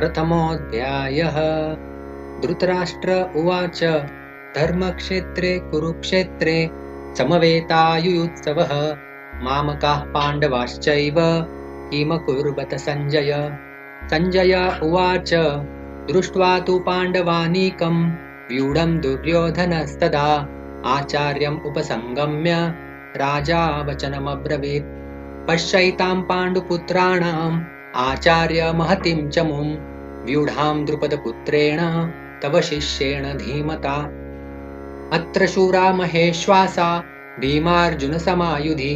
प्रथमोऽध्यायः। धृतराष्ट्र उवाच धर्मक्षेत्रे कुरुक्षेत्रे समवेतायुयुत्सवः मामकाः पाण्डवाश्चैव किमकुर्वत सञ्जय। सञ्जय उवाच दृष्ट्वा तु पाण्डवानीकं व्यूढं दुर्योधनस्तदा आचार्यम् उपसंगम्य राजा वचनमब्रवीत्। पश्यैतां पाण्डुपुत्राणाम् आचार्य महतीं च मुं व्यूढां द्रुपदपुत्रेण तव शिष्येण धीमता। अत्र शूरा महेश्वासा भीमार्जुनसमायुधि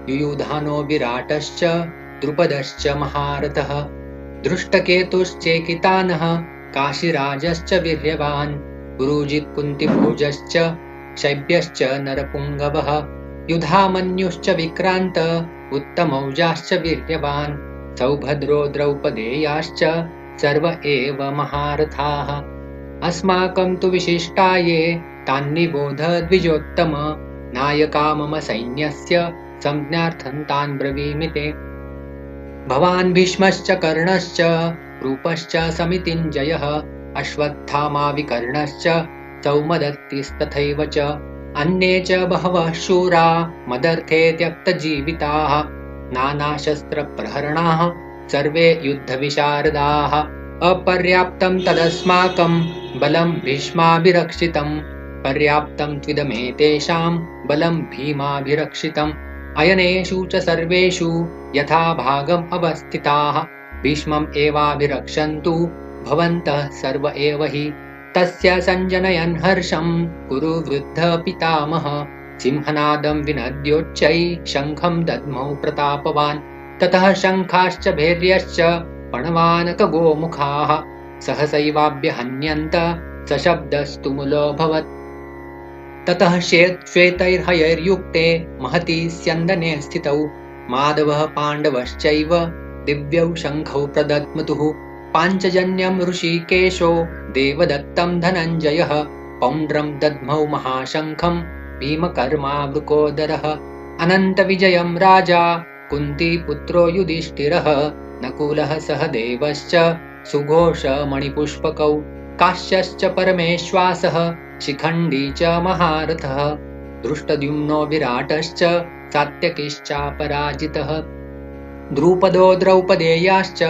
युयुधानो विराटश्च द्रुपदश्च महारथः दृष्टकेतुश्चेकितानः काशीराजश्च वीर्यवान् पुरुजित् कुन्तिभोजश्च शैब्यश्च नरपुङ्गवः युधामन्युश्च विक्रान्त उत्तमौजाश्च वीर्यवान् सौभद्रो द्रौपदेयाश्च सर्व एव महारथाः। अस्माकं तु विशिष्टा ये तान्निबोध द्विजोत्तम नायका मम सैन्यस्य संज्ञार्थं तान् ब्रवीमि ते। भवान् भीष्मश्च कर्णश्च रूपश्च समितिञ्जयः अश्वत्थामा विकर्णश्च सौमदत्तिस्तथैव च अन्ये च बहवः शूरा मदर्थे त्यक्तजीविताः नानाशस्त्रप्रहरणाः सर्वे युद्धविशारदाः। अपर्याप्तं तदस्माकं बलं भीष्माभिरक्षितं पर्याप्तं त्विदमेतेषां बलं भीमाभिरक्षितम्। अयनेषु च सर्वेषु यथा भागम् अवस्थिताः भीष्मम् एवाभिरक्षन्तु भवन्तः सर्व एव हि। तस्य सञ्जनयन् हर्षं कुरु वृद्ध पितामह सिंहनादं विनद्योच्चै शङ्खं दद्मौ प्रतापवान्। ततः शङ्खाश्च भैर्यश्च पणवानकगोमुखाः सहसैवाभ्यहन्यन्त सशब्दस्तु मुलोऽभवत्। ततः श्वेतैर्हयैर्युक्ते महती स्यन्दने स्थितौ माधवः पाण्डवश्चैव दिव्यौ शङ्खौ प्रदद्मतुः। पाञ्चजन्यं ऋषिकेशो देवदत्तं धनञ्जयः पौण्ड्रं दद्मौ महाशङ्खं भीमकर्मा वृकोदरः। अनन्तविजयं राजा कुन्तीपुत्रो युधिष्ठिरः नकुलः सहदेवश्च सुघोषमणिपुष्पकौ काश्यश्च परमेश्वासः शिखण्डी च महारथः दृष्टद्युम्नो विराटश्च सात्यकिश्चापराजितः। द्रुपदो द्रौपदेयाश्च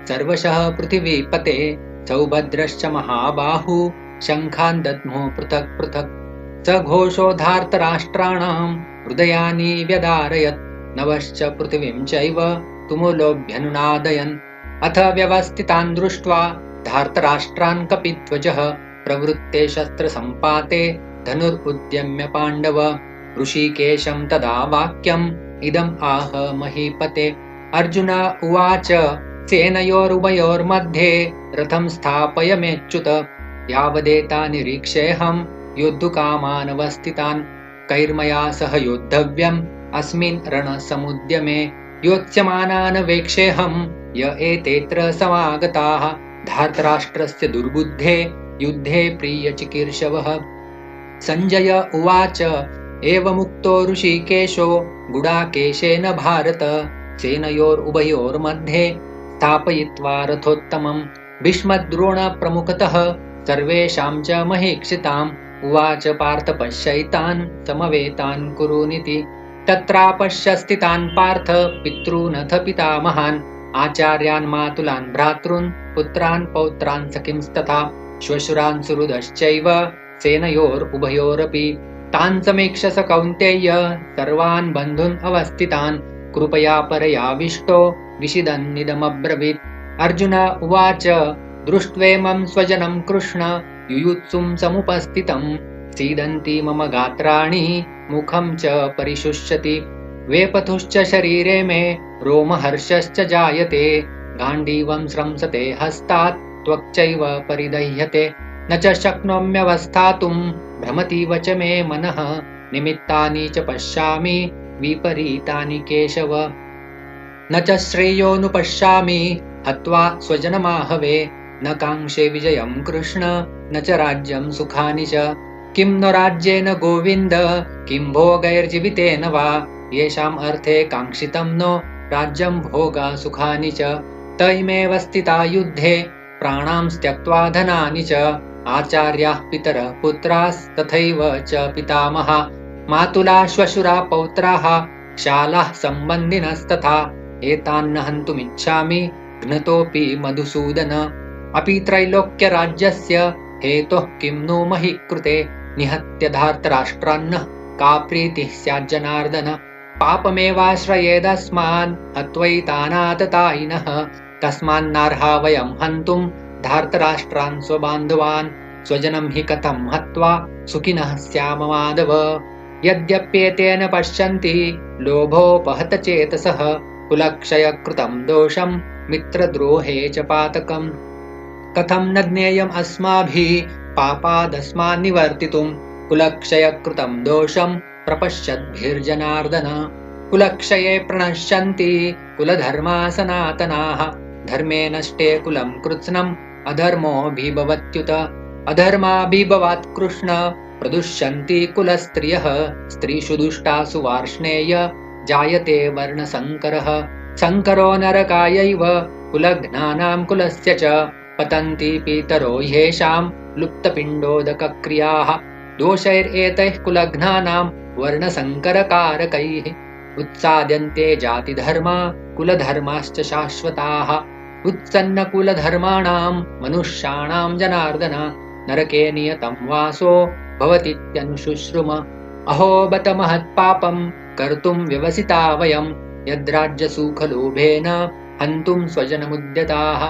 सर्वशः पृथिवीपते सौभद्रश्च महाबाहु शङ्खान् दद्मो पृथक् पृथक्। स घोषो धार्तराष्ट्राणां हृदयानि व्यदारयत् नवश्च पृथिवीं चैव तुमुलोऽभ्यनुनादयन्। अथ व्यवस्थितान् दृष्ट्वा धार्तराष्ट्रान् कपिध्वजः प्रवृत्ते शस्त्रसम्पाते धनुरुद्यम्य पाण्डव। ऋषिकेशं तदा वाक्यम् इदम् आह महीपते। अर्जुन उवाच सेनयोरुभयोर्मध्ये रथं स्थापय मेच्युत यावदेता निरीक्षेऽहं योद्धुकामानवस्थितान्। कैर्मया सह योद्धव्यम् अस्मिन् रणसमुद्यमे योत्स्यमानान् वेक्षेऽहं य एतेऽत्र समागताः धार्तराष्ट्रस्य दुर्बुद्धे युद्धे प्रियचिकीर्षवः। सञ्जय उवाच एवमुक्तो ऋषिकेशो गुडाकेशेन भारत सेनयोरुभयोर्मध्ये स्थापयित्वा रथोत्तमम्। भीष्मद्रोणप्रमुखतः सर्वेषां च महीक्षिताम् उवाच पार्थ पश्यैतान् समवेतान् कुरुनिति। तत्रापश्य स्थितान् पार्थ पितॄनथ पितामहान् आचार्यान् मातुलान् भ्रातॄन् पुत्रान् पौत्रान् सखींस्तथा श्वशुरान् सुहृदश्चैव सेनयोरुभयोरपि। तान् समीक्ष्य स कौन्तेय सर्वान् बन्धून् अवस्थितान् कृपया परयाविष्टो विषिदन्निदमब्रवीत्। अर्जुन उवाच दृष्ट्वेमं स्वजनं कृष्ण युयुत्सुं समुपस्थितं सीदन्ति मम गात्राणि मुखं च परिशुष्यति। वेपथुश्च शरीरे मे रोमहर्षश्च जायते गाण्डीवं स्रंसते हस्तात् त्वक्चैव परिदह्यते। न च शक्नोम्यवस्थातुं भ्रमतीव च मे मनः निमित्तानि च पश्यामि विपरीतानि केशव। न च श्रेयोऽनुपश्यामि हत्वा स्वजनमाहवे न काङ्क्षे विजयं कृष्ण न च राज्यं सुखानि च। किं नो राज्येन गोविन्द किं भोगैर्जीवितेन वा येषाम् अर्थे काङ्क्षितं नो राज्यं भोगा सुखानि च। तैमेव स्थिता युद्धे प्राणां त्यक्त्वा धनानि च आचार्याः पितरः पुत्रास्तथैव च पितामहा मातुला श्वशुरा पौत्राः शालाः सम्बन्धिनस्तथा एतान्न हन्तुमिच्छामि घ्नतोऽपि मधुसूदन अपि त्रैलोक्यराज्यस्य हेतुः किं नो महि कृते निहत्य धार्तराष्ट्रान्नः का प्रीतिः स्याज्जनार्दन पापमेवाश्रयेदस्मान् हत्वैतानाततायिनः तस्मान्नार्हा वयं हन्तुं धार्तराष्ट्रान् स्वबान्धवान् स्वजनं हि कथं हत्वा सुखिनः स्याम माधव यद्यप्येतेन पश्यन्ति लोभोपहतचेतसः कुलक्षयकृतं दोषं मित्रद्रोहे च पातकम् कथं न ज्ञेयम् अस्माभिः पापादस्मान् निवर्तितुं कुलक्षयकृतं दोषं प्रपश्यद्भिर्जनार्दन कुलक्षये प्रणश्यन्ति कुलधर्मा सनातनाः धर्मे नष्टे कुलं कृत्स्नम् अधर्मोऽभिभवत्युत अधर्माभिभवात् कृष्ण प्रदुष्यन्ति कुलस्त्रियः स्त्रीषु दुष्टासु वार्ष्णेय जायते वर्णसङ्करः सङ्करो नरकायैव कुलघ्नानां कुलस्य च पतन्ति पितरो ह्येषां लुप्तपिण्डोदकक्रियाः दोषैरेतैः कुलघ्नानां वर्णसङ्करकारकैः उत्साद्यन्ते जातिधर्मा कुलधर्माश्च शाश्वताः उत्सन्नकुलधर्माणां मनुष्याणां जनार्दन नरके नियतं वासो भवतीत्यनुशुश्रुम अहो बत महत्पापं कर्तुं व्यवसिता वयं यद्राज्यसुखलोभेन हन्तुं स्वजनमुद्यताः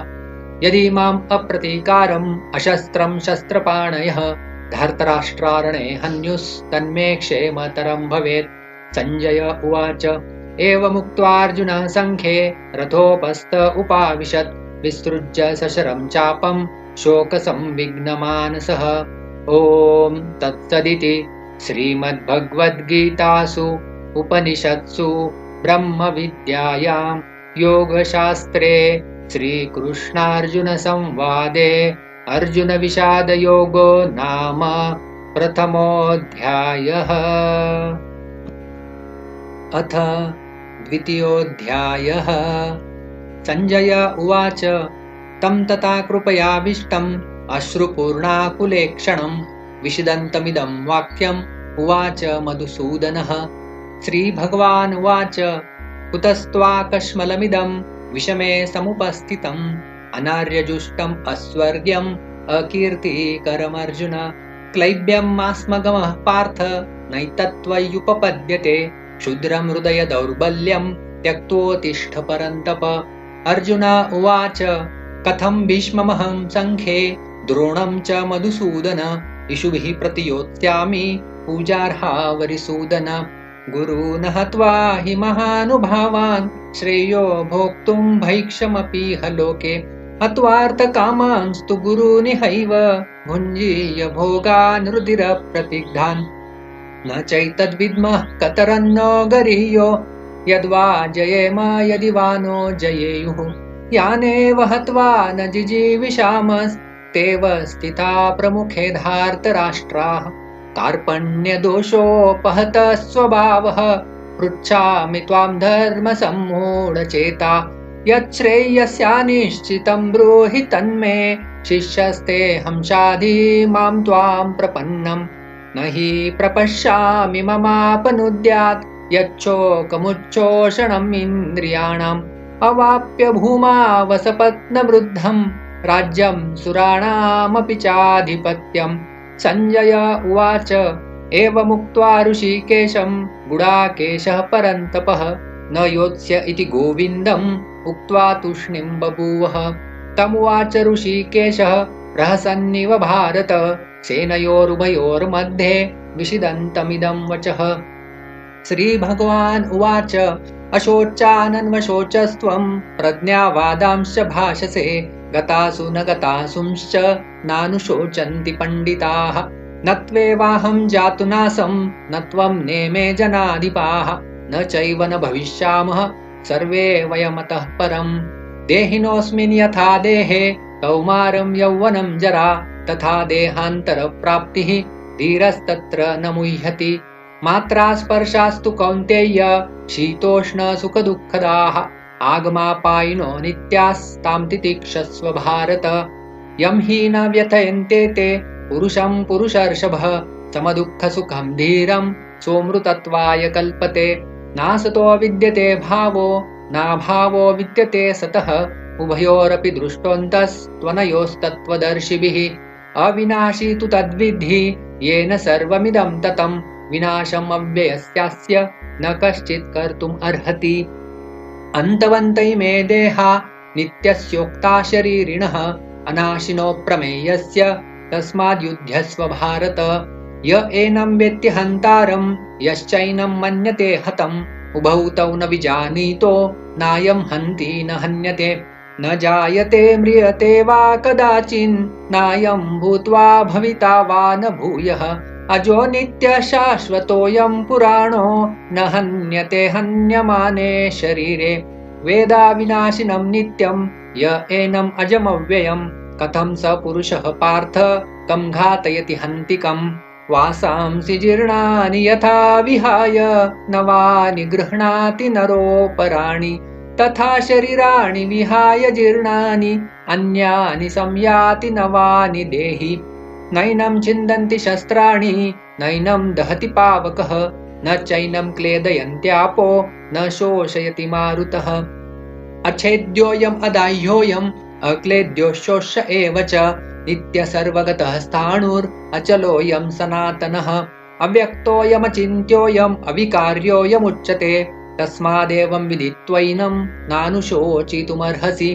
यदि माम् अप्रतीकारम् अशस्त्रं शस्त्रपाणयः धार्तराष्ट्रारणे हन्युस्तन्मे क्षेमतरं भवेत् सञ्जय उवाच एवमुक्त्वार्जुनः सङ्ख्ये रथोपस्थ उपाविशत् विसृज्य सशरं चापं शोकसंविघ्नमानसः ॐ तत्सदिति श्रीमद्भगवद्गीतासु उपनिषत्सु ब्रह्मविद्यायां योगशास्त्रे श्रीकृष्णार्जुनसंवादे अर्जुनविषादयोगो नाम प्रथमोऽध्यायः। अथ द्वितीयोऽध्यायः। सञ्जय उवाच तं तथा कृपयाभीष्टम् अश्रुपूर्णाकुलेक्षणं विषदन्तमिदं वाक्यम् उवाच मधुसूदनः। श्रीभगवान् उवाच कुतस्त्वाकश्मलमिदं विषमे समुपस्थितम् अनार्यजुष्टम् अस्वर्ग्यम् अकीर्तिकरमर्जुन क्लैब्यमास्मगमः पार्थ नैतत्त्वय्युपपद्यते क्षुद्रं हृदय दौर्बल्यं त्यक्तोत्तिष्ठ परन्तप। अर्जुन उवाच कथं भीष्ममहं सङ्ख्ये द्रोणं च मधुसूदन इषुभिः प्रतियोत्स्यामि पूजार्हा वरिसूदन गुरून् हत्वा हि महानुभावान् श्रेयो भोक्तुं भैक्षमपीह लोके हत्वार्थकामांस्तु गुरूनिहैव भुञ्जीय भोगान् रुधिरप्रतिग्धान् न चैतद्विद्मः कतरन्नो गरीयो यद्वा जयेम यदि वा नो जयेयुः यानेव हत्वा न जिजीविषामस्तेव स्थिता प्रमुखे धार्तराष्ट्राः कार्पण्यदोषोपहतः स्वभावः पृच्छामि त्वां धर्मसम्मूढचेता यच्छ्रेयस्यानिश्चितं ब्रूहि तन्मे शिष्यस्तेऽहं शाधि मां त्वां प्रपन्नं न हि प्रपश्यामि ममापनुद्यात् यच्छोकमुच्छोषणम् इन्द्रियाणाम् अवाप्य भूमा वसपत्नवृद्धं राज्यं सुराणामपि चाधिपत्यम्। सञ्जय उवाच एवमुक्त्वा ऋषिकेशं गुडाकेशः परन्तपः न योत्स्य इति गोविन्दम् उक्त्वा तूष्णीं बभूवः। तमुवाच ऋषिकेशः प्रहसन्निव भारत सेनयोरुभयोर्मध्ये विषिदन्तमिदं वचः। श्रीभगवान् उवाच अशोचानन्वशोचस्त्वं प्रज्ञावादांश्च भाषसे गतासु न गतासूंश्च नानुशोचन्ति पण्डिताः न त्वेवाहं जातुनासं न त्वं नेमे जनाधिपाः न चैव न भविष्यामः सर्वे वयमतः परम् देहिनोऽस्मिन् यथा देहे कौमारं यौवनं जरा तथा देहान्तरप्राप्तिः धीरस्तत्र न मुह्यति मात्रा स्पर्शास्तु कौन्तेय शीतोष्ण सुखदुःखदाः आगमापायिनो नित्यास्तां तितिक्षस्व भारत यं हि न व्यथयन्ते ते पुरुषं पुरुषर्षभः समदुःखसुखं धीरं सोऽमृतत्वाय कल्पते नासतो विद्यते भावो नाभावो विद्यते सतः उभयोरपि दृष्टोऽन्तस्त्वनयोस्तत्त्वदर्शिभिः अविनाशी तु तद्विद्धि येन सर्वमिदं ततं विनाशम् अव्ययस्यास्य न कश्चित् कर्तुम् अर्हति अन्तवन्तैमे देहा नित्यस्योक्ता शरीरिणः अनाशिनो प्रमेयस्य तस्माद्युध्यस्व भारत य एनं वेत्ति हन्तारं यश्चैनं मन्यते हतम् उभौ तौ न विजानीतो नायं हन्ति न हन्यते न जायते म्रियते वा कदाचिन्नायं भूत्वा भविता वा न भूयः अजो नित्यशाश्वतोऽयं पुराणो न हन्यते हन्यमाने शरीरे वेदाविनाशिनं नित्यं य एनम् अजमव्ययं कथं स पुरुषः पार्थ कं घातयति हन्तिकम् वासांसि जीर्णानि यथा विहाय नवानि गृह्णाति नरोपराणि तथा शरीराणि विहाय जीर्णानि अन्यानि संयाति नवानि देहि नैनं छिन्दन्ति शस्त्राणि नैनं दहति पावकः न चैनं क्लेदयन्त्यापो न शोषयति मारुतः अच्छेद्योऽयम् अदाह्योऽयम् अक्लेद्योशोष्य एव च नित्यसर्वगतः स्थाणुरचलोऽयं सनातनः अव्यक्तोऽयमचिन्त्योऽयम् अविकार्योऽयमुच्यते तस्मादेवं विदित्वैनं नानुशोचितुमर्हसि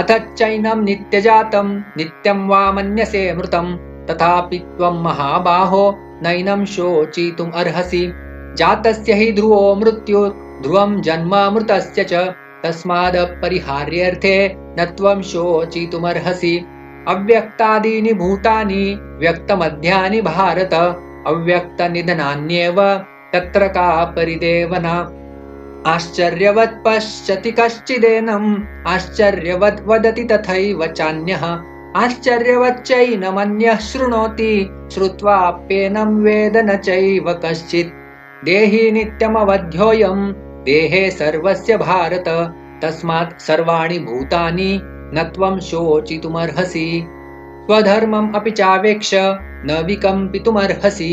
अथ चैनं नित्यजातं नित्यं वा मन्यसे मृतं तथापि त्वं महाबाहो नैनं शोचितुम् अर्हसि जातस्य हि ध्रुवो मृत्युर्ध्रुवं जन्म मृतस्य च तस्मादपरिहार्यर्थे न त्वं शोचितुमर्हसि अव्यक्तादीनि भूतानि व्यक्तमध्यानि भारत अव्यक्तनिधनान्येव तत्र का परिदेवना आश्चर्यवत् पश्यति कश्चिदेनम् आश्चर्यवत् वदति तथैव चान्यः आश्चर्यवच्चैनमन्यः शृणोति श्रुत्वाप्येनं वेद न चैव कश्चित् देहि नित्यमवध्योऽयं देहे सर्वस्य भारत तस्मात् सर्वाणि भूतानि न त्वं शोचितुमर्हसि स्वधर्मम् अपि चावेक्ष न विकम्पितुमर्हसि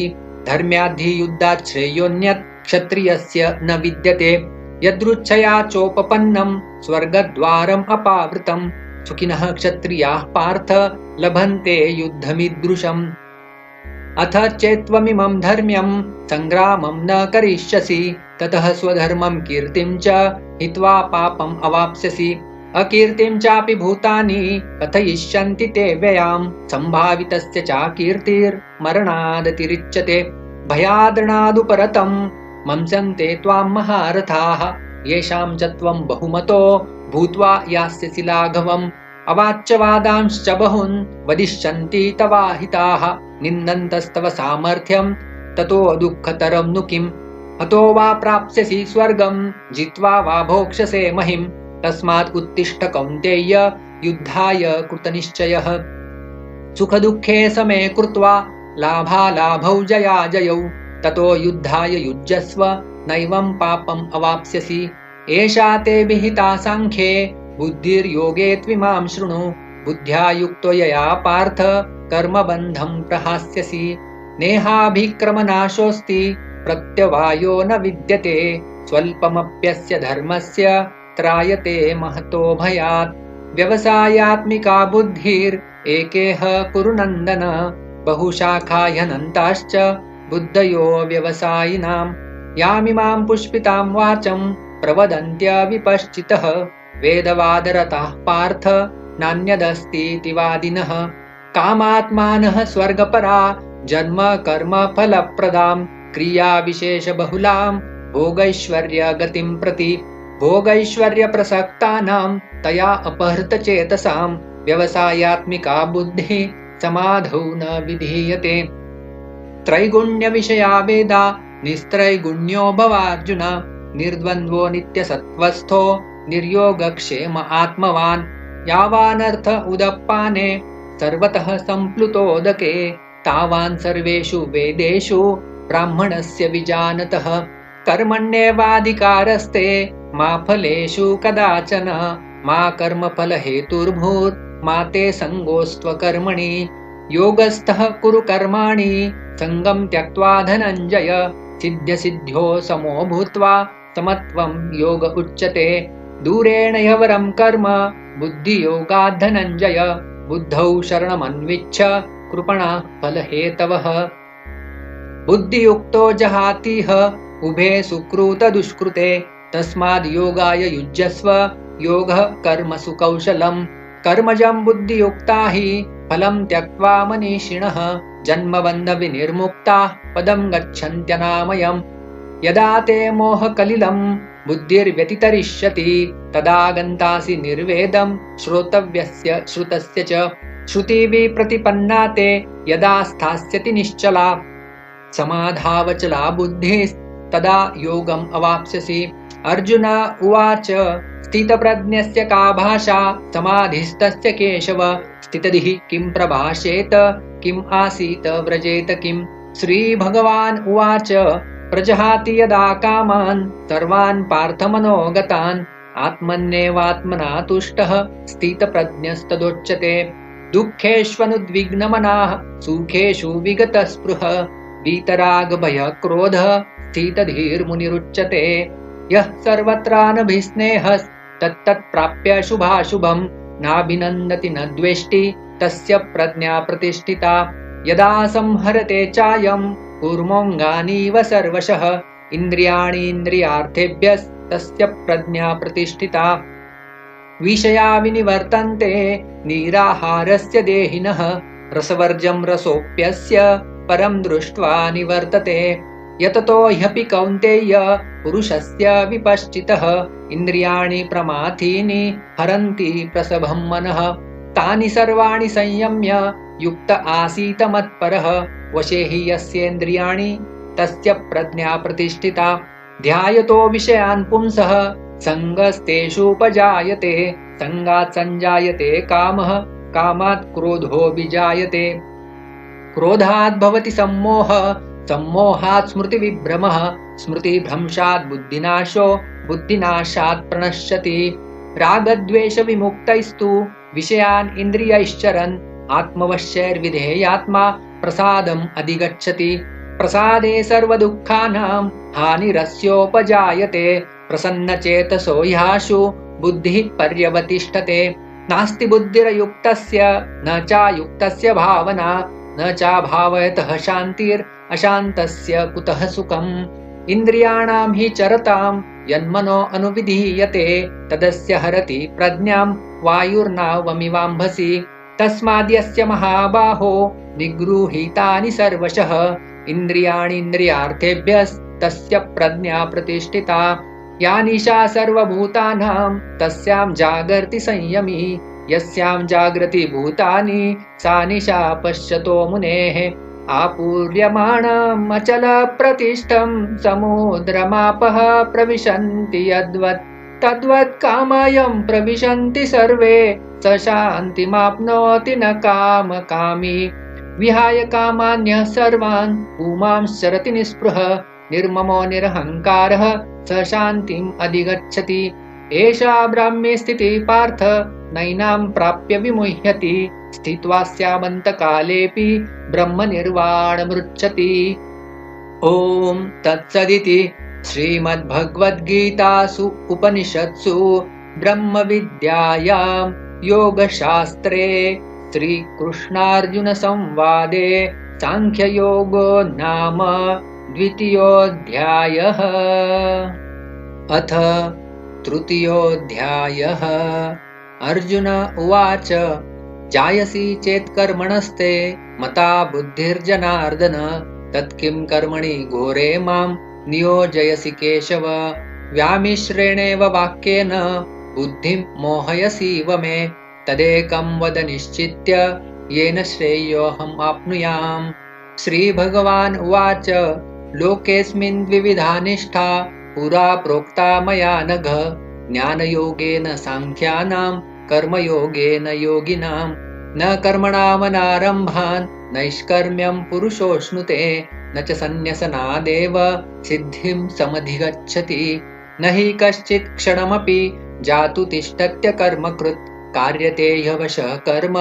धर्म्याद्धियुद्धात् श्रेयोऽन्यत् क्षत्रियस्य न विद्यते यदृच्छया चोपपन्नं स्वर्गद्वारम् अपावृतं सुखिनः क्षत्रियाः पार्थ लभन्ते युद्धमीदृशम् अथ चेत्त्वमिमं धर्म्यं सङ्ग्रामं न करिष्यसि ततः स्वधर्मं कीर्तिं च हित्वा पापम् अवाप्स्यसि अकीर्तिं चापि भूतानि कथयिष्यन्ति ते व्ययां सम्भावितस्य चाकीर्तिर्मरणादतिरिच्यते भयाद्रणादुपरतं मंसन्ते त्वां महारथाः येषां च त्वं बहुमतो भूत्वा यास्यसि लाघवम् अवाच्यवादांश्च बहून् वदिष्यन्ति तवाहिताः निन्दन्तस्तव सामर्थ्यं ततो दुःखतरं नु किम् अतो वा प्राप्स्यसि स्वर्गं जित्वा वा भोक्ष्यसे महिम् तस्मात् उत्तिष्ठ कौन्तेय युद्धाय कृतनिश्चयः सुखदुःखे समे कृत्वा लाभालाभौ जयाजयौ ततो युद्धाय युज्यस्व नैवं पापम् अवाप्स्यसि एषा ते विहिता साङ्ख्ये बुद्धिर्योगे त्विमां शृणु बुद्ध्या युक्तो यया पार्थ कर्मबन्धं प्रहास्यसि नेहाभिक्रमनाशोऽस्ति प्रत्यवायो न विद्यते स्वल्पमप्यस्य धर्मस्य त्रायते महतो भयात् व्यवसायात्मिका बुद्धिरेकेह कुरु नन्दन बहुशाखाह्यनन्ताश्च बुद्धयो व्यवसायिनां यामिमां पुष्पितां वाचं प्रवदन्त्य विपश्चितः वेदवादरताः पार्थ नान्यदस्तीति वादिनः कामात्मानः स्वर्गपरा जन्म कर्म फलप्रदां क्रियाविशेषबहुलां भोगैश्वर्यगतिं प्रति भोगैश्वर्यप्रसक्तानां तया अपहृतचेतसां व्यवसायात्मिका बुद्धिः समाधौ न विधीयते त्रैगुण्यविषया वेदा निस्त्रैगुण्यो भवार्जुन निर्द्वन्द्वो नित्यसत्त्वस्थो निर्योगक्षेम आत्मवान् यावानर्थ उदपाने सर्वतः सम्प्लुतोदके तावान् सर्वेषु वेदेषु ब्राह्मणस्य विजानतः कर्मण्येवाधिकारस्ते मा फलेषु कदाचन मा कर्मफलहेतुर्भूत् मा ते सङ्गोऽस्त्वकर्मणि योगस्थः कुरु कर्माणि सङ्गं त्यक्त्वा धनञ्जय सिद्ध्यसिद्ध्यो समो भूत्वा समत्वं योग उच्यते दूरेण ह्यवरं कर्म बुद्धियोगात् धनञ्जय बुद्धौ शरणमन्विच्छ कृपणा फलहेतवः बुद्धियुक्तो जहातीह उभे सुकृतदुष्कृते तस्माद् योगाय युज्यस्व योगः कर्मसु कौशलम् कर्मजं बुद्धियुक्ता हि फलं त्यक्त्वा मनीषिणः जन्मबन्धविनिर्मुक्ताः पदं गच्छन्त्यनामयम् यदा ते मोहकलिलं बुद्धिर्व्यतितरिष्यति तदा गन्तासि निर्वेदं श्रोतव्यस्य श्रुतस्य च श्रुतिभिः प्रतिपन्ना ते यदा स्थास्यति निश्चला समाधावचला बुद्धिस्तदा योगम् अवाप्स्यसि अर्जुन उवाच स्थितप्रज्ञस्य का भाषा समाधिस्तस्य केशव स्थितधिः किं प्रभाषेत किम् आसीत व्रजेत किम् श्रीभगवान् उवाच प्रजहाति यदा कामान् सर्वान् पार्थमनोगतान् आत्मन्येवात्मना तुष्टः स्थितप्रज्ञस्तदोच्यते दुःखेष्वनुद्विग्नमनाः सुखेषु विगतस्पृहः वीतरागभयक्रोधः स्थितधीर्मुनिरुच्यते यः सर्वत्रानभिस्नेहस्तत्तत्प्राप्य शुभाशुभं नाभिनन्दति न द्वेष्टि तस्य प्रज्ञा प्रतिष्ठिता यदा संहरते चायं कूर्मोऽङ्गानीव सर्वशः इन्द्रियाणीन्द्रियार्थेभ्यस्तस्य प्रज्ञा प्रतिष्ठिता विषया विनिवर्तन्ते निराहारस्य देहिनः रसवर्जं रसोऽप्यस्य परं दृष्ट्वा निवर्तते यततो ह्यपि कौन्तेय पुरुषस्य विपश्चितः इन्द्रियाणि प्रमाथीनि हरन्ति प्रसभं मनः तानि सर्वाणि संयम्य युक्त आसीत मत्परः वशे हि यस्येन्द्रियाणि तस्य प्रज्ञा प्रतिष्ठिता ध्यायतो विषयान् पुंसः सङ्गस्तेषूपजायते सङ्गात् सञ्जायते कामः कामात् क्रोधो विजायते क्रोधात् भवति सम्मोहः सम्मोहात् स्मृतिविभ्रमः स्मृतिभ्रंशात् बुद्धिनाशो बुद्धिनाशात् प्रणश्यति रागद्वेषविमुक्तैस्तु विषयान् इन्द्रियैश्चरन् आत्मवश्यैर्विधेयात्मा प्रसादम् अधिगच्छति प्रसादे सर्वदुःखानां हानिरस्योपजायते प्रसन्नचेतसो ह्याशु बुद्धिः पर्यवतिष्ठते नास्ति बुद्धिरयुक्तस्य न चायुक्तस्य भावना न चाभावयतः शान्तिरशान्तस्य कुतः सुखम् इन्द्रियाणां हि चरतां यन्मनो अनुविधीयते तदस्य हरति प्रज्ञां वायुर्नावमिवाम्भसि तस्माद्यस्य महाबाहो निगृहीतानि सर्वशः इन्द्रियाणीन्द्रियार्थेभ्यस्तस्य प्रज्ञा प्रतिष्ठिता या निशा सर्वभूतानां तस्यां जागर्ति संयमी यस्यां जागृति भूतानि सा निशा पश्यतो मुनेः आपूर्यमाणम् अचलप्रतिष्ठं समुद्रमापः प्रविशन्ति यद्वत् तद्वत् कामयं प्रविशन्ति सर्वे स शान्तिमाप्नोति न कामकामी विहाय कामान्यः सर्वान् पुमांश्चरति निःस्पृहः निर्ममो निरहङ्कारः स शान्तिम् अधिगच्छति एषा ब्राह्मी स्थितिः पार्थ नैनां प्राप्य विमुह्यति स्थित्वा स्यामन्तकालेऽपि ब्रह्मनिर्वाणमृच्छति। ॐ तत्सदिति श्रीमद्भगवद्गीतासु उपनिषत्सु ब्रह्मविद्यायां योगशास्त्रे श्रीकृष्णार्जुनसंवादे साङ्ख्ययोगो नाम द्वितीयोऽध्यायः। अथ तृतीयोऽध्यायः। अर्जुन उवाच जायसि चेत् कर्मणस्ते मता बुद्धिर्जनार्दन तत्किं कर्मणि घोरे मां नियोजयसि केशव व्यामिश्रेणेव वाक्येन बुद्धिं मोहयसीव मे तदेकं वद निश्चित्य येन श्रेयोऽहम् आप्नुयाम्। श्रीभगवान् उवाच लोकेऽस्मिन् द्विविधा निष्ठा पुरा प्रोक्ता मया नघ ज्ञानयोगेन साङ्ख्यानां कर्मयोगेन योगिनां न कर्मणामनारम्भान् नैष्कर्म्यं पुरुषोऽश्नुते न च सन्न्यसनादेव सिद्धिं समधिगच्छति न हि कश्चित् क्षणमपि जातु तिष्ठत्य कर्मकृत् कार्यते ह्यवशः कर्म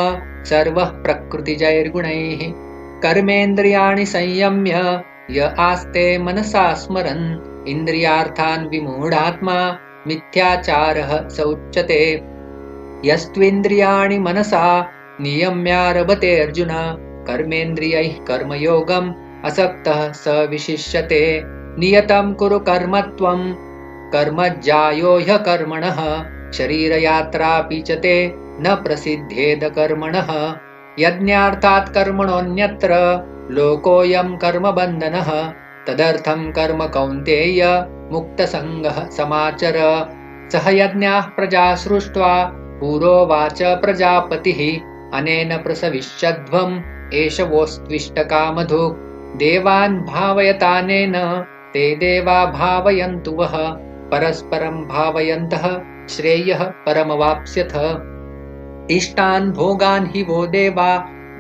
सर्वः प्रकृतिजैर्गुणैः कर्मेन्द्रियाणि संयम्य य आस्ते मनसा स्मरन् इन्द्रियार्थान् विमूढात्मा मिथ्याचारः स उच्यते यस्त्विन्द्रियाणि मनसा नियम्यारभते अर्जुन कर्मेन्द्रियैः कर्मयोगम् असक्तः स विशिष्यते नियतं कुरु कर्मत्वं कर्मज्यायो ह्यकर्मणः शरीरयात्रापि च ते न प्रसिद्धेद कर्मणः यज्ञार्थात् कर्मणोऽन्यत्र लोकोऽयं कर्मबन्धनः तदर्थं कर्म कौन्तेय मुक्तसङ्गः समाचर सह यज्ञाः प्रजा सृष्ट्वा पुरोवाच प्रजापतिः अनेन प्रसविष्यध्वम् एष वोस्त्विष्टकामधुक् देवान् भावयतानेन ते देवा भावयन्तु वः परस्परं भावयन्तः श्रेयः परमवाप्स्यथ इष्टान् भोगान् हि वो देवा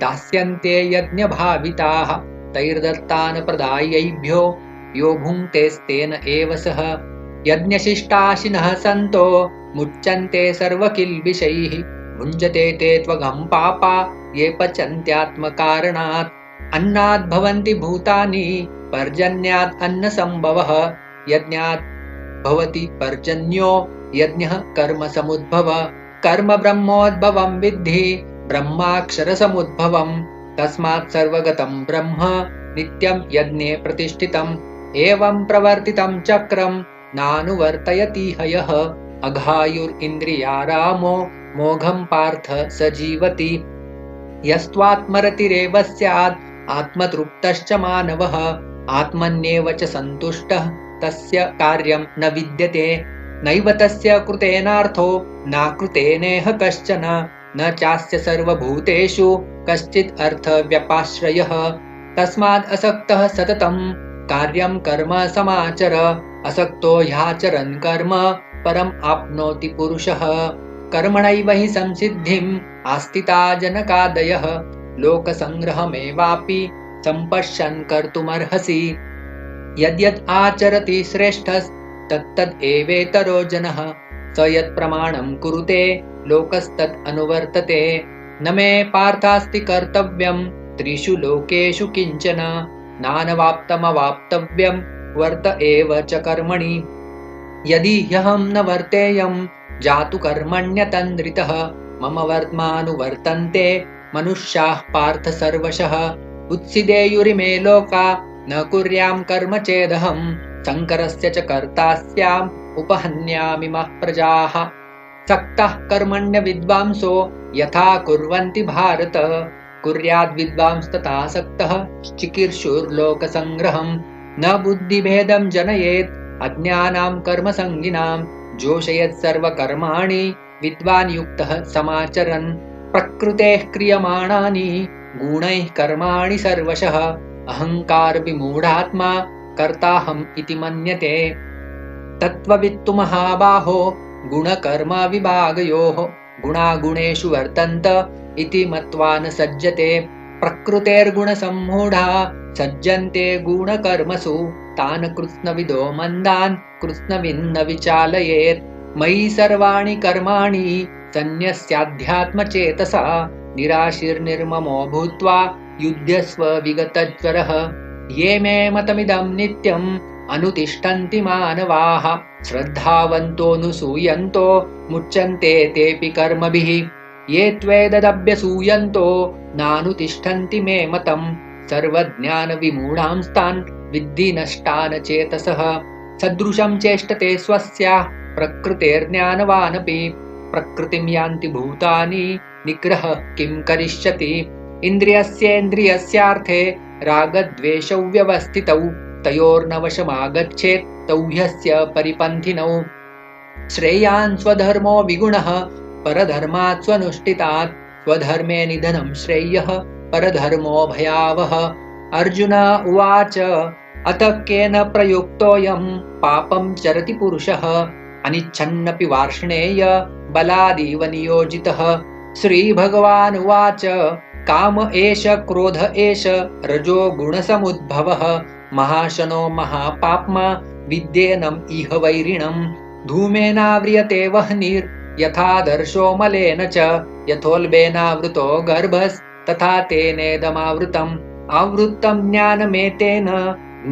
दास्यन्ते यज्ञभाविताः तैर्दत्तान् प्रदायैभ्यो यो भुङ्क्तेस्तेन एव सः यज्ञशिष्टाशिनः सन्तो मुच्यन्ते सर्वकिल्बिषैः भुञ्जते ते त्वघं पापा ये पचन्त्यात्मकारणात् अन्नात् भवन्ति भूतानि पर्जन्यात् अन्नसम्भवः यज्ञात् भवति पर्जन्यो यज्ञः कर्म समुद्भव कर्म ब्रह्मोद्भवं विद्धि ब्रह्माक्षरसमुद्भवम् तस्मात् सर्वगतं ब्रह्म नित्यं यज्ञे प्रतिष्ठितम् एवं प्रवर्तितं चक्रं नानुवर्तयति हयः अघायुरिन्द्रियारामो मोघं पार्थ स जीवति यस्त्वात्मरतिरेव स्यात् आत्मतृप्तश्च मानवः आत्मन्येव च सन्तुष्टः तस्य कार्यं न विद्यते नैव तस्य कृतेनार्थो नाकृतेनेह कश्चन न चास्य सर्वभूतेषु कश्चित् अर्थव्यपाश्रयः तस्माद् असक्तः सततं कार्यं कर्म समाचर असक्तो ह्याचरन् कर्म परम् आप्नोति पुरुषः कर्मणैव हि संसिद्धिम् आस्थिता जनकादयः लोकसङ्ग्रहमेवापि सम्पश्यन् कर्तुमर्हसि यद्यद् आचरति श्रेष्ठस्तत्तद् एवेतरो जनः स यत्प्रमाणं कुरुते लोकस्तत् अनुवर्तते न मे पार्थास्ति कर्तव्यं त्रिषु लोकेषु किञ्चन नानवाप्तमवाप्तव्यं वर्त एव च कर्मणि यदि ह्यहं न वर्तेयं जातु कर्मण्यतन्द्रितः मम वर्त्मानुवर्तन्ते मनुष्याः पार्थ सर्वशः उत्सिदेयुरिमे लोका न कुर्यां कर्म चेदहं शङ्करस्य च कर्ता स्याम् उपहन्यामिमः प्रजाः सक्तः कर्मण्य विद्वांसो यथा कुर्वन्ति भारत कुर्याद् विद्वांस्तथा सक्तः चिकीर्षुर्लोकसङ्ग्रहं न बुद्धिभेदं जनयेत् अज्ञानां कर्मसङ्गिनां जोषयेत् सर्वकर्माणि विद्वान् युक्तः समाचरन् प्रकृतेः क्रियमाणानि गुणैः कर्माणि सर्वशः अहङ्कार विमूढात्मा कर्ताहम् इति मन्यते तत्त्ववित्तु महाबाहो गुणकर्म विभागयोः गुणागुणेषु वर्तन्त इति मत्वा न सज्जते प्रकृतेर्गुणसम्मूढा सज्जन्ते गुणकर्मसु तान् कृत्स्नविदो मन्दान् कृत्स्नविन्न विचालयेत् मयि सर्वाणि कर्माणि सन्न्यस्याध्यात्मचेतसा निराशीर्निर्ममो भूत्वा युध्यस्व विगतज्वरः ये मे मतमिदं नित्यम् अनुतिष्ठन्ति मानवाः श्रद्धावन्तोऽनुसूयन्तो मुच्यन्ते तेऽपि कर्मभिः ये त्वेददभ्यसूयन्तो नानुतिष्ठन्ति मे मतम् सर्वज्ञानविमूढांस्तान् विद्धि नष्टान् चेतसः सदृशं चेष्टते स्वस्याः प्रकृतेर्ज्ञानवानपि प्रकृतिं यान्ति भूतानि निग्रह किं करिष्यति इन्द्रियस्येन्द्रियस्यार्थे रागद्वेषौ व्यवस्थितौ तयोर्नवशमागच्छेत् तौ ह्यस्य परिपन्थिनौ श्रेयान् स्वधर्मो विगुणः परधर्मात् स्वनुष्ठितात् स्वधर्मे निधनं श्रेयः परधर्मो भयावह अर्जुन उवाच अथ केन प्रयुक्तोऽयं पापं चरति पुरुषः अनिच्छन्नपि वार्ष्णेय बलादिव नियोजितः श्रीभगवान् उवाच काम एष क्रोध एष रजो गुणसमुद्भवः महाशनो महापाप्मा विद्येनम् इह वैरिणम् धूमेनाव्रियते वह्निर् यथादर्शो मलेन च यथोल्बेनावृतो गर्भस्तथा तेनेदमावृतम् आवृत्तं ज्ञानमेतेन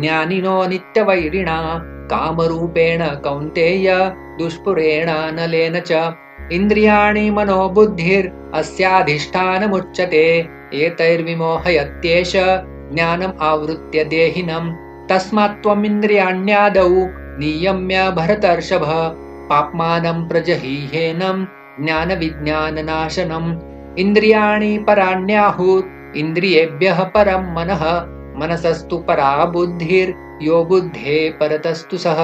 ज्ञानिनो नित्यवैरिणा कामरूपेण कौन्तेय दुष्पुरेण नलेन च इन्द्रियाणि मनोबुद्धिरस्याधिष्ठानमुच्यते एतैर्विमोहयत्येष ज्ञानम् आवृत्य देहिनम् तस्मात्त्वमिन्द्रियाण्यादौ नियम्य भरतर्षभ पाप्मानं प्रजहीहेनं ज्ञानविज्ञाननाशनम् इन्द्रियाणि पराण्याहुः इन्द्रियेभ्यः परं मनः मनसस्तु परा बुद्धिर्यो बुद्धे परतस्तु सः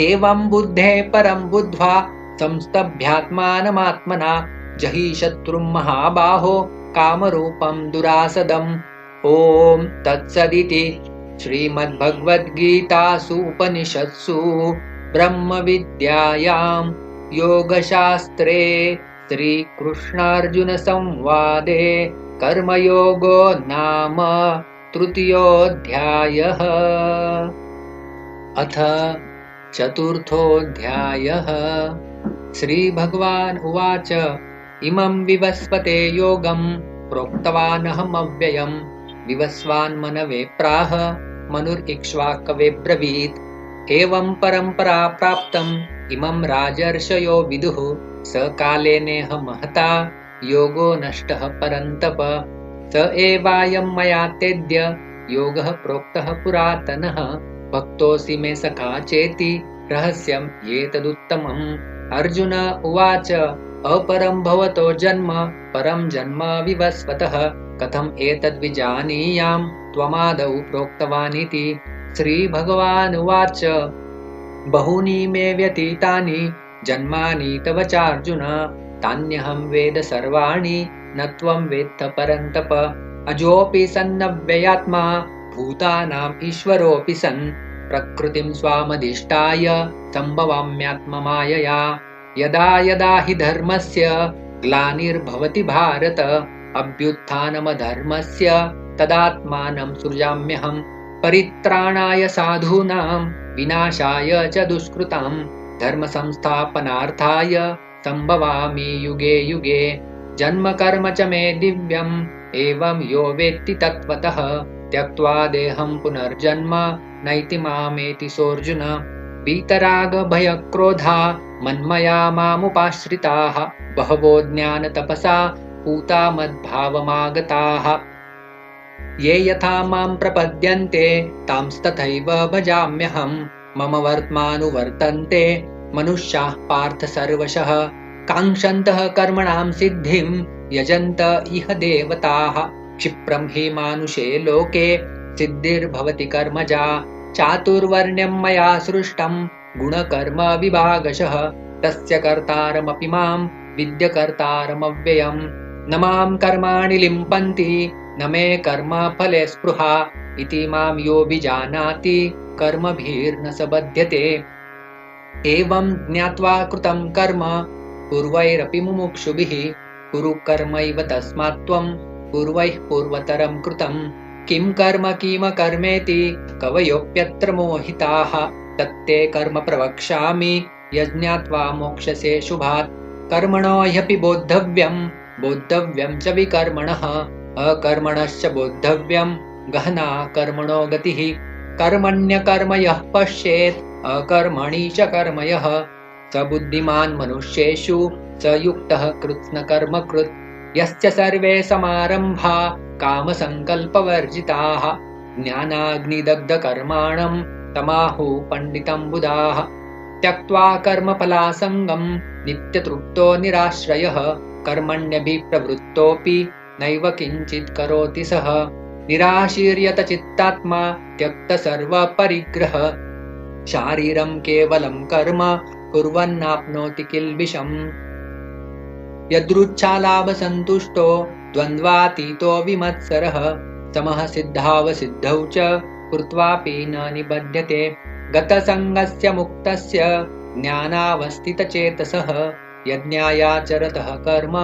एवं बुद्धे परं बुद्ध्वा संस्तभ्यात्मानमात्मना जहि शत्रुं महाबाहो कामरूपं दुरासदम् ॐ तत्सदिति श्रीमद्भगवद्गीतासु उपनिषत्सु ब्रह्मविद्यायां योगशास्त्रे श्रीकृष्णार्जुनसंवादे कर्मयोगो नाम तृतीयोऽध्यायः। अथ चतुर्थोऽध्यायः। श्रीभगवान् उवाच इमं विवस्वते योगं प्रोक्तवानहमव्ययम् विवस्वान्मनवे प्राह मनुरिक्ष्वाकवे ब्रवीत् एवं परम्परा प्राप्तम् इमं राजर्षयो विदुः स कालेनेह महता योगो नष्टः परन्तप स एवायं मया तेद्य योगः प्रोक्तः पुरातनः भक्तोऽसि मे सखा चेति रहस्यम् एतदुत्तमम्। अर्जुन उवाच अपरं भवतो जन्म परं जन्म विवस्वतः कथम् एतद्विजानीयां त्वमादौ प्रोक्तवानिति। श्रीभगवान् उवाच बहूनि मे व्यतीतानि जन्मानि तव चार्जुन तान्यहं वेद सर्वाणि न त्वं वेत्थ परन्तप अजोऽपि सन्नव्ययात्मा भूतानाम् ईश्वरोऽपि सन् प्रकृतिं स्वामधिष्ठाय सम्भवाम्यात्ममायया यदा यदा हि धर्मस्य ग्लानिर्भवति भारत अभ्युत्थानमधर्मस्य तदात्मानं सृजाम्यहम् परित्राणाय साधूनां विनाशाय च दुष्कृतां धर्मसंस्थापनार्थाय सम्भवामि युगे युगे जन्म कर्म च मे दिव्यम् एवं यो वेत्ति तत्त्वतः त्यक्त्वा देहं पुनर्जन्म नैति मामेति सोऽर्जुन वीतरागभयक्रोधा मन्मया मामुपाश्रिताः बहवो ज्ञानतपसा पूता मद्भावमागताः ये यथा मां प्रपद्यन्ते तांस्तथैव भजाम्यहम् मम वर्त्मानुवर्तन्ते मनुष्याः पार्थ सर्वशः काङ्क्षन्तः कर्मणां सिद्धिं यजन्त इह देवताः क्षिप्रं हि मानुषे लोके सिद्धिर्भवति कर्मजा चातुर्वर्ण्यं मया सृष्टं गुणकर्म विभागशः तस्य कर्तारमपि मां विद्यकर्तारमव्ययम् न मां कर्माणि लिम्पन्ति न मे कर्मफले स्पृहा इति मां योऽभिजानाति कर्मभिर्न स बध्यते एवं ज्ञात्वा कृतं कर्म पूर्वैरपि मुमुक्षुभिः कुरु कर्मैव तस्मात् त्वं पूर्वैः पूर्वतरं कृतं किं कर्म किमकर्मेति कवयोऽप्यत्र मोहिताः तत्ते कर्म प्रवक्ष्यामि यज्ञात्वा मोक्षसे शुभात् कर्मणो ह्यपि बोद्धव्यं च विकर्मणः अकर्मणश्च बोद्धव्यं गहना कर्मणो गतिः कर्मण्यकर्म यः पश्येत् अकर्मणि च कर्म यः स बुद्धिमान् मनुष्येषु स युक्तः कृत्स्नकर्मकृत् यस्य सर्वे समारम्भा कामसङ्कल्पवर्जिताः ज्ञानाग्निदग्धकर्माणं तमाहुः पण्डितं बुधाः त्यक्त्वा कर्मफलासङ्गं नित्यतृप्तो निराश्रयः कर्मण्यभिप्रवृत्तोऽपि नैव किञ्चित् करोति सः निराशीर्यत चित्तात्मा त्यक्त सर्वपरिग्रह शारीरं केवलं कर्म कुर्वन्नाप्नोति किल्बिषम् यदृच्छालाभसन्तुष्टो द्वन्द्वातीतो विमत्सरः समः सिद्धावसिद्धौ च कृत्वापि न निबध्यते गतसङ्गस्य मुक्तस्य ज्ञानावस्थितचेतसः यज्ञायाचरतः कर्म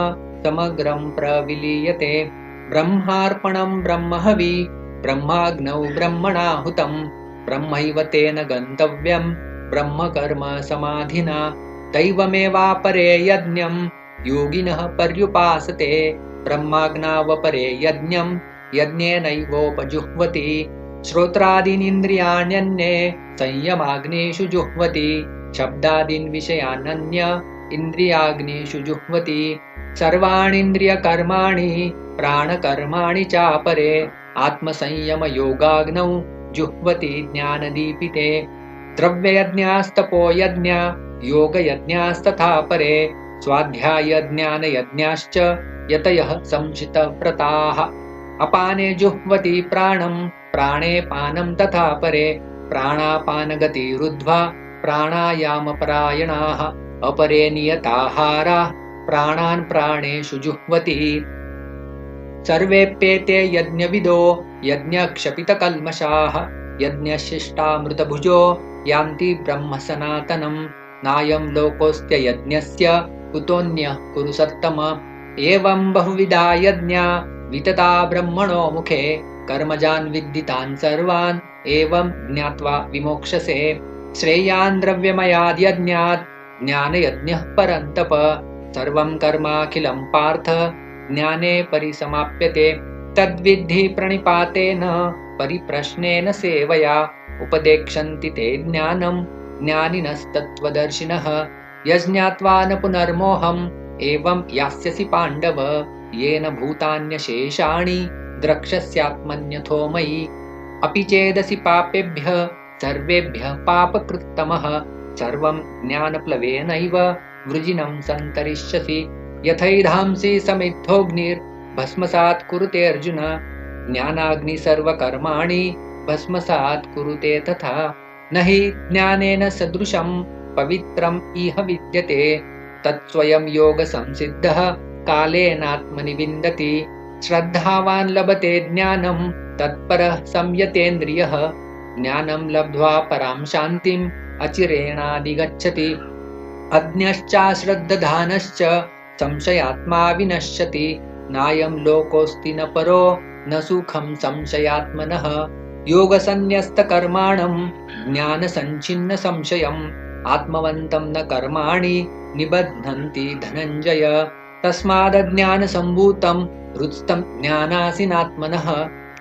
समग्रं प्रविलीयते ब्रह्मार्पणं ब्रह्महवि ब्रह्माग्नौ ब्रह्मणाहुतं ब्रह्मैव तेन गन्तव्यं ब्रह्मकर्म समाधिना दैवमेवापरे यज्ञं योगिनः पर्युपासते ब्रह्माज्ञावपरे यज्ञं यज्ञेनैवोपजुह्वति श्रोत्रादीनिन्द्रियाण्यन्ये संयमाग्नेषु जुह्वति शब्दादीन् विषयानन्य इन्द्रियाग्नेषु जुह्वति सर्वाणीन्द्रियकर्माणि प्राणकर्माणि चापरे आत्मसंयमयोगाग्नौ जुह्वति ज्ञानदीपिते द्रव्ययज्ञास्तपोयज्ञा योगयज्ञास्तथा परे स्वाध्यायज्ञानयज्ञाश्च यतयः संशितव्रताः अपाने जुह्वति प्राणं प्राणे पानं तथा परे प्राणापानगतिरुद्ध्वा प्राणायामपरायणाः अपरे नियताहाराः प्राणान् प्राणेषु जुह्वति सर्वेप्येते यज्ञविदो यज्ञक्षपितकल्मषाः यज्ञशिष्टामृतभुजो यान्ति ब्रह्म सनातनं नायं लोकोऽस्त्य यज्ञस्य कुतोऽन्यः कुरु सत्तम एवं बहुविधा यज्ञा वितता ब्रह्मणो मुखे कर्मजान् विद्दितान् सर्वान् एवं ज्ञात्वा विमोक्षसे श्रेयान् द्रव्यमयाद् यज्ञात् ज्ञानयज्ञः परन्तप सर्वं कर्माखिलं पार्थ ज्ञाने परिसमाप्यते तद्विद्धि प्रणिपातेन परिप्रश्नेन सेवया उपदेक्षन्ति ते ज्ञानं ज्ञानिनस्तत्त्वदर्शिनः यज्ञात्वा न पुनर्मोहम् एवं यास्यसि पाण्डव येन भूतान्यशेषाणि द्रक्ष्यस्यात्मन्यथो मयि अपि चेदसि पापेभ्यः सर्वेभ्यः पापकृत्तमः सर्वं ज्ञानप्लवेनैव वृजिनं सन्तरिष्यसि यथैधांसि समिद्धोऽग्निर्भस्मसात् कुरुते अर्जुन ज्ञानाग्नि सर्वकर्माणि भस्मसात् कुरुते तथा न हि ज्ञानेन सदृशं पवित्रम् इह विद्यते तत्स्वयं योगसंसिद्धः कालेनात्मनि विन्दति श्रद्धावान् लभते ज्ञानं तत्परः संयतेन्द्रियः ज्ञानं लब्ध्वा परां शान्तिम् अचिरेणाधिगच्छति अज्ञश्चाश्रद्धधानश्च संशयात्मा विनश्यति नायं लोकोऽस्ति न परो न सुखं संशयात्मनः योगसन्न्यस्तकर्माणं ज्ञानसञ्छिन्न संशयम् आत्मवन्तं न कर्माणि निबध्नन्ति धनञ्जय तस्मादज्ञानसम्भूतं हृत्स्थं ज्ञानासीनात्मनः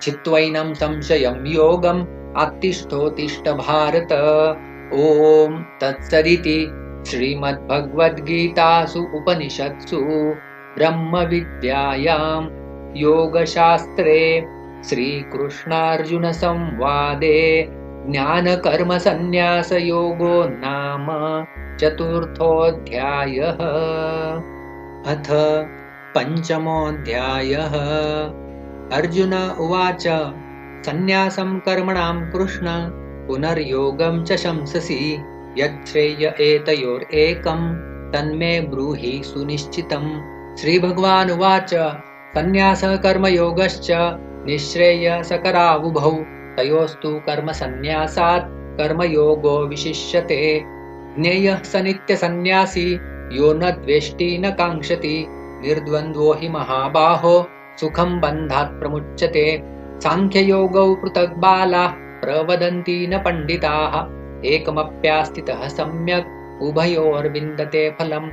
चित्वैनं संशयं योगम् आत्तिष्ठोत्तिष्ठ भारत ॐ तत्सदिति श्रीमद्भगवद्गीतासु उपनिषत्सु ब्रह्मविद्यायां योगशास्त्रे श्रीकृष्णार्जुनसंवादे ज्ञानकर्मसन्न्यासयोगो नाम चतुर्थोऽध्यायः। अथ पञ्चमोऽध्यायः। अर्जुन उवाच सन्न्यासं कर्मणां कृष्ण पुनर्योगं च शंससि यच्छ्रेय एतयोरेकं तन्मे ब्रूहि सुनिश्चितम्। श्रीभगवानुवाच सन्न्यासः कर्मयोगश्च निःश्रेयसकरावुभौ तयोस्तु कर्मसन्न्यासात् कर्मयोगो विशिष्यते। ज्ञेयः स नित्यसन्न्यासी यो न द्वेष्टि न काङ्क्षति निर्द्वन्द्वो हि महाबाहो सुखं बन्धात् प्रमुच्यते। साङ्ख्ययोगौ पृथक् बालाः प्रवदन्ति न पण्डिताः एकमप्यास्थितः सम्यक् उभयोर्विन्दते फलम्।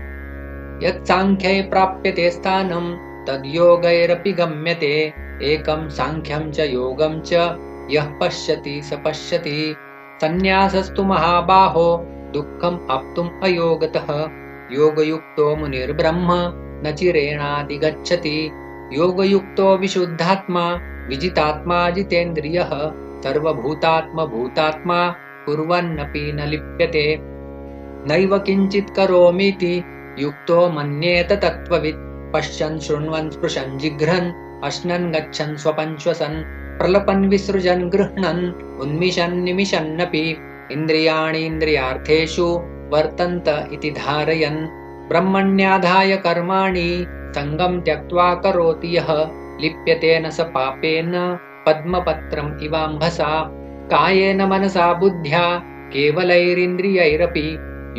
यत्साङ्ख्ये प्राप्यते स्थानं तद्योगैरपि गम्यते एकं साङ्ख्यं च योगं च यः पश्यति स पश्यति। सन्न्यासस्तु महाबाहो दुःखम् आप्तुम् अयोगतः योगयुक्तो मुनिर्ब्रह्म न चिरेणाधिगच्छति। योगयुक्तो विशुद्धात्मा विजितात्मा जितेन्द्रियः सर्वभूतात्मभूतात्मा कुर्वन्नपि न लिप्यते। नैव किञ्चित् करोमीति युक्तो मन्येत तत्त्ववित् पश्यन् शृण्वन् स्पृशन् जिघ्रन् अश्नन् गच्छन् स्वपन् श्वसन् प्रलपन् विसृजन् गृह्णन् उन्मिषन् निमिषन्नपि इन्द्रियाणि इन्द्रियार्थेषु वर्तन्त इति धारयन् ब्रह्मण्याधाय कर्माणि सङ्गं त्यक्त्वा करोति यः लिप्यते न स पापेन पद्मपत्रम् इवाम्भसा। कायेन मनसा बुद्ध्या केवलैरिन्द्रियैरपि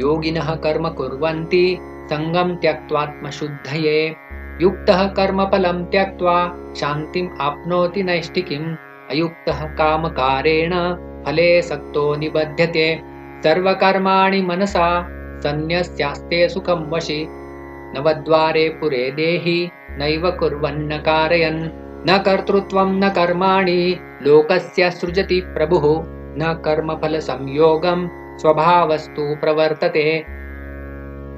योगिनः कर्म कुर्वन्ति सङ्गं त्यक्त्वात्मशुद्धये। युक्तः कर्मफलं त्यक्त्वा शान्तिम् आप्नोति नैष्ठिकीम् अयुक्तः कामकारेण फले सक्तो निबध्यते। सर्वकर्माणि मनसा सन्न्यस्यास्ते सुखं वशि नवद्वारे पुरे देहि नैव कुर्वन्न कारयन् न कर्तृत्वं न कर्माणि लोकस्य सृजति प्रभुः न कर्मफलसंयोगं स्वभावस्तु प्रवर्तते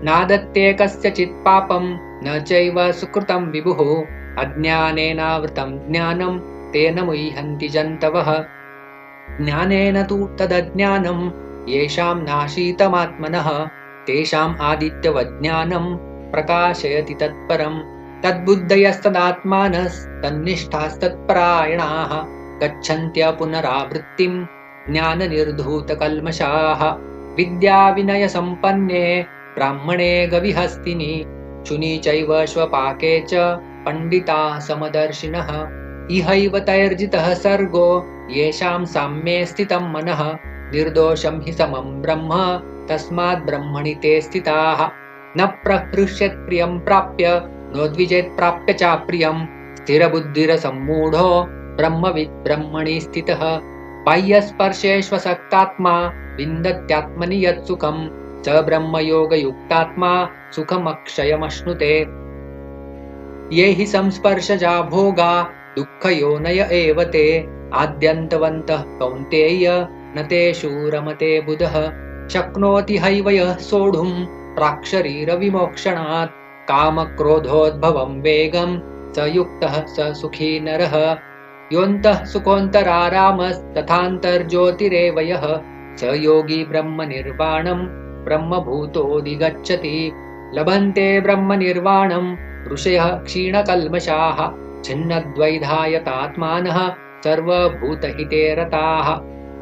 नादत्ते कस्यचित् पापं न चैव सुकृतं विभुः अज्ञानेनावृतं ज्ञानं तेन मुह्यन्ति जन्तवः ज्ञानेन तु तदज्ञानं येषां नाशीतमात्मनः तेषाम् आदित्यवज्ञानं प्रकाशयति तत्परं तद्बुद्धयस्तदात्मानस्तन्निष्ठास्तत्परायणाः गच्छन्त्य पुनरावृत्तिं ज्ञाननिर्धूतकल्मषाः विद्याविनयसम्पन्ने ब्राह्मणे गविहस्तिनि शुनि चैव स्वपाके च पण्डिताः समदर्शिनः इहैव तैर्जितः सर्गो येषां साम्ये स्थितं मनः निर्दोषं हि समं ब्रह्म तस्मात् ब्रह्मणि ते स्थिताः न प्रहृष्यत् प्रियं प्राप्य नोद्विजेत् प्राप्य चाप्रियं स्थिरबुद्धिरसम्मूढो ब्रह्मविद् ब्रह्मणि स्थितः बाह्यस्पर्शेष्वसक्तात्मा विन्दत्यात्मनि यत्सुखं स ब्रह्मयोगयुक्तात्मा सुखमक्षयमश्नुते ये हि संस्पर्शजा भोगा दुःखयोनय एव ते आद्यन्तवन्तः कौन्तेय न तेषु रमते बुधः शक्नोति हैव यः सोढुं प्राक्शरीरविमोक्षणात् कामक्रोधोद्भवं वेगं स युक्तः स सुखी नरः योऽन्तः सुखोऽन्तरारामस्तथान्तर्ज्योतिरेव यः स योगी ब्रह्मनिर्वाणं ब्रह्मभूतोऽधिगच्छति लभन्ते ब्रह्मनिर्वाणं ऋषयः क्षीणकल्मषाः छिन्नद्वैधायतात्मानः सर्वभूतहिते रताः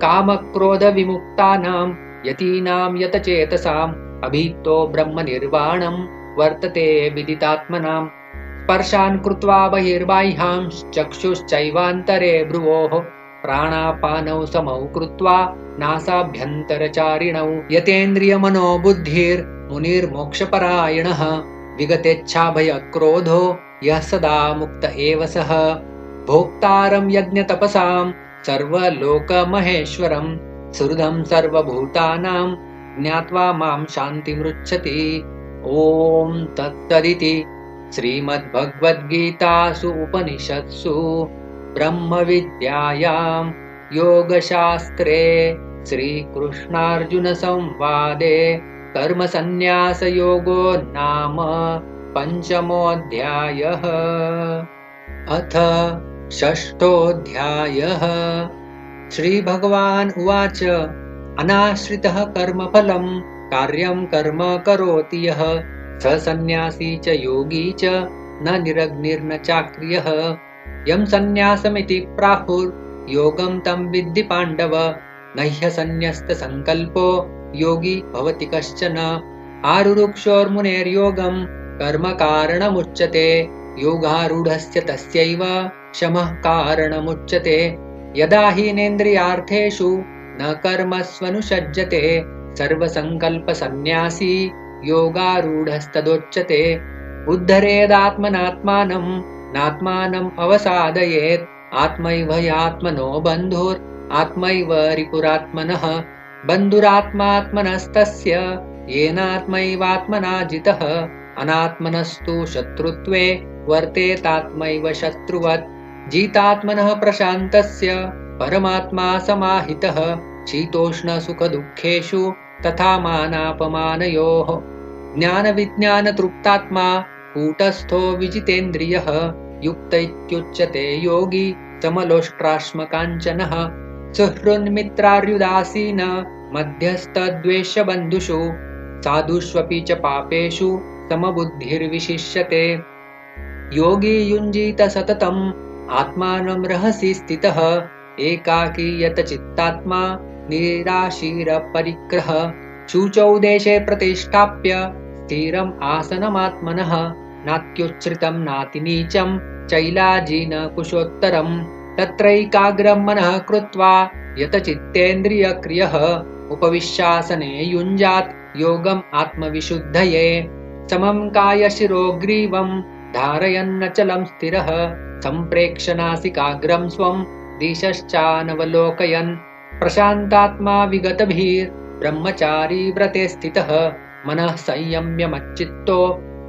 कामक्रोधविमुक्तानां यतीनां यतचेतसाम् अभीतो ब्रह्मनिर्वाणं वर्तते विदितात्मनां स्पर्शान् कृत्वा बहिर्बाह्यांश्चक्षुश्चैवान्तरे भ्रुवोः प्राणापानौ समौ कृत्वा नासाभ्यन्तरचारिणौ यतेन्द्रियमनो बुद्धिर्मुनिर्मोक्षपरायणः विगतेच्छाभयक्रोधो यः सदा मुक्त एव सः भोक्तारं यज्ञतपसां सर्वलोकमहेश्वरं सुहृदं सर्वभूतानां ज्ञात्वा मां शान्तिमृच्छति। ॐ तत्सदिति श्रीमद्भगवद्गीतासु उपनिषत्सु ब्रह्मविद्यायां योगशास्त्रे श्रीकृष्णार्जुनसंवादे कर्मसन्न्यासयोगो नाम पञ्चमोऽध्यायः। अथ षष्ठोऽध्यायः। श्रीभगवान् उवाच अनाश्रितः कर्मफलं कार्यं कर्म करोति यः स सन्न्यासी च योगी च न निरग्निर्न चाक्रियः यं सन्न्यासमिति प्राहुर्योगं तं विद्धि पाण्डव न ह्यसन्न्यस्तसङ्कल्पो योगी भवति कश्चन आरुरुक्षोर्मुनेर्योगं कर्म कारणमुच्यते योगारूढस्य तस्यैव शमः कारणमुच्यते यदा हीनेन्द्रियार्थेषु न कर्मस्वनुषज्यते सर्वसङ्कल्पसन्न्यासी योगारूढस्तदोच्यते उद्धरेदात्मनात्मानं नात्मानम् अवसादयेत् आत्मैव ह्यात्मनो बन्धुरात्मैव रिपुरात्मनः बन्धुरात्मात्मनस्तस्य येनात्मैवात्मना जितः अनात्मनस्तु शत्रुत्वे वर्तेतात्मैव शत्रुवत् जितात्मनः प्रशान्तस्य परमात्मा समाहितः शीतोष्णसुखदुःखेषु तथा मानापमानयोः ज्ञानविज्ञानतृप्तात्मा कूटस्थो विजितेन्द्रियः युक्त इत्युच्यते योगी समलोष्ट्राश्मकाञ्चनः सुहृन्मित्रार्युदासीन मध्यस्थद्वेषबन्धुषु साधुष्वपि च पापेषु समबुद्धिर्विशिष्यते योगी युञ्जीत सततम् आत्मानं रहसि स्थितः एकाकी यतचित्तात्मा निराशीरपरिग्रह शुचौ देशे प्रतिष्ठाप्य स्थिरम् आसनमात्मनः नात्युच्छ्रितं नातिनीचं चैलाजिन कुशोत्तरं तत्रैकाग्रं मनः कृत्वा यतचित्तेन्द्रियक्रियः उपविश्यासने युञ्जात् योगम् आत्मविशुद्धये समं कायशिरोग्रीवं धारयन्नचलं स्थिरः सम्प्रेक्ष्य नासिकाग्रं स्वं दिशश्चानवलोकयन् प्रशान्तात्मा विगतभिर्ब्रह्मचारी व्रते स्थितः मनः संयम्य मच्चित्तो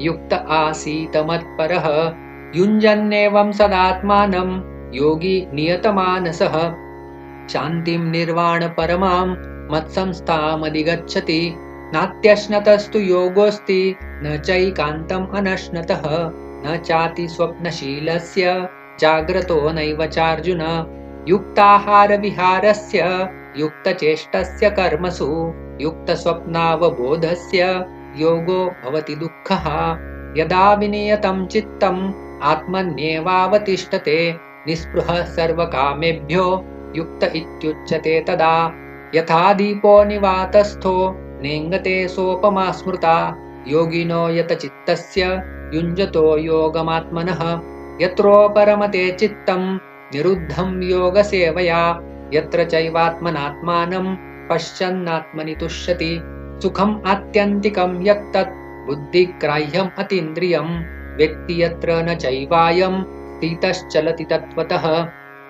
युक्त आसीत मत्परः युञ्जन्नेवं सदात्मानं योगी नियतमानसः शान्तिं निर्वाण परमां मत्संस्थामधिगच्छति नात्यश्नतस्तु योगोऽस्ति न चैकान्तम् अनश्नतः न चाति स्वप्नशीलस्य जाग्रतो नैव चार्जुन युक्ताहारविहारस्य युक्तचेष्टस्य कर्मसु युक्तस्वप्नावबोधस्य योगो भवति दुःखः यदा विनियतं चित्तम् आत्मन्येवावतिष्ठते निःस्पृहः सर्वकामेभ्यो युक्त इत्युच्यते तदा यथा दीपो निवातस्थो नेङ्गते सोपमा स्मृता योगिनो यतचित्तस्य युञ्जतो योगमात्मनः यत्रोपरमते चित्तं निरुद्धं योगसेवया यत्र चैवात्मनात्मानं पश्यन्नात्मनि तुष्यति सुखम् आत्यन्तिकं यत्तत् बुद्धिग्राह्यम् अतीन्द्रियं व्यक्ति यत्र न चैवायं स्थितश्चलति तत्त्वतः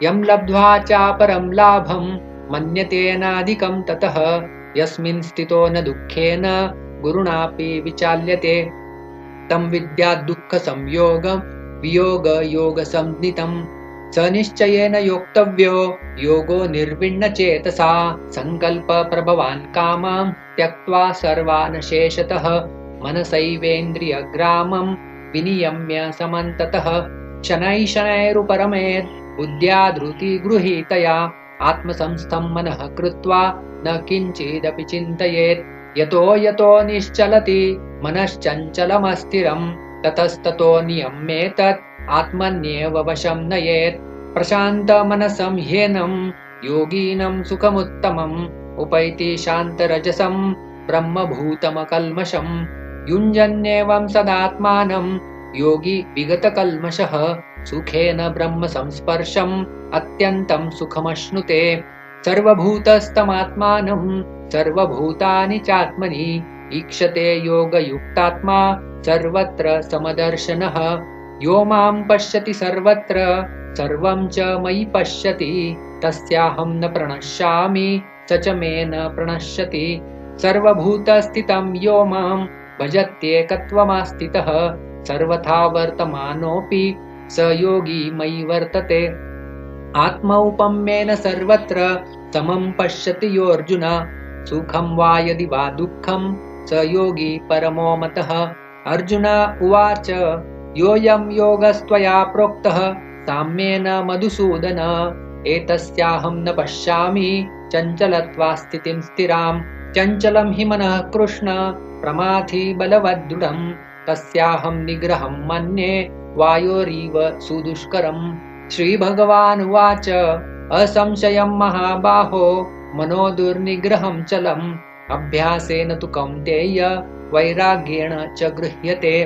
यं लब्ध्वा चापरं लाभं मन्यतेनाधिकं ततः यस्मिन् स्थितो न दुःखेन गुरुणापि विचाल्यते तं विद्यात् दुःखसंयोगं वियोगयोगसंज्ञितं स निश्चयेन योक्तव्यो योगो निर्विण्णचेतसा सङ्कल्पप्रभवान् कामान् त्यक्त्वा सर्वान् शेषतः मनसैवेन्द्रियग्रामं विनियम्य समन्ततः शनैः शनैरुपरमेत् बुद्ध्या धृतिगृहीतया आत्मसंस्थं मनः कृत्वा न किञ्चिदपि चिन्तयेत् यतो यतो निश्चलति मनश्चञ्चलमस्थिरं ततस्ततो नियम्येतत् आत्मन्येव वशं नयेत् प्रशान्तमनसं ह्येनं योगीनं सुखमुत्तमम् उपैति शान्तरजसं ब्रह्मभूतमकल्मषं युञ्जन्नेवं सदात्मानं योगी विगतकल्मषः सुखेन ब्रह्मसंस्पर्शम् अत्यन्तं सुखमश्नुते सर्वभूतस्थमात्मानं सर्वभूतानि चात्मनि ईक्षते योगयुक्तात्मा सर्वत्र समदर्शनः यो मां पश्यति सर्वत्र सर्वं च मयि पश्यति तस्याहं न प्रणश्यामि स च मे न प्रणश्यति सर्वभूतस्थितं यो मां भजत्येकत्वमास्थितः सर्वथा वर्तमानोऽपि स योगी मयि वर्तते आत्मौपम्येन सर्वत्र समं पश्यति योऽर्जुन सुखं वा यदि वा दुःखं स योगी परमो मतः अर्जुन उवाच योऽयं योगस्त्वया प्रोक्तः साम्येन मधुसूदन एतस्याहं न पश्यामि चञ्चलत्वास्थितिं स्थिरां चञ्चलं हि मनः कृष्ण प्रमाथि बलवद्दृढं तस्याहं निग्रहं मन्ये वायोरिव सुदुष्करम् श्रीभगवानुवाच असंशयं महाबाहो मनो दुर्निग्रहं चलम् अभ्यासेन तु कौन्तेय वैराग्येण च गृह्यते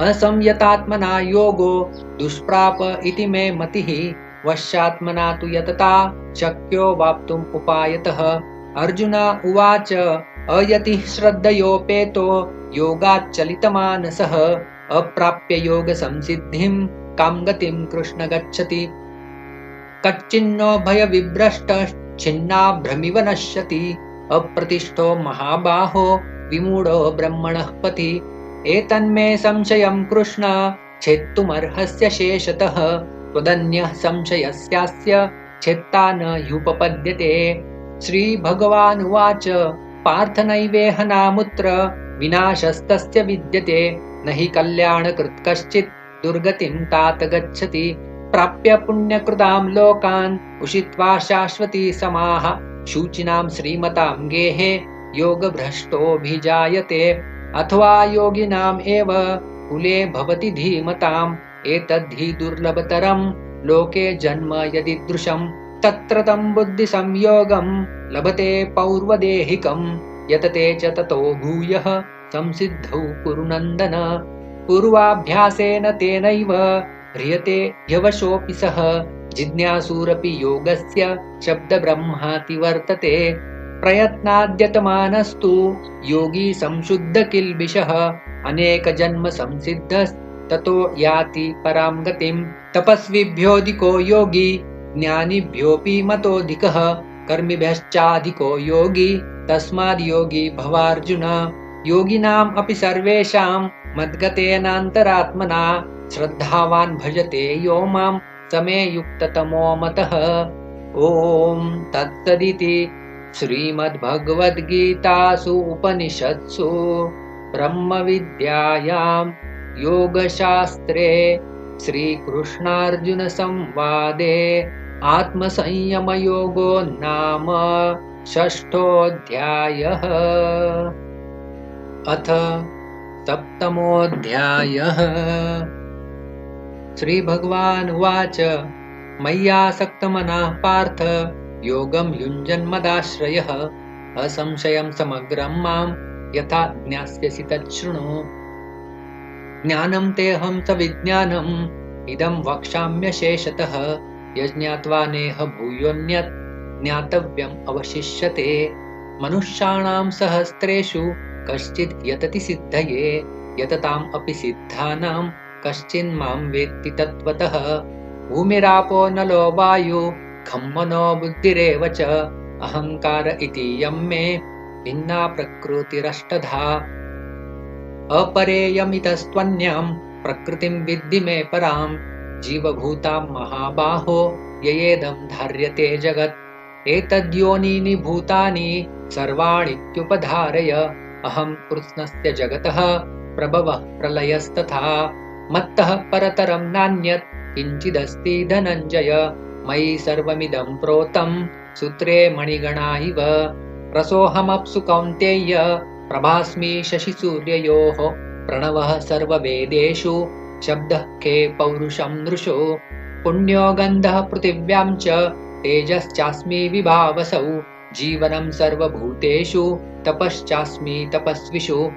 असंयतात्मना योगो दुष्प्राप इति मे मतिः वश्यात्मना तु यतता शक्यो वाप्तुम् उपायतः अर्जुन उवाच अयतिः श्रद्धयोपेतो योगाच्चलितमानसः अप्राप्य योगसंसिद्धिं कां गतिं कृष्ण गच्छति कच्चिन्नो भयविभ्रष्टश्छिन्नाभ्रमिव नश्यति अप्रतिष्ठो महाबाहो विमूढो ब्रह्मणः पथि एतन्मे संशयं कृष्ण छेत्तुमर्हस्य शेषतः त्वदन्यः संशयस्यास्य छेत्ता न ह्युपपद्यते श्रीभगवानुवाच पार्थ नैवेह नामुत्र विनाशस्तस्य विद्यते न हि कल्याणकृत् कश्चित् दुर्गतिं तात गच्छति प्राप्य पुण्यकृतां लोकान् उषित्वा शाश्वती समाः शुचिनां श्रीमतां गेहे योगभ्रष्टोऽभिजायते अथवा योगिनाम् एव कुले भवति धीमताम् एतद्धि दुर्लभतरं लोके जन्म यदीदृशं तत्र तं बुद्धिसंयोगं लभते पौर्वदेहिकं यतते च ततो भूयः संसिद्धौ कुरु नन्दन पूर्वाभ्यासेन तेनैव ह्रियते ह्यवशोऽपि सः जिज्ञासुरपि योगस्य शब्दब्रह्माति वर्तते प्रयत्नाद्यतमानस्तु योगी संशुद्धकिल्बिषः अनेकजन्म संसिद्धस्ततो याति परां गतिं तपस्विभ्योऽधिको योगी ज्ञानिभ्योऽपि मतोऽधिकः कर्मिभ्यश्चाधिको योगी तस्माद् योगी भवार्जुन योगिनाम् अपि सर्वेषां मद्गतेनान्तरात्मना श्रद्धावान् भजते यो मां स मे युक्ततमो मतः। ॐ तत्सदिति श्रीमद्भगवद्गीतासु उपनिषत्सु ब्रह्मविद्यायां योगशास्त्रे श्रीकृष्णार्जुनसंवादे आत्मसंयमयोगो नाम षष्ठोऽध्यायः। अथ सप्तमोऽध्यायः। श्रीभगवानुवाच मय्यासक्तमनः पार्थ योगं युञ्जन्मदाश्रयः असंशयं समग्रं मां यथा ज्ञास्यसि तच्छृणु। ज्ञानं तेऽहं सविज्ञानम् इदं वक्ष्याम्यशेषतः यज्ञात्वा नेह भूयोऽन्यत् ज्ञातव्यम् अवशिष्यते। मनुष्याणां सहस्रेषु कश्चिद् यतति सिद्धये यतताम् अपि सिद्धानां कश्चिन्मां वेत्ति तत्त्वतः। भूमिरापो नलो वायु खं मनो बुद्धिरेव च अहङ्कार इतीयं मे भिन्ना प्रकृतिरष्टधा। अपरेयमितस्त्वन्यां प्रकृतिं विद्धि मे परां जीवभूतां महाबाहो ययेदं धार्यते जगत्। एतद्योनीनि भूतानि सर्वाणीत्युपधारय अहं कृत्स्नस्य जगतः प्रभवः प्रलयस्तथा। मत्तः परतरं नान्यत् किञ्चिदस्ति धनञ्जय मयि सर्वमिदं प्रोतं सूत्रे मणिगणा इव। रसोऽहमप्सु कौन्तेय प्रभास्मि शशिसूर्ययोः प्रणवः सर्ववेदेषु शब्दः खे पौरुषं नृषु। पुण्यो गन्धः पृथिव्यां च तेजश्चास्मि विभावसौ जीवनं सर्वभूतेषु तपश्चास्मि तपस्विषु।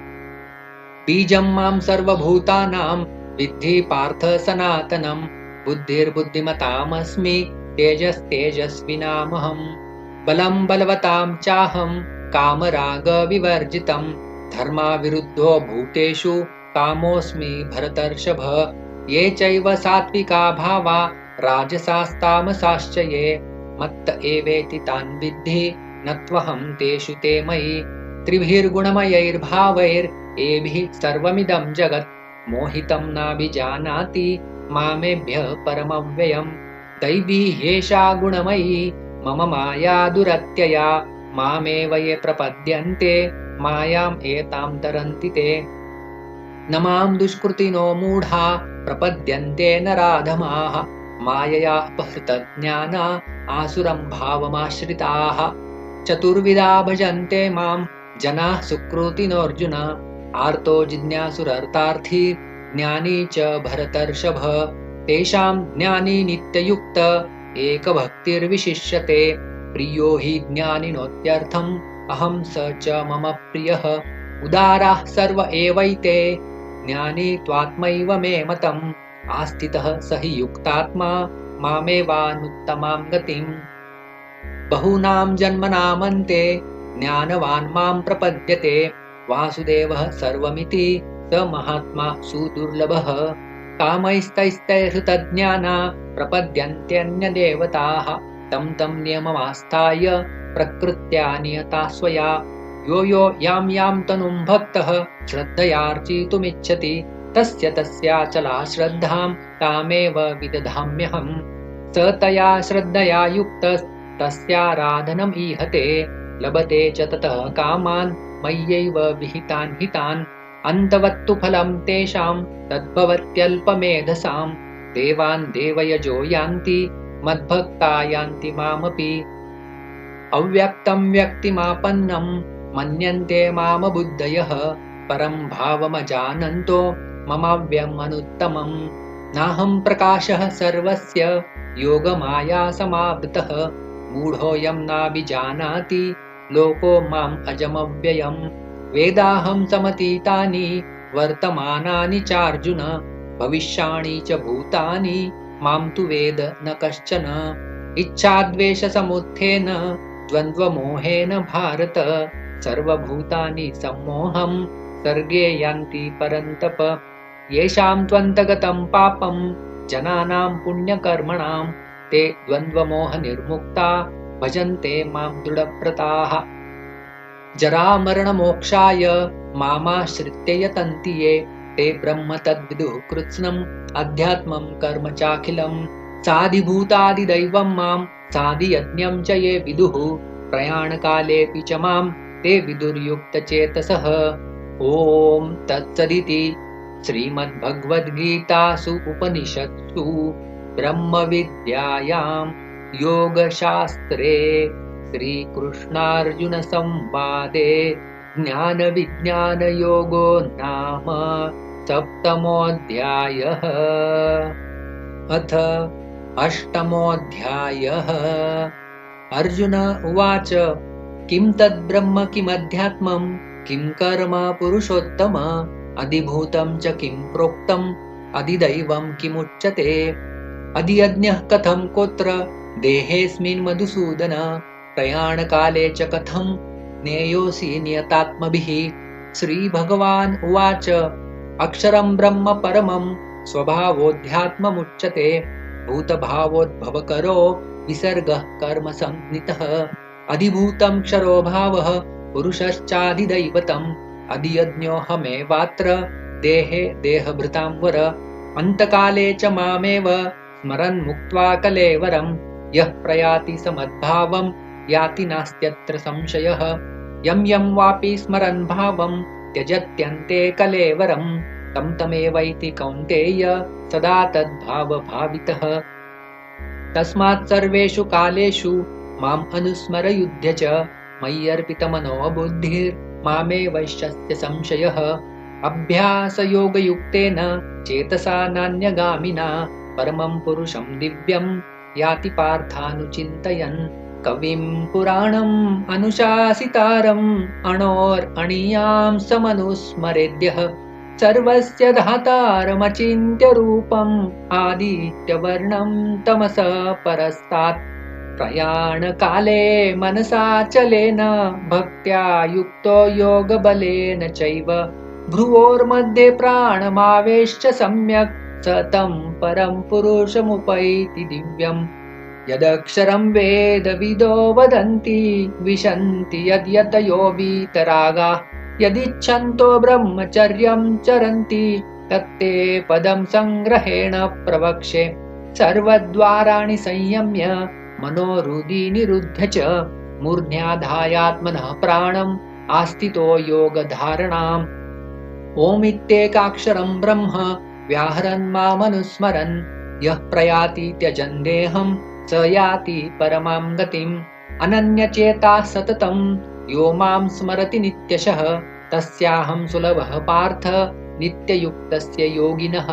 बीजं मां सर्वभूतानां विद्धि पार्थ सनातनं बुद्धिर्बुद्धिमतामस्मि तेजस्तेजस्विनामहम्। बलं बलवतां चाहं कामरागविवर्जितं धर्माविरुद्धो भूतेषु कामोऽस्मि भरतर्षभ। ये चैव सात्विका भावा राजसास्तामसाश्च ये मत्त एवेति तान् विद्धि न त्वहं तेषु ते मयि। त्रिभिर्गुणमयैर्भावैरेभिः सर्वमिदं जगत् मोहितं नाभिजानाति मामेभ्यः परमव्ययम्। दैवी ह्येषा गुणमयी मम माया दुरत्यया मामेव ये प्रपद्यन्ते मायाम् एतां तरन्ति ते। न मां दुष्कृतिनो मूढा प्रपद्यन्ते नराधमाः मायया अपहृतज्ञाना आसुरं भावमाश्रिताः। चतुर्विधा भजन्ते मां जनाः सुकृतिनोऽर्जुन आर्तो जिज्ञासुरर्तार्थी ज्ञानी च भरतर्षभ। तेषां ज्ञानी नित्ययुक्त एकभक्तिर्विशिष्यते प्रियो हि ज्ञानिनोत्यर्थम् अहं स च मम प्रियः। उदाराः सर्व एवैते ज्ञानी त्वात्मैव मे मतम् आस्थितः स हि युक्तात्मा मामेवानुत्तमां गतिम्। बहूनां जन्मनामन्ते ज्ञानवान् मां प्रपद्यते वासुदेवः सर्वमिति स महात्मा सुदुर्लभः। कामैस्तैस्तैहृतज्ञाना प्रपद्यन्त्यन्यदेवताः तं तं नियममास्ताय प्रकृत्या नियता स्वया। यो यो यां यां तनुं भक्तः श्रद्धयार्जितुमिच्छति तस्य तस्याचला श्रद्धां तामेव विदधाम्यहम्। स तया श्रद्धया युक्तस्तस्याराधनम् ईहते लभते च ततः कामान् मय्यैव विहितान् हितान्। अन्तवत्तु फलं तेषां तद्भवत्यल्पमेधसां देवान् देवयजो यान्ति मद्भक्ता यान्ति मामपि। अव्यक्तं व्यक्तिमापन्नं मन्यन्ते मामबुद्धयः परं भावमजानन्तो ममाव्यमनुत्तमम्। नाहं प्रकाशः सर्वस्य योगमाया समावृतः मूढोऽयं नाभिजानाति लोको माम् अजमव्ययम्। वेदाहं समतीतानि वर्तमानानि चार्जुन भविष्याणि च भूतानि मां तु वेद न कश्चन। इच्छाद्वेषसमुत्थेन द्वन्द्वमोहेन भारत सर्वभूतानि सम्मोहं सर्गे यान्ति परन्तप। येषां त्वन्तगतं पापं जनानां पुण्यकर्मणां ते द्वन्द्वमोहनिर्मुक्ता भजन्ते मां दृढव्रताः। जरामरणमोक्षाय मामाश्रित्य यतन्ति ये ते ब्रह्म तद्विदुः कृत्स्नम् अध्यात्मं कर्म चाखिलम् साधिभूतादिदैवं मां साधियज्ञं च ये विदुः प्रयाणकालेऽपि च मां ते विदुर्युक्तचेतसः। ॐ तत्सदिति श्रीमद्भगवद्गीतासु उपनिषत्सु ब्रह्मविद्यायां योगशास्त्रे श्रीकृष्णार्जुनसंवादे ज्ञानविज्ञानयोगो नाम सप्तमोऽध्यायः। अथ अष्टमोऽध्यायः। अर्जुन उवाच किं तद्ब्रह्म किमध्यात्मं किं कर्म पुरुषोत्तम अधिभूतं च किं प्रोक्तम् अधिदैवं किमुच्यते अधियज्ञः कथं कोत्र देहेऽस्मिन् मधुसूदन प्रयाणकाले च कथं ज्ञेयोऽसि नियतात्मभिः। श्रीभगवान् उवाच अक्षरं ब्रह्म परमं स्वभावोऽध्यात्ममुच्यते भूतभावोद्भवकरो विसर्गः कर्म संज्ञितः अधिभूतं क्षरो भावः पुरुषश्चाधिदैवतम् अधियज्ञोऽहमेवात्र देहे देहभृतां वर अन्तकाले च मामेव स्मरन् मुक्त्वा कलेवरं यः प्रयाति समद्भावं याति नास्त्यत्र संशयः यं यं वापि स्मरन् भावं त्यजत्यन्ते कलेवरं तं तमेवैति कौन्तेय सदा तद्भावभावितः। तस्मात् सर्वेषु कालेषु माम् अनुस्मर युध्य च मय्यर्पितमनो बुद्धिर्मामेवैष्यस्य संशयः अभ्यासयोगयुक्तेन चेतसा नान्यगामिना परमं पुरुषं दिव्यं याति पार्थानुचिन्तयन् कविं पुराणम् अनुशासितारम् अणोरणीयां समनुस्मरेद्यः सर्वस्य धातारमचिन्त्य रूपम् आदित्यवर्णं तमसः परस्तात् प्रयाणकाले मनसाचलेन भक्त्या युक्तो योगबलेन चैव भ्रुवोर्मध्ये प्राणमावेश्य सम्यक् स तं परं पुरुषमुपैति दिव्यम् यदक्षरं वेदविदो वदन्ति विशन्ति यद्यतयो वीतरागाः यदिच्छन्तो ब्रह्मचर्यं चरन्ति तत्ते पदं संग्रहेण प्रवक्ष्ये सर्वद्वाराणि संयम्य मनोहृदि निरुध्य च मूर्ध्याधायात्मनः प्राणम् आस्थितो योगधारणाम् ओमित्येकाक्षरं ब्रह्म व्याहरन् मामनुस्मरन् यः प्रयाति त्यजन् देहं स याति परमां गतिम् अनन्यचेताः सततं यो मां स्मरति नित्यशः तस्याहं सुलभः पार्थ नित्ययुक्तस्य योगिनः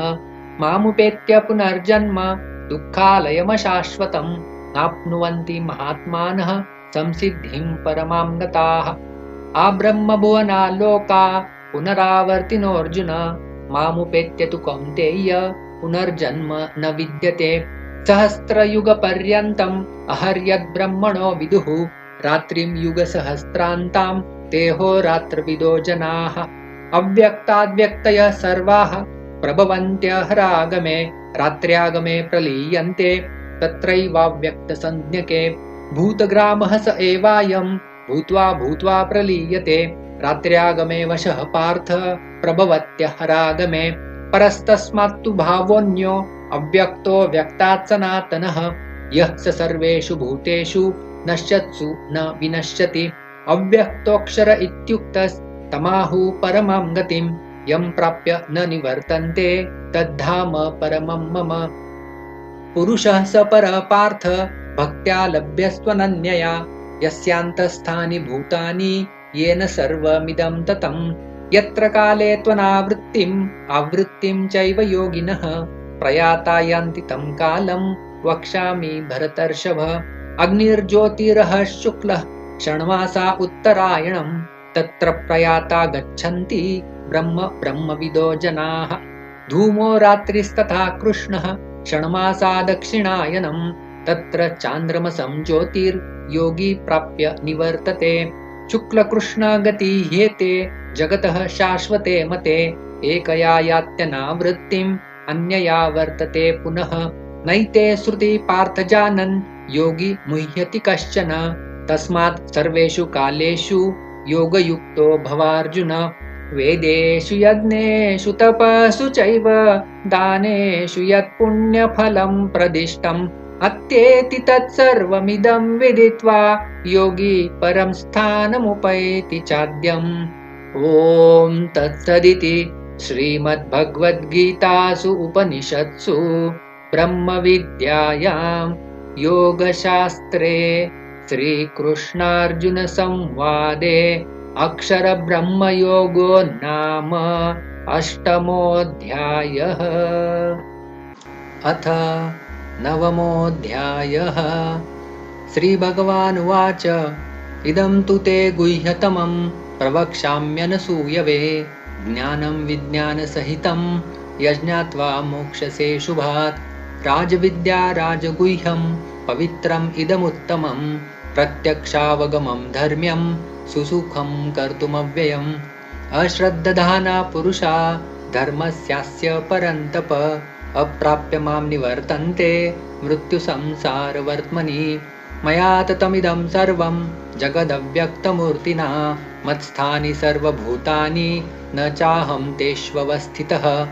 मामुपेत्य पुनर्जन्म दुःखालयमशाश्वतम् नाप्नुवन्ति महात्मानः संसिद्धिं परमां गताः आब्रह्मभुवनाल्लोका पुनरावर्तिनोऽर्जुन मामुपेत्य तु कौन्तेय पुनर्जन्म न विद्यते सहस्रयुगपर्यन्तम् अहर्यद्ब्रह्मणो विदुः रात्रिं युगसहस्रान्तां तेहोरात्रविदो जनाः अव्यक्ताद्व्यक्तयः सर्वाः प्रभवन्त्यहरागमे रात्र्यागमे प्रलीयन्ते तत्रैवाव्यक्तसंज्ञके भूतग्रामः स एवायं भूत्वा भूत्वा प्रलीयते रात्र्यागमे वशः पार्थ प्रभवत्यहरागमे परस्तस्मात्तु भावोऽन्यो अव्यक्तो व्यक्तात् सनातनः यः स सर्वेषु भूतेषु नश्यत्सु न विनश्यति अव्यक्तोऽक्षर इत्युक्तस्तमाहु परमां गतिं यं प्राप्य न निवर्तन्ते तद्धाम परमं मम पुरुषः स परः पार्थ भक्त्या लभ्यस्त्वनन्यया यस्यान्तस्थानि भूतानि येन सर्वमिदं ततं यत्र काले त्वनावृत्तिम् आवृत्तिं चैव योगिनः प्रयाता यान्ति तं कालं वक्ष्यामि भरतर्षभ अग्निर्ज्योतिरः शुक्लः षण्मासा उत्तरायणं तत्र प्रयाता गच्छन्ति ब्रह्म ब्रह्मविदो जनाः धूमो रात्रिस्तथा कृष्णः षण्मासा दक्षिणायनं तत्र चान्द्रमसं ज्योतिर्योगी प्राप्य निवर्तते शुक्लकृष्णगति ह्येते जगतः शाश्वते मते एकया यात्यनावृत्तिम् अन्यया वर्तते पुनः नैते श्रुति पार्थ जानन् योगी मुह्यति कश्चन तस्मात् सर्वेषु कालेषु योगयुक्तो भवार्जुन वेदेषु यज्ञेषु तपसु चैव दानेषु यत्पुण्यफलं प्रदिष्टम् अत्येति तत्सर्वमिदं विदित्वा योगी परं स्थानमुपैति चाद्यम्। ॐ तत्सदिति श्रीमद्भगवद्गीतासु उपनिषत्सु ब्रह्मविद्यायां योगशास्त्रे श्रीकृष्णार्जुनसंवादे अक्षरब्रह्मयोगो नाम 8मोऽध्यायः। अथ 9मोऽध्यायः। श्रीभगवानुवाच इदं तु ते गुह्यतमं प्रवक्ष्याम्यनसूयवे ज्ञानं विज्ञानसहितं यज्ञात्वा मोक्षसे शुभात्। राजविद्या राजगुह्यं पवित्रम् इदमुत्तमं प्रत्यक्षावगमं धर्म्यं सुसुखं कर्तुमव्ययम्। अश्रद्धधाना पुरुषा धर्मस्यास्य परन्तप अप्राप्य मां निवर्तन्ते मृत्युसंसारवर्त्मनि। मया ततमिदं सर्वं जगदव्यक्तमूर्तिना मत्स्थानि सर्वभूतानि न चाहं तेष्वस्थितः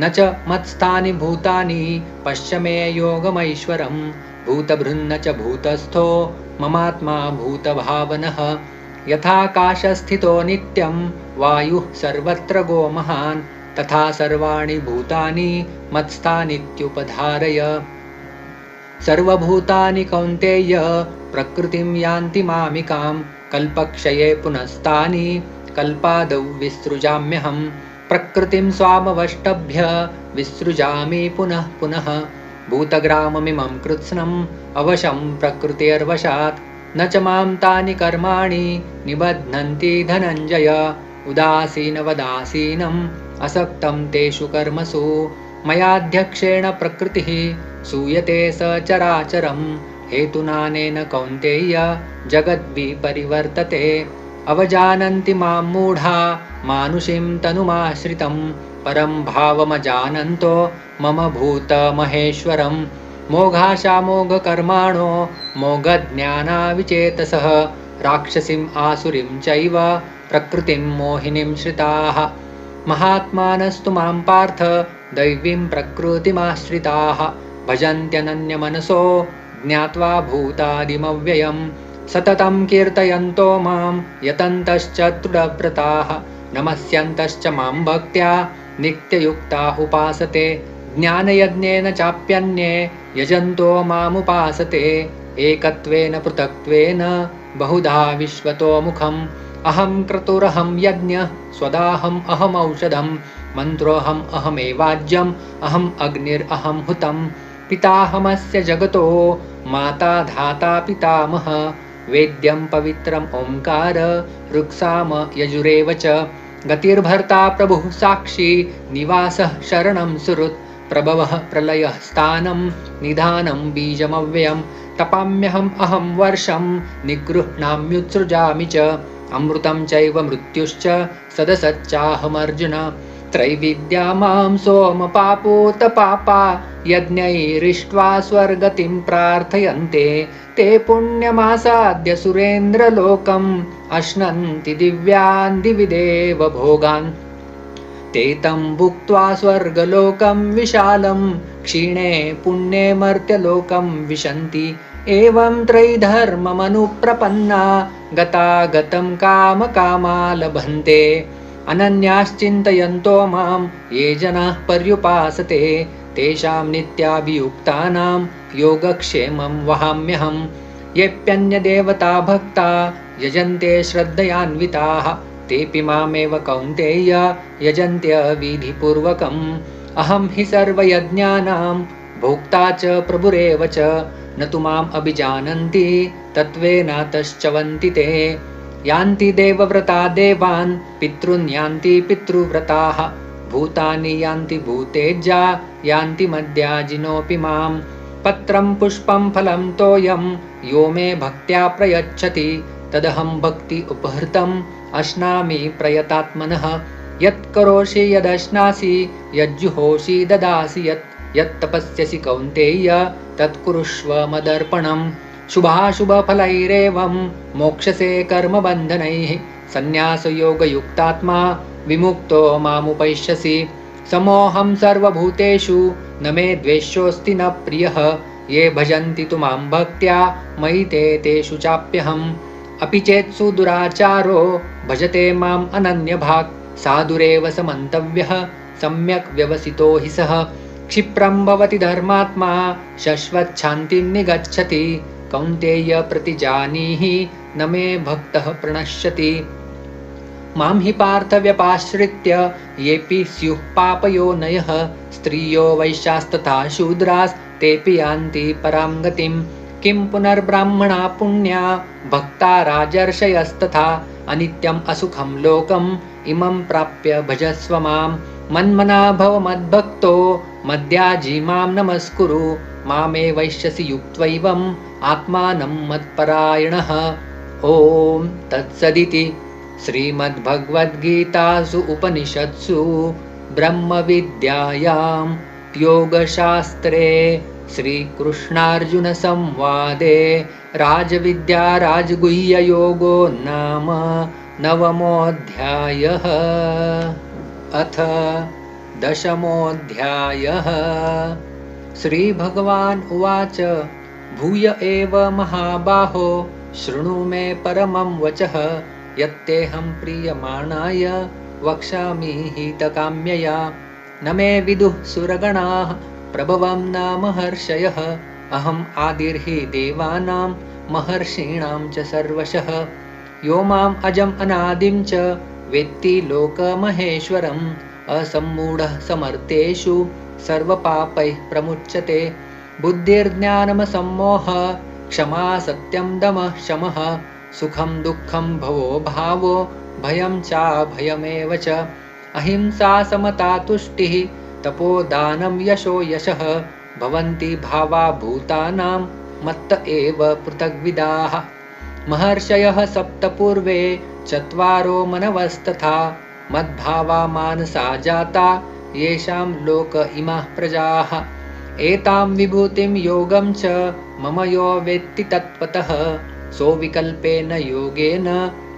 न च मत्स्थानि भूतानि पश्य मे योगमैश्वरम्। भूतभृन्न च भूतस्थो ममात्मा भूतभावनः। यथाकाशस्थितो नित्यं वायुः सर्वत्र गो महान् तथा सर्वाणि भूतानि मत्स्थानीत्युपधारय। सर्वभूतानि कौन्तेय प्रकृतिं यान्ति मामिकां कल्पक्षये पुनस्तानि कल्पादौ विसृजाम्यहम्। प्रकृतिं स्वामवष्टभ्य विसृजामि पुनः पुनः। भूतग्राममिमं कृत्स्नम् अवशं प्रकृतेर्वशात् न च मां तानि कर्माणि निबध्नन्ति धनञ्जय। उदासीनवदासीनम् असक्तं तेषु कर्मसु मयाध्यक्षेण प्रकृतिः सूयते सचराचरम्। हेतुनानेन कौन्तेय जगद्विपरिवर्तते। अवजानन्ति मां मूढा मानुषीं तनुमाश्रितं परं भावमजानन्तो मम भूतमहेश्वरम्। मोघाशामोघकर्माणो मोघज्ञानाविचेतसः राक्षसीम् आसुरीं चैव प्रकृतिं मोहिनीं श्रिताः। महात्मानस्तु मां पार्थ दैवीं प्रकृतिमाश्रिताः भजन्त्यनन्यमनसो ज्ञात्वा भूतादिमव्ययम्। सततं कीर्तयन्तो मां यतन्तश्च दृढव्रताः नमस्यन्तश्च मां भक्त्या नित्ययुक्ता उपासते। ज्ञानयज्ञेन चाप्यन्ये यजन्तो मामुपासते। एकत्वेन पृथक्त्वेन बहुधा विश्वतोमुखम्। अहं क्रतुरहं यज्ञः स्वदाहम् अहमौषधम् मन्त्रोऽहम् अहमेवाज्यम् अहम् अग्निरहं हुतम्। पिताहमस्य जगतो माता धाता पितामह वेद्यं पवित्रम् ओङ्कार ऋक्साम यजुरेव च। गतिर्भर्ता प्रभुः साक्षी निवासः शरणं सुहृत् प्रभवः प्रलयः स्थानं निधानं बीजमव्ययम्। तपाम्यहम् अहं वर्षं निगृह्णाम्युत्सृजामि च अमृतं चैव मृत्युश्च सदसच्चाहमर्जुन। त्रैविद्या मां सोमपापूतपापा यज्ञैरिष्ट्वा स्वर्गतिं प्रार्थयन्ते ते पुण्यमासाद्य सुरेन्द्रलोकम् अश्नन्ति दिव्यान् दिवि देव भोगान्। ते तं भुक्त्वा स्वर्गलोकं विशालं क्षीणे पुण्ये मर्त्यलोकं विशन्ति। एवं त्रैधर्ममनुप्रपन्ना गतागतं कामकामा लभन्ते। अनन्याश्चिन्तयन्तो मां ये जनाः पर्युपासते तेषां नित्याभियुक्तानां योगक्षेमं वहाम्यहम्। येऽप्यन्यदेवता भक्ता यजन्ते श्रद्धयान्विताः तेऽपि मामेव कौन्तेय यजन्त्यविधिपूर्वकम्। अहं हि सर्वयज्ञानां भोक्ता च प्रभुरेव च न तु माम् अभिजानन्ति तत्त्वेन तश्चवन्ति ते। यान्ति देवव्रता देवान् पितॄन् यान्ति पितृव्रताः भूतानि यान्ति भूतेज्या यान्ति मद्याजिनोऽपि माम्। पत्रं पुष्पं फलं तोयं यो मे भक्त्या प्रयच्छति तदहं भक्ति उपहृतम् अश्नामि प्रयतात्मनः। यत्करोषि यदश्नासि यज्जुहोषि ददासि यत्तपस्यसि कौन्तेय तत्कुरुष्व मदर्पणम्। शुभाशुभफलैरेवं मोक्षसे कर्मबन्धनैः सन्न्यासयोगयुक्तात्मा विमुक्तो मामुपैष्यसि समोऽहं सर्वभूतेषु न मे द्वेष्योऽस्ति न प्रियः ये भजन्ति तु मां भक्त्या मयि तेषु चाप्यहम् अपि चेत्सु दुराचारो भजते माम् अनन्यभाक् साधुरेव समन्तव्यः सम्यक् व्यवसितो हि सः क्षिप्रं भवति धर्मात्मा शश्वच्छान्तिं निगच्छति कौन्तेय प्रतिजानीहि न मे भक्तः प्रणश्यति मां हि पार्थ व्यपाश्रित्य येऽपि स्युः पापयोनयः स्त्रियो वैश्यास्तथा शूद्रास्तेऽपि यान्ति परां गतिं किं पुनर्ब्राह्मणा पुण्या भक्ता राजर्षयस्तथा अनित्यम् असुखं लोकम् इमं प्राप्य भजस्व मां मन्मना भव मद्भक्तो मद्याजी मां नमस्कुरु मामे वैश्यसि युक्त्वैवम् आत्मानं मत्परायणः। ॐ तत्सदिति श्रीमद्भगवद्गीतासु उपनिषत्सु ब्रह्मविद्यायां योगशास्त्रे श्रीकृष्णार्जुनसंवादे राजविद्या राजगुह्ययोगो नाम 9मोऽध्यायः। अथ 10मोऽध्यायः। श्रीभगवान् उवाच भूय एव महाबाहो शृणु मे परमं वचः यत्तेऽहं प्रीयमाणाय वक्ष्यामि हितकाम्यया न मे विदुः सुरगणाः प्रभवं न महर्षयः अहम् आदिर्हि देवानां महर्षीणां च सर्वशः यो माम् अजम् अनादिं च वेत्ति लोकमहेश्वरम् असम्मूढः समर्थेषु सर्वपापैः प्रमुच्यते बुद्धिर्ज्ञानमसम्मोहः क्षमा सत्यं दमः शमः सुखं दुःखं भवो भावो भयं चाभयमेव च अहिंसा समता तुष्टिः तपोदानं यशो यशः भवन्ति भावा भूतानां मत्त एव पृथग्विदाः महर्षयः सप्त पूर्वे चत्वारो मनवस्तथा मद्भावा मानसा जाता येषां लोक इमाः प्रजाः एतां विभूतिं योगं च मम यो वेत्ति तत्त्वतः सोऽविकल्पेन योगेन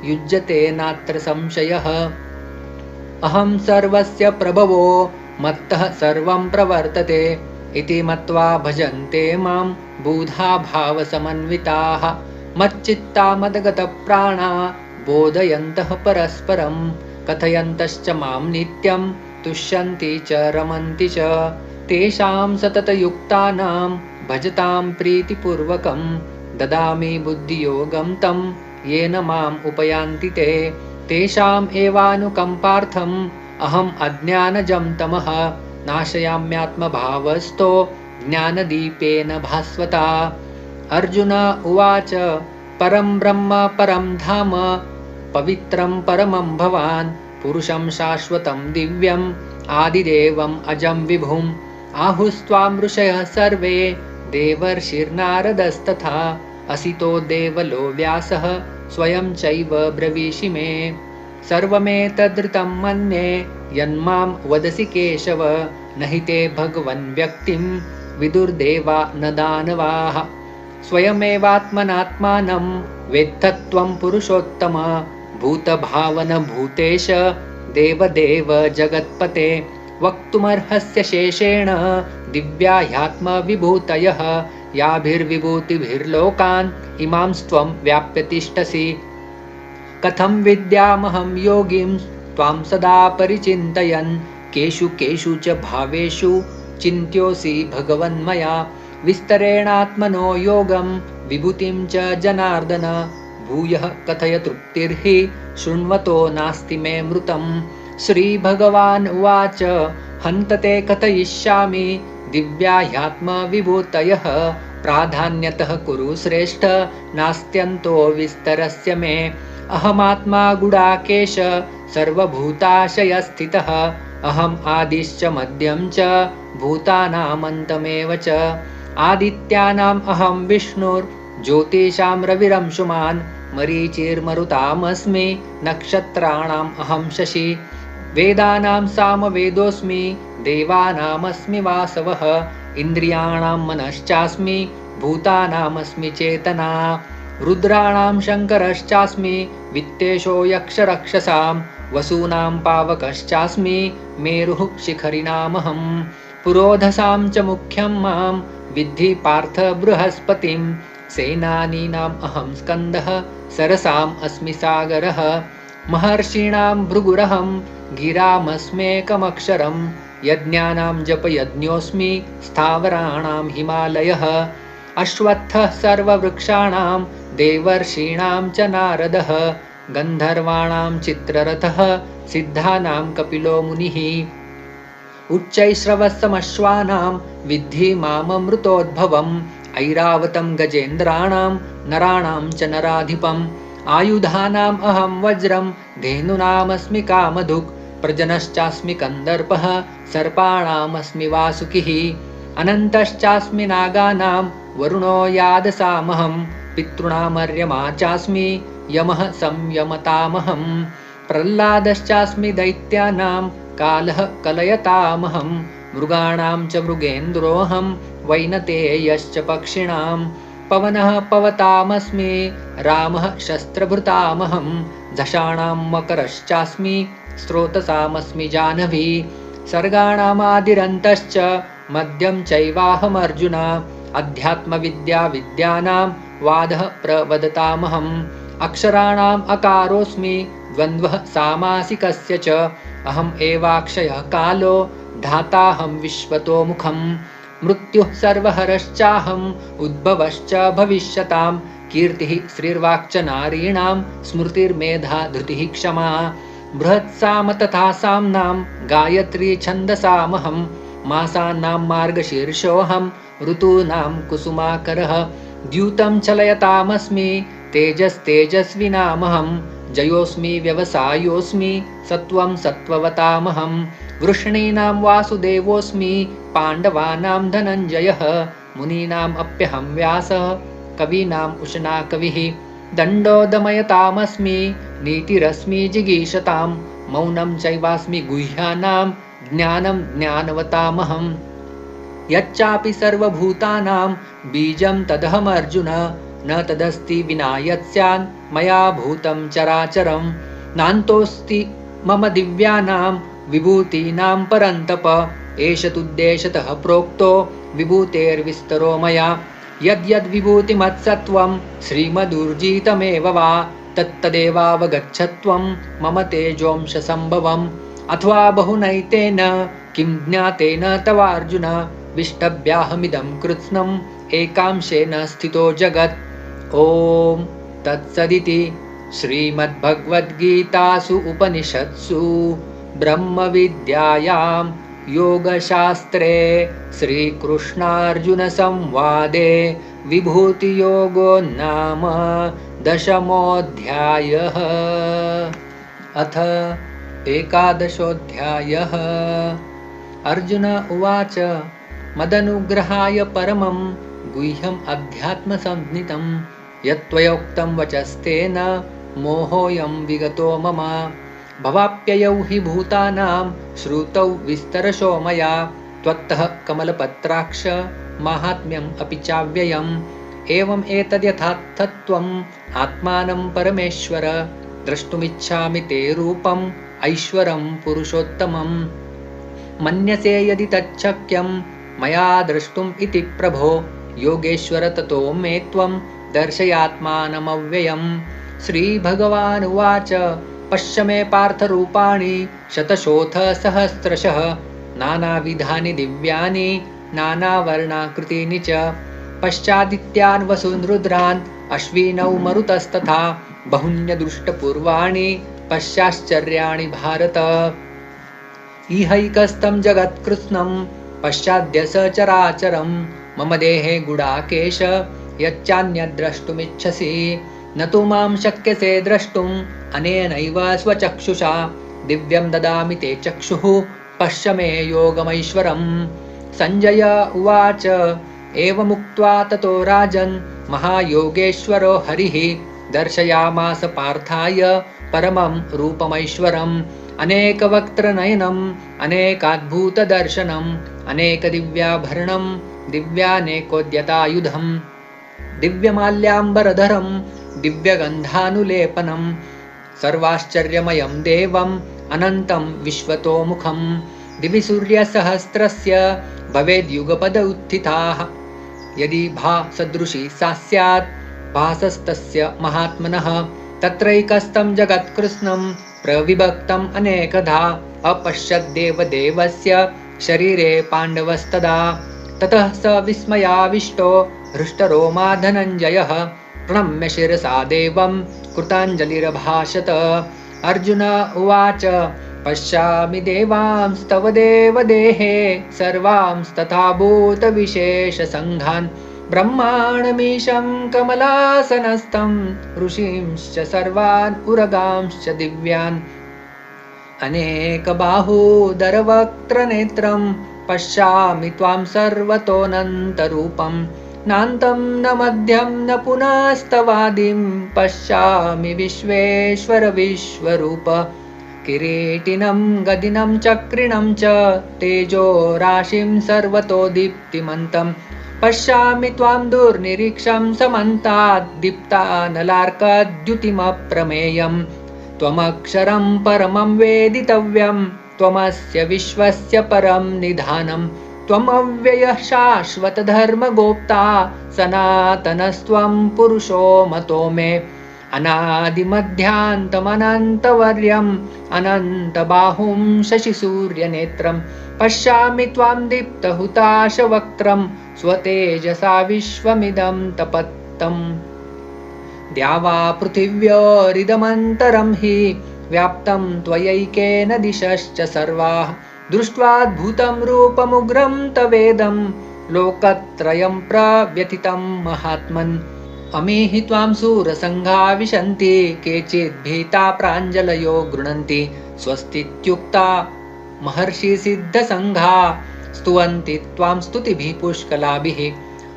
युज्यते नात्र संशयः अहं सर्वस्य प्रभवो मत्तः सर्वं प्रवर्तते इति मत्वा भजन्ते मां बुधा भावसमन्विताः मच्चित्ता मदगतप्राणा बोधयन्तः परस्परं कथयन्तश्च मां नित्यं तुष्यन्ति च रमन्ति च तेषां सततयुक्तानां भजतां प्रीतिपूर्वकं ददामि बुद्धियोगं तं येन माम् उपयान्ति ते तेषाम् एवानुकम्पार्थम् अहम् अज्ञानजं तमः नाशयाम्यात्मभावस्थो ज्ञानदीपेन भास्वता। अर्जुन उवाच परं ब्रह्म परं धाम पवित्रं परमं भवान् पुरुषं शाश्वतं दिव्यम् आदिदेवम् अजं विभुम् आहुस्त्वां ऋषयः सर्वे देवर्षिर्नारदस्तथा असितो देवलो व्यासः स्वयं चैव ब्रवीषि मे सर्वमेतदृतं मन्ये यन्मां वदसि केशव न हि ते भगवन् व्यक्तिं विदुर्देवा न दानवाः स्वयमेवात्मनात्मानं वेत्थत्वं पुरुषोत्तम भूतभावन भूतेश देवदेव जगत्पते वक्तुमर्हस्य शेषेण दिव्या ह्यात्मविभूतयः याभिर्विभूतिभिर्लोकान् इमांस्त्वं व्याप्य तिष्ठसि कथं विद्यामहं योगिं त्वां सदा परिचिन्तयन् केषु केषु च भावेषु चिन्त्योऽसि भगवन्मया विस्तरेणात्मनो योगं विभूतिं च जनार्दन भूयः कथय तृप्तिर्हि शृण्वतो नास्ति मे मृतम् श्रीभगवान् उवाच हन्त ते कथयिष्यामि दिव्या ह्यात्मविभूतयः प्राधान्यतः कुरु श्रेष्ठ नास्त्यन्तो विस्तरस्य मे अहमात्मा गुडाकेश सर्वभूताशयस्थितः अहम् आदिश्च मध्यं च भूतानामन्तमेव च आदित्यानाम् अहं विष्णुर्ज्योतिषां रविरंशुमान् मरीचिर्मरुतामस्मि नक्षत्राणाम् अहं शशि वेदानां सामवेदोऽस्मि देवानामस्मि वासवः इन्द्रियाणां मनश्चास्मि भूतानामस्मि चेतना रुद्राणां शङ्करश्चास्मि वित्तेशो यक्षरक्षसां वसूनां पावकश्चास्मि मेरुः शिखरिणामहं पुरोधसां च मुख्यं मां विद्धि पार्थ बृहस्पतिं सेनानीनाम् अहं स्कन्दः सरसाम् अस्मि सागरः महर्षीणां भृगुरहं गिरामस्मेकमक्षरं यज्ञानां जपयज्ञोऽस्मि स्थावराणां हिमालयः अश्वत्थः सर्ववृक्षाणां देवर्षीणां च नारदः गन्धर्वाणां चित्ररथः सिद्धानां कपिलो मुनिः उच्चैश्रवसमश्वानां विद्धि माममृतोद्भवम् ऐरावतं गजेन्द्राणां नराणां च नराधिपम् आयुधानाम् अहं वज्रं धेनूनामस्मि कामधुक् प्रजनश्चास्मि कन्दर्पः सर्पाणामस्मि वासुकिः अनन्तश्चास्मि नागानां वरुणो यादसामहं पितॄणामर्यमा चास्मि यमः संयमतामहं प्रह्लादश्चास्मि दैत्यानां कालः कलयतामहं मृगाणां च मृगेन्द्रोऽहं वैनतेयश्च पक्षिणां पवनः पवतामस्मि रामः शस्त्रभृतामहं झषाणां मकरश्चास्मि स्रोतसामस्मि जाह्नवी सर्गाणामादिरन्तश्च मध्यं चैवाहमर्जुन अध्यात्मविद्याविद्यानां वादः प्रवदतामहम् अक्षराणाम् अकारोऽस्मि द्वन्द्वः सामासिकस्य च अहम् एवाक्षयः कालो धाताहं विश्वतोमुखम् मृत्युः सर्वहरश्चाहम् उद्भवश्च भविष्यतां कीर्तिः श्रीर्वाक्च नारीणां स्मृतिर्मेधा धृतिः क्षमा बृहत्साम तथा साम्नां गायत्री छन्दसामहं मासानां मार्गशीर्षोऽहं ऋतूनां कुसुमाकरः द्यूतं चलयतामस्मि तेजस्तेजस्विनामहं जयोऽस्मि व्यवसायोऽस्मि सत्त्वं सत्त्ववतामहं वृष्णीनां वासुदेवोऽस्मि पाण्डवानां धनञ्जयः मुनीनाम् अप्यहं व्यासः कवीनाम् उशना कविः दण्डो दमयतामस्मि नीतिरस्मि जिगीषतां मौनं चैवास्मि गुह्यानां ज्ञानं ज्ञानवतामहं यच्चापि सर्वभूतानां बीजं तदहमर्जुन न तदस्ति विना यत्स्यान् मया भूतं चराचरं नान्तोऽस्ति मम दिव्यानां विभूतीनां परन्तप एष तुद्देशतः प्रोक्तो विभूतेर्विस्तरो मया यद्यद्विभूतिमत्सत्त्वं श्रीमदूर्जितमेव वा तत्तदेवावगच्छत्वं मम तेजोंशसम्भवम् अथवा बहुनैतेन किं ज्ञातेन तवार्जुन विष्टभ्याहमिदं कृत्स्नम् एकांशेन स्थितो जगत् ॐ तत्सदिति श्रीमद्भगवद्गीतासु उपनिषत्सु ब्रह्मविद्यायां योगशास्त्रे श्रीकृष्णार्जुनसंवादे विभूतियोगो नाम 10मोऽध्यायः। अथ 11 अर्जुन उवाच मदनुग्रहाय परमं गुह्यम् अध्यात्मसंज्ञितं यत्त्वयोक्तं वचस्तेन मोहोऽयं विगतो मम भवाप्ययौ हि भूतानां श्रुतौ विस्तरशो मया त्वत्तः कमलपत्राक्ष माहात्म्यम् अपि चाव्ययम् एवम् एतद्यथार्थत्वम् आत्मानं परमेश्वर द्रष्टुमिच्छामि ते रूपम् ऐश्वरं पुरुषोत्तमम् मन्यसे यदि तच्छक्यं मया द्रष्टुम् इति प्रभो योगेश्वर ततो मे त्वं दर्शयात्मानमव्ययम्। श्रीभगवानुवाच पश्य मे पार्थरूपाणि शतशोऽथ सहस्रशः नानाविधानि दिव्यानि नानावर्णाकृतीनि च पश्चादित्यान् वसून् रुद्रान् अश्विनौ मरुतस्तथा बहुन्यदृष्टपूर्वाणि पश्चाश्चर्याणि भारत इहैकस्थं जगत्कृत्स्नं पश्चाद्य सचराचरं मम देहे गुडाकेश यच्चान्यद्द्रष्टुमिच्छसि न तु मां शक्यसे द्रष्टुम् अनेनैव स्वचक्षुषा दिव्यं ददामि ते चक्षुः पश्य मे योगमैश्वरम्। सञ्जय उवाच एवमुक्त्वा ततो राजन् महायोगेश्वरो हरिः दर्शयामास पार्थाय परमं रूपमैश्वरम् अनेकवक्त्रनयनम् अनेकाद्भुतदर्शनम् अनेकदिव्याभरणम् दिव्यानेकोद्यतायुधम् दिव्यमाल्याम्बरधरं दिव्यगन्धानुलेपनं सर्वाश्चर्यमयं देवम् अनन्तं विश्वतोमुखं दिवि सूर्यसहस्रस्य भवेद्युगपद उत्थिताः यदि भासदृशी सा स्यात् भासस्तस्य महात्मनः तत्रैकस्तं जगत्कृत्स्नं प्रविभक्तम् अनेकधा अपश्यद्देवदेवस्य शरीरे पाण्डवस्तदा ततः स विस्मयाविष्टो हृष्टरोमा धनञ्जयः प्रणम्य शिरसा देवं कृताञ्जलिरभाषत अर्जुन उवाच पश्यामि देवांस्तव देवदेहे सर्वांस्तथा भूतविशेषसङ्घान् ब्रह्माणमीशं कमलासनस्थं ऋषींश्च सर्वान् उरगांश्च दिव्यान् अनेकबाहूदरवक्त्रनेत्रं पश्यामि त्वां सर्वतोऽनन्तरूपं नान्तं न मध्यं न पुनस्तवादिं पश्यामि विश्वेश्वर विश्वरूप किरीटिनं गदिनं चक्रिणं च तेजो राशिं सर्वतो दीप्तिमन्तं पश्यामि त्वां दुर्निरीक्षं समन्तात् दीप्तानलार्कद्युतिमप्रमेयम् त्वमक्षरं परमं वेदितव्यं त्वमस्य विश्वस्य परं निधानं त्वमव्ययः शाश्वतधर्मगोप्ता सनातनस्त्वं पुरुषो मतो मे अनादिमध्यान्तमनन्तवर्यम् अनन्तबाहुं शशिसूर्यनेत्रं पश्यामि त्वां दीप्तहुताशवक्त्रं स्वतेजसा विश्वमिदं तपत्तम् द्यावा पृथिव्योरिदमन्तरं हि व्याप्तं त्वयैकेन दिशश्च सर्वाः दृष्ट्वाद्भुतं रूपमुग्रं तवेदं लोकत्रयं प्रव्यथितं महात्मन् अमीहि त्वां सूरसङ्घा विशन्ति केचिद्भीता प्राञ्जलयो गृह्णन्ति स्वस्तीत्युक्ता महर्षिसिद्धसङ्घा स्तुवन्ति त्वां स्तुतिभिः पुष्कलाभिः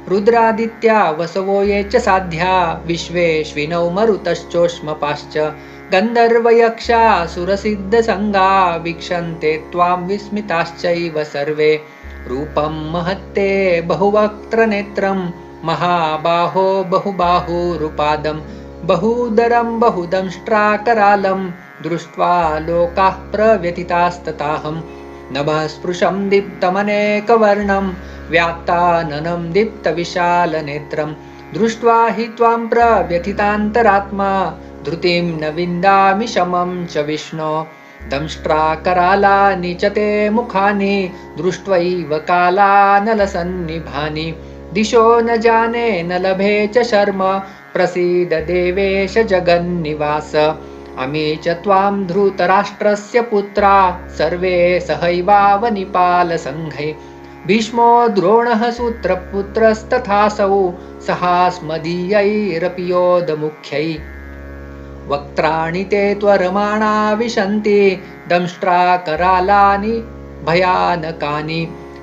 रुद्रादित्या वसवो ये च साध्या विश्वेश्विनौ मरुतश्चोष्मपाश्च गन्धर्वयक्षा सुरसिद्धसङ्गा वीक्षन्ते त्वां विस्मिताश्चैव सर्वे रूपं महत्ते बहुवक्त्रनेत्रं महाबाहो बहुबाहुरुपादं बहुदरं बहुदंष्ट्राकरालं दृष्ट्वा लोकाः प्रव्यथितास्तताहं नभःस्पृशं दीप्तमनेकवर्णं व्याप्ताननं दीप्तविशालनेत्रं दृष्ट्वा हि त्वां प्रव्यथितान्तरात्मा धृतिं न विन्दामि शमं च विष्णो दंष्ट्राकरालानि च ते मुखानि दृष्ट्वैव कालानलसन्निभानि दिशो न जाने न लभे च शर्म प्रसीद देवेश जगन्निवास अमी च त्वां धृतराष्ट्रस्य पुत्रा सर्वे सहैवावनिपालसङ्घै भीष्मो द्रोणः सूत्रपुत्रस्तथासौ सहास्मदीयैरपि योधमुख्यै वक्त्राणि ते त्वरमाणा विशन्ति दंष्ट्राकरालानि भयानकानि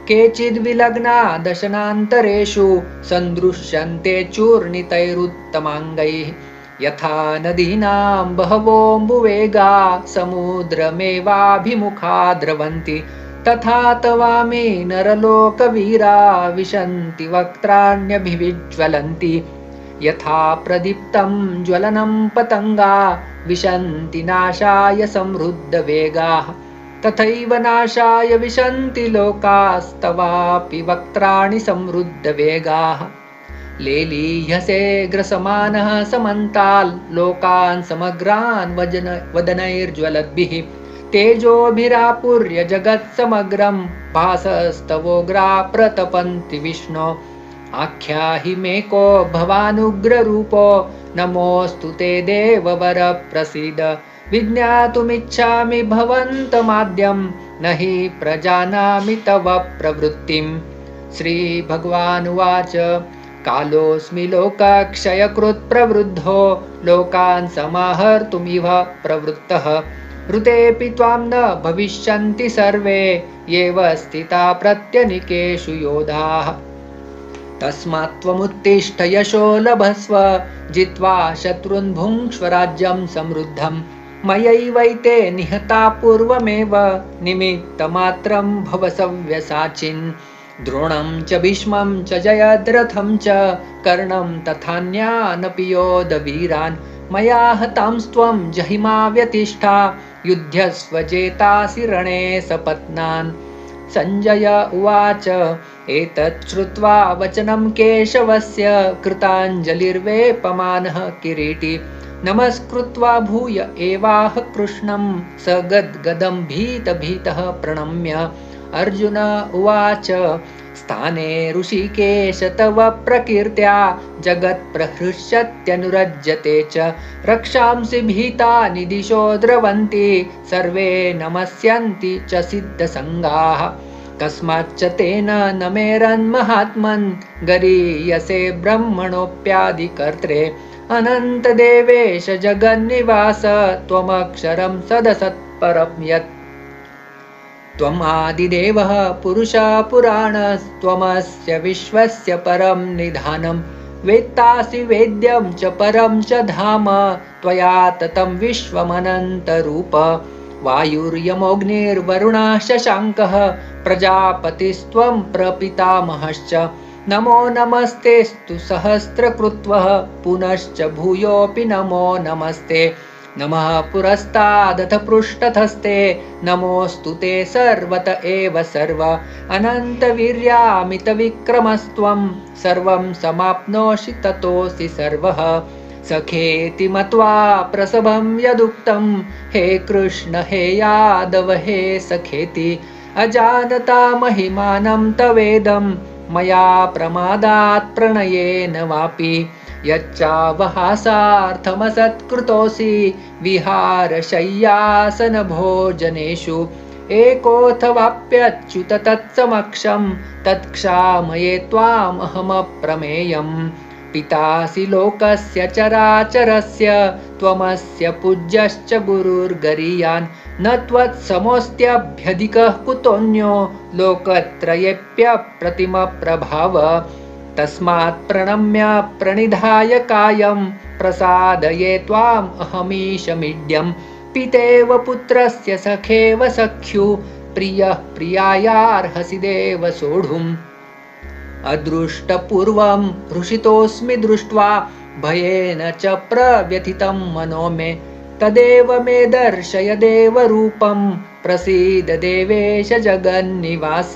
केचिद्विलग्ना दशनान्तरेषु सन्दृश्यन्ते चूर्णितैरुत्तमाङ्गैः यथा नदीनां बहवोऽम्बुवेगा समुद्रमेवाभिमुखा द्रवन्ति तथा तवामि नरलोकवीरा विशन्ति वक्त्राण्यभिविज्वलन्ति यथा प्रदीप्तं ज्वलनं पतङ्गा विशन्ति नाशाय समृद्धवेगाः तथैव नाशाय विशन्ति लोकास्तवापि वक्त्राणि समृद्धवेगाः लेलीह्यसे ग्रसमानः समन्ताल् लोकान् समग्रान् वदनैर्ज्वलद्भिः तेजोभिरापुर्य जगत्समग्रं भासस्तवोग्रा प्रतपन्ति विष्णो आख्याहि मे को भवानुग्ररूपो नमोऽस्तु ते देववर प्रसीद विज्ञातुमिच्छामि भवन्तमाद्यं न हि प्रजानामि तव प्रवृत्तिम् श्रीभगवानुवाच कालोऽस्मि लोकक्षयकृत् प्रवृद्धो लोकान् समाहर्तुमिव प्रवृत्तः ऋतेऽपि त्वां न भविष्यन्ति सर्वे येव स्थिता प्रत्यनिकेषु योधाः तस्मात् त्वमुत्तिष्ठ यशो लभस्व जित्वा शत्रून् भुङ्क्ष्व राज्यं समृद्धं मयैवैते निहता पूर्वमेव निमित्तमात्रं भव सव्यसाचिन् द्रोणं च भीष्मं च जयद्रथं च कर्णं तथान्यानपि योधवीरान् मया हतांस्त्वं जहिमा व्यतिष्ठा युध्यस्व जेतासि रणे सपत्नान्। सञ्जय उवाच एतत् श्रुत्वा वचनं केशवस्य कृताञ्जलिर्वेपमानः किरीटी नमस्कृत्वा भूय एवाह कृष्णं स गद्गदं भीतः प्रणम्य। अर्जुन उवाच स्थाने ऋषिकेश तव प्रकीर्त्या जगत्प्रहृष्यत्यनुरज्यते च रक्षांसि भीतानि दिशो द्रवन्ति सर्वे नमस्यन्ति च सिद्धसङ्गाः। कस्माच्च तेन न मेरन्महात्मन् गरीयसे ब्रह्मणोऽप्यादिकर्त्रे अनन्तदेवेश जगन्निवास त्वमक्षरं सदसत्परं यत् त्वम् आदिदेवः पुरुषः पुराणस्त्वमस्य विश्वस्य परं निधानं वेत्तासि वेद्यं च परं च धाम त्वया ततं विश्वमनन्तरूप। वायुर्यमोऽग्निर्वरुणः शशाङ्कः प्रजापतिस्त्वं प्रपितामहश्च नमो नमस्तेऽस्तु सहस्रकृत्वः पुनश्च भूयोऽपि नमो नमस्ते। नमः पुरस्तादथ पृष्ठतस्ते नमोऽस्तु ते सर्वत एव सर्व अनन्तवीर्यामितविक्रमस्त्वं सर्वं समाप्नोषि ततोऽसि सर्वः। सखेति मत्वा प्रसभं यदुक्तं हे कृष्ण हे यादव हे सखेति अजानता महिमानं तवेदं मया प्रमादात् प्रणयेन वापि यच्चावहासार्थमसत्कृतोऽसि विहारशय्यासनभोजनेषु एकोऽथवाप्यच्युत तत्समक्षं तत्क्षामये त्वामहमप्रमेयम्। पितासि लोकस्य चराचरस्य त्वमस्य पूज्यश्च गुरुर्गरीयान् न त्वत्समोऽस्त्यभ्यधिकः कुतोऽन्यो लोकत्रयेऽप्यप्रतिमप्रभाव। तस्मात् प्रणम्य प्रणिधाय कायं प्रसादये त्वाम् अहमीशमीड्यं पितेव पुत्रस्य सखेव सख्यु प्रियः प्रियायार्हसि देव सोढुम्। अदृष्टपूर्वं हृषितोऽस्मि दृष्ट्वा भयेन च प्रव्यथितं मनो मे तदेव मे दर्शय देवरूपं प्रसीद देवेश जगन्निवास।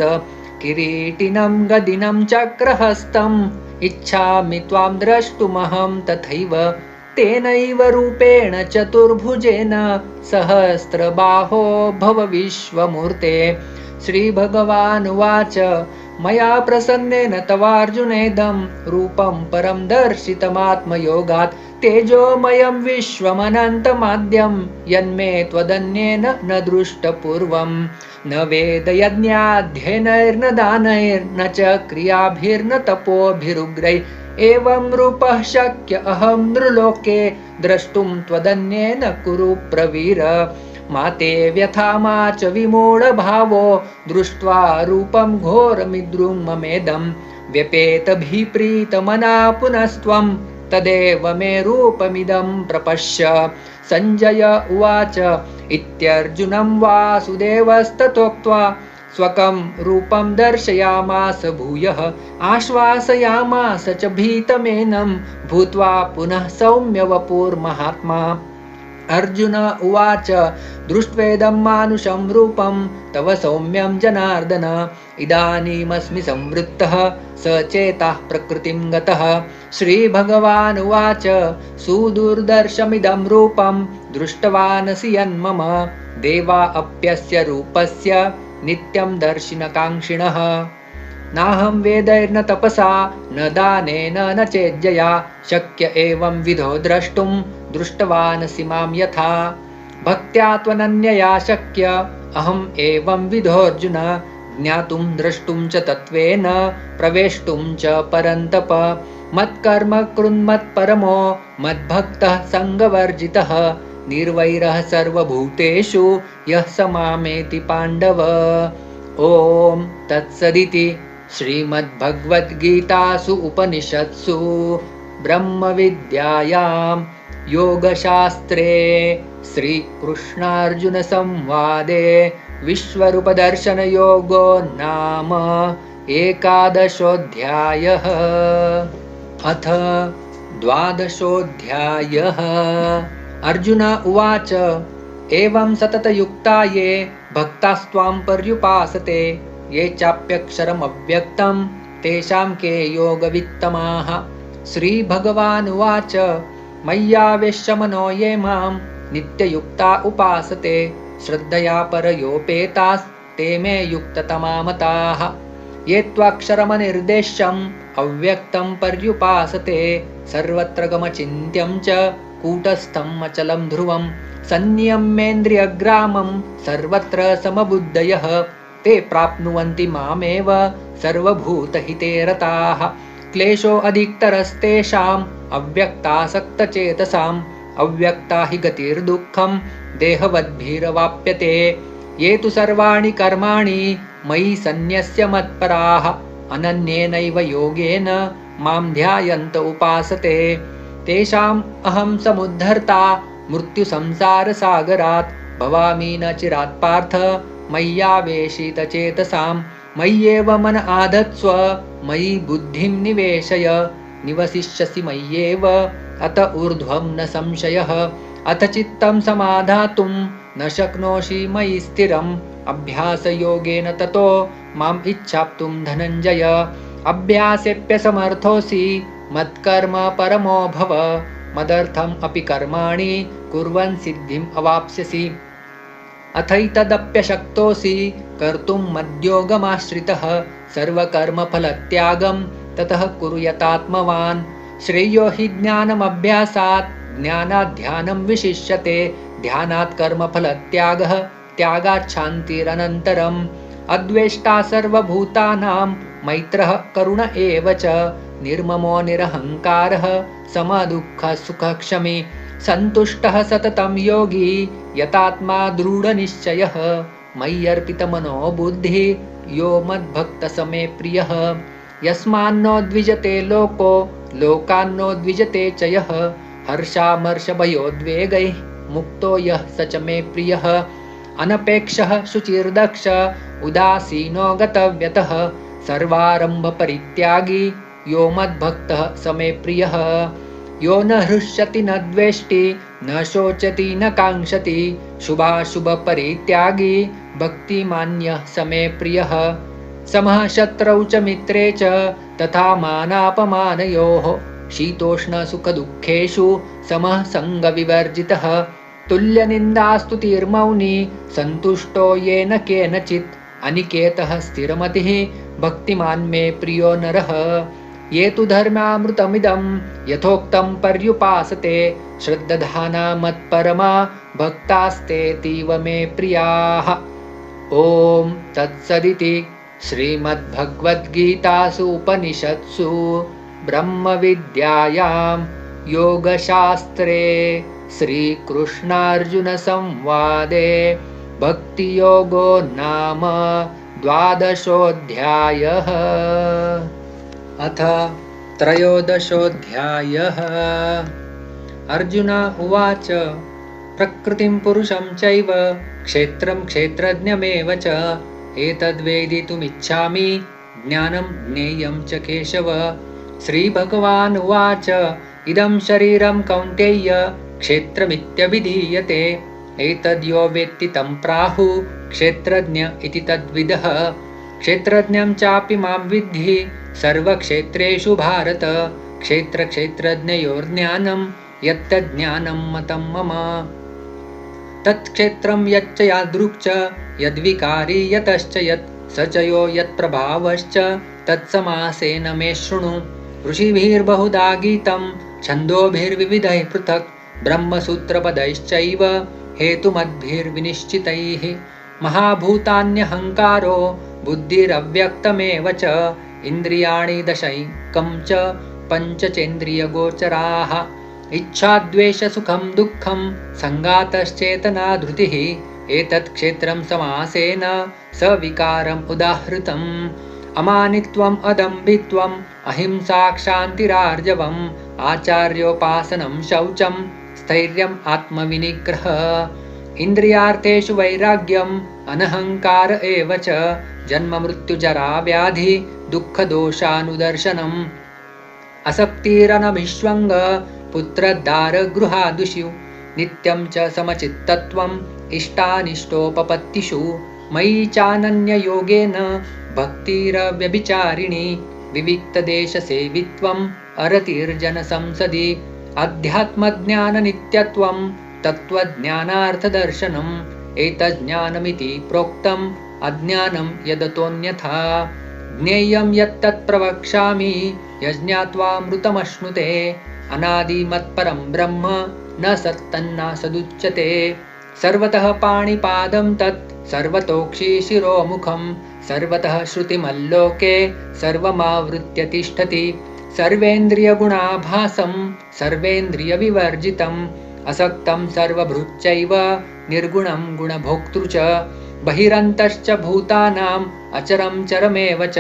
किरीटिनं गदिनं चक्रहस्तम् इच्छामि त्वां द्रष्टुमहं तथैव तेनैव रूपेण चतुर्भुजेन सहस्रबाहो भव विश्वमूर्ते। श्रीभगवानुवाच मया प्रसन्नेन तवार्जुनेदं रूपं परं दर्शितमात्मयोगात् तेजोमयं विश्वमनन्तमाद्यं यन्मे त्वदन्येन न दृष्टपूर्वं। न वेदयज्ञाध्ययनैर्न दानैर्न च क्रियाभिर्न तपोभिरुग्रैः एवं रूपः शक्य अहं नृलोके द्रष्टुं त्वदन्येन कुरु प्रवीर। मा ते व्यथा मा च विमूढभावो दृष्ट्वा रूपं घोरमिद्रुं ममेदं व्यपेतभिप्रीतमना पुनस्त्वं तदेव मे रूपमिदं प्रपश्य। सञ्जय उवाच इत्यर्जुनं वासुदेवस्ततोक्त्वा स्वकं रूपं दर्शयामास भूयः आश्वासयामास च भीतमेनं भूत्वा पुनः सौम्य वपुर्महात्मा। अर्जुन उवाच दृष्ट्वेदं मानुषं रूपं तव सौम्यं जनार्दन इदानीमस्मि संवृत्तः सचेतः प्रकृतिं गतः। श्रीभगवानुवाच सुदुर्दर्शमिदं रूपं दृष्टवानसि यन्मम देवा अप्यस्य रूपस्य नित्यं दर्शिनकाङ्क्षिणः। नाहं वेदैर्न तपसा न दानेन न चेज्जया शक्य एवं विधो द्रष्टुं दृष्टवानसि मां यथा। भक्त्या त्वनन्यया शक्य अहम् एवं विधोऽर्जुन ज्ञातुं द्रष्टुं च तत्त्वेन प्रवेष्टुं च परन्तप। मत्कर्म कृन्मत्परमो मद्भक्तः सङ्गवर्जितः निर्वैरः सर्वभूतेषु यः स मामेति पाण्डव। ॐ तत्सदिति श्रीमद्भगवद्गीतासु उपनिषत्सु ब्रह्मविद्यायां योगशास्त्रे श्रीकृष्णार्जुनसंवादे विश्वरूपदर्शनयोगो नाम एकादशोऽध्यायः। अथ द्वादशोऽध्यायः। अर्जुन उवाच एवं सततयुक्ता ये भक्तास्त्वां पर्युपासते ये चाप्यक्षरमव्यक्तं तेषां के योगवित्तमाः। श्रीभगवानुवाच मय्यावेश्य मनो ये मां नित्ययुक्ता उपासते श्रद्धया परयोपेतास्ते मे युक्ततमा मताः। ये त्वाक्षरमनिर्देश्यम् अव्यक्तं पर्युपासते सर्वत्र गमचिन्त्यं च कूटस्थम् अचलं ध्रुवं संयम्येन्द्रियग्रामं सर्वत्र समबुद्धयः ते प्राप्नुवन्ति मामेव सर्वभूतहिते रताः। क्लेशो अधिकतरस्तेषाम् अव्यक्तासक्तचेतसाम् अव्यक्ता हि गतिर्दुःखं देहवद्भिरवाप्यते। ये तु सर्वाणि कर्माणि मयि सन्न्यस्य मत्पराः अनन्येनैव योगेन मां ध्यायन्त उपासते तेषाम् अहं समुद्धर्ता मृत्युसंसारसागरात् भवामि न चिरात् पार्थ मय्यावेशितचेतसां। मय्येव मन आधत्स्व मयि बुद्धिं निवेशय निवसिष्यसि मय्येव अत ऊर्ध्वं न संशयः। अथ चित्तं समाधातुं न शक्नोषि मयि स्थिरम् अभ्यासयोगेन ततो माम् इच्छाप्तुं धनञ्जय। अभ्यासेऽप्यसमर्थोऽसि मत्कर्म परमो भव मदर्थम् अपि कर्माणि कुर्वन् सिद्धिम् अवाप्स्यसि। अथैतदप्यशक्तोऽसि कर्तुं मद्योगमाश्रितः सर्वकर्मफलत्यागं ततः कुरु यतात्मवान्। श्रेयो हि ज्ञानमभ्यासात् ज्ञानात् ध्यानं विशिष्यते ध्यानात् कर्मफलत्यागः त्यागात् शान्तिरनन्तरम्। अद्वेष्टा सर्वभूतानां मैत्रः करुण एव च निर्ममो निरहङ्कारः समदुःखसुखक्षमी सन्तुष्टः सततं योगी यतात्मा दृढनिश्चयः मय्यर्पितमनो बुद्धिः यो मद्भक्तः मे प्रियः। यस्मान्नो द्विजते लोको लोकान्नो द्विजते च यः हर्षामर्षभयोद्वेगैः मुक्तो यः स च मे प्रियः। अनपेक्षः शुचिर्दक्ष उदासीनो गतव्यतः सर्वारम्भपरित्यागी यो मद्भक्तः स मे प्रियः। यो न हृष्यति न द्वेष्टि न शोचति न काङ्क्षति शुभाशुभपरित्यागी भक्तिमान्यः स मे प्रियः। समः शत्रौ च मित्रे च तथा मानापमानयोः शीतोष्णसुखदुःखेषु समः सङ्गविवर्जितः तुल्यनिन्दास्तुतिर्मौनी सन्तुष्टो येन केनचित् अनिकेतः स्थिरमतिः भक्तिमान् मे प्रियो नरः। ये तु धर्मामृतमिदं यथोक्तं पर्युपासते श्रद्धाना मत्परमा भक्तास्तेतीव मे प्रियाः। ॐ तत्सदिति श्रीमद्भगवद्गीतासु उपनिषत्सु ब्रह्मविद्यायां योगशास्त्रे श्रीकृष्णार्जुनसंवादे भक्तियोगो नाम द्वादशोऽध्यायः। अथ त्रयोदशोऽध्यायः। अर्जुन उवाच प्रकृतिं पुरुषं चैव क्षेत्रं क्षेत्रज्ञमेव च एतद्वेदितुमिच्छामि ज्ञानं ज्ञेयं च केशव। श्रीभगवानुवाच इदं शरीरं कौन्तेय क्षेत्रमित्यभिधीयते एतद्यो वेत्ति तं प्राहुः क्षेत्रज्ञ इति तद्विदः। क्षेत्रज्ञं चापि मां विद्धि सर्वक्षेत्रेषु भारत क्षेत्रक्षेत्रज्ञयोर्ज्ञानं यत्तज्ज्ञानं मतं मम। तत्क्षेत्रं यच्च यादृक् च यद्विकारी यतश्च यत् स च यो यत्प्रभावश्च तत्समासेन मे शृणु। ऋषिभिर्बहुधा गीतं छन्दोभिर्विविधैः पृथक् ब्रह्मसूत्रपदैश्चैव हेतुमद्भिर्विनिश्चितैः। महाभूतान्यहङ्कारो बुद्धिरव्यक्तमेव च इन्द्रियाणि दशैकं च पञ्चचेन्द्रियगोचराः। इच्छाद्वेषसुखं दुःखं सङ्गातश्चेतना धृतिः एतत् क्षेत्रं समासेन सविकारम् उदाहृतम्। अमानित्वम् अदम्भित्वम् अहिंसा क्षान्तिरार्जवम् आचार्योपासनं शौचं स्थैर्यम् आत्मविनिग्रहः। इन्द्रियार्थेषु वैराग्यम् अनहङ्कार एव च जन्म मृत्युजरा व्याधि दुःखदोषानुदर्शनम् असक्तिरनभिष्वङ्ग पुत्रदारगृहादिषु नित्यं च समचित्तत्वम् इष्टानिष्टोपपत्तिषु मयि चानन्ययोगेन भक्तिरव्यभिचारिणी विविक्तदेशसेवित्वम् अरतिर्जनसंसदि अध्यात्मज्ञाननित्यत्वम् तत्त्वज्ञानार्थदर्शनम् एतज्ज्ञानमिति प्रोक्तम् अज्ञानं यदतोऽन्यथा ज्ञेयं यत्तत् प्रवक्ष्यामि यज्ञात्वामृतमश्नुते अनादिमत्परं ब्रह्म न सत्तन्नासदुच्यते सर्वतः पाणिपादं तत् सर्वतोक्षिशिरोमुखं सर्वतः श्रुतिमल्लोके सर्वमावृत्य तिष्ठति सर्वेन्द्रियगुणाभासं सर्वेन्द्रियविवर्जितम् असक्तं सर्वभृच्चैव निर्गुणं गुणभोक्तृ च बहिरन्तश्च भूतानाम् अचरं चरमेव च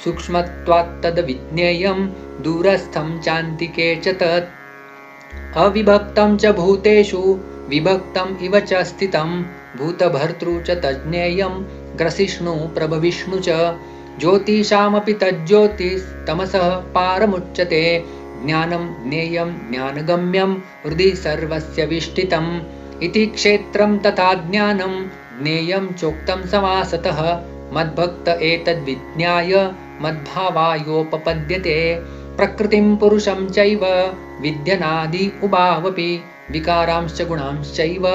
सूक्ष्मत्वात्तद्विज्ञेयं दूरस्थं चान्तिके च तत् अविभक्तं च भूतेषु विभक्तम् इव च स्थितं भूतभर्तृ च तज्ज्ञेयं ग्रसिष्णु प्रभविष्णु च ज्योतिषामपि तज्ज्योतिस्तमसः पारमुच्यते ज्ञानं ज्ञेयं ज्ञानगम्यं हृदि सर्वस्य विष्ठितम् इति क्षेत्रं तथा ज्ञानं ज्ञेयं चोक्तं समासतः मद्भक्त एतद्विज्ञाय मद्भावायोपपद्यते प्रकृतिं पुरुषं चैव विद्यनादि उभावपि विकारांश्च गुणांश्चैव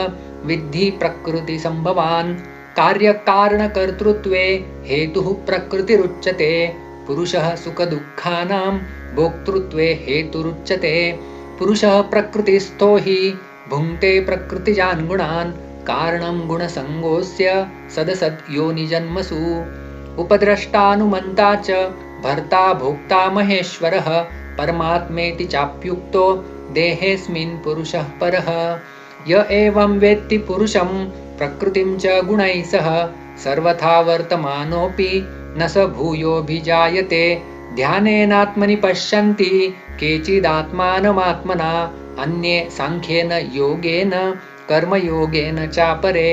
विद्धि प्रकृतिसम्भवान् कार्यकारणकर्तृत्वे हेतुः प्रकृतिरुच्यते पुरुषः सुखदुःखानां भोक्तृत्वे हेतुरुच्यते पुरुषः प्रकृतिस्थो हि भुङ्क्ते प्रकृतिजान् गुणान् कारणं गुणसङ्गोऽस्य सदसद्योनिजन्मसु उपद्रष्टानुमन्ता च भर्ता भोक्ता महेश्वरः परमात्मेति चाप्युक्तो देहेऽस्मिन् पुरुषः परः य एवं वेत्ति पुरुषं प्रकृतिं च गुणैः सह सर्वथा वर्तमानोऽपि न स भूयोऽभिजायते ध्यानेनात्मनि पश्यन्ति केचिदात्मानमात्मना अन्ये साङ्ख्येन योगेन कर्मयोगेन चापरे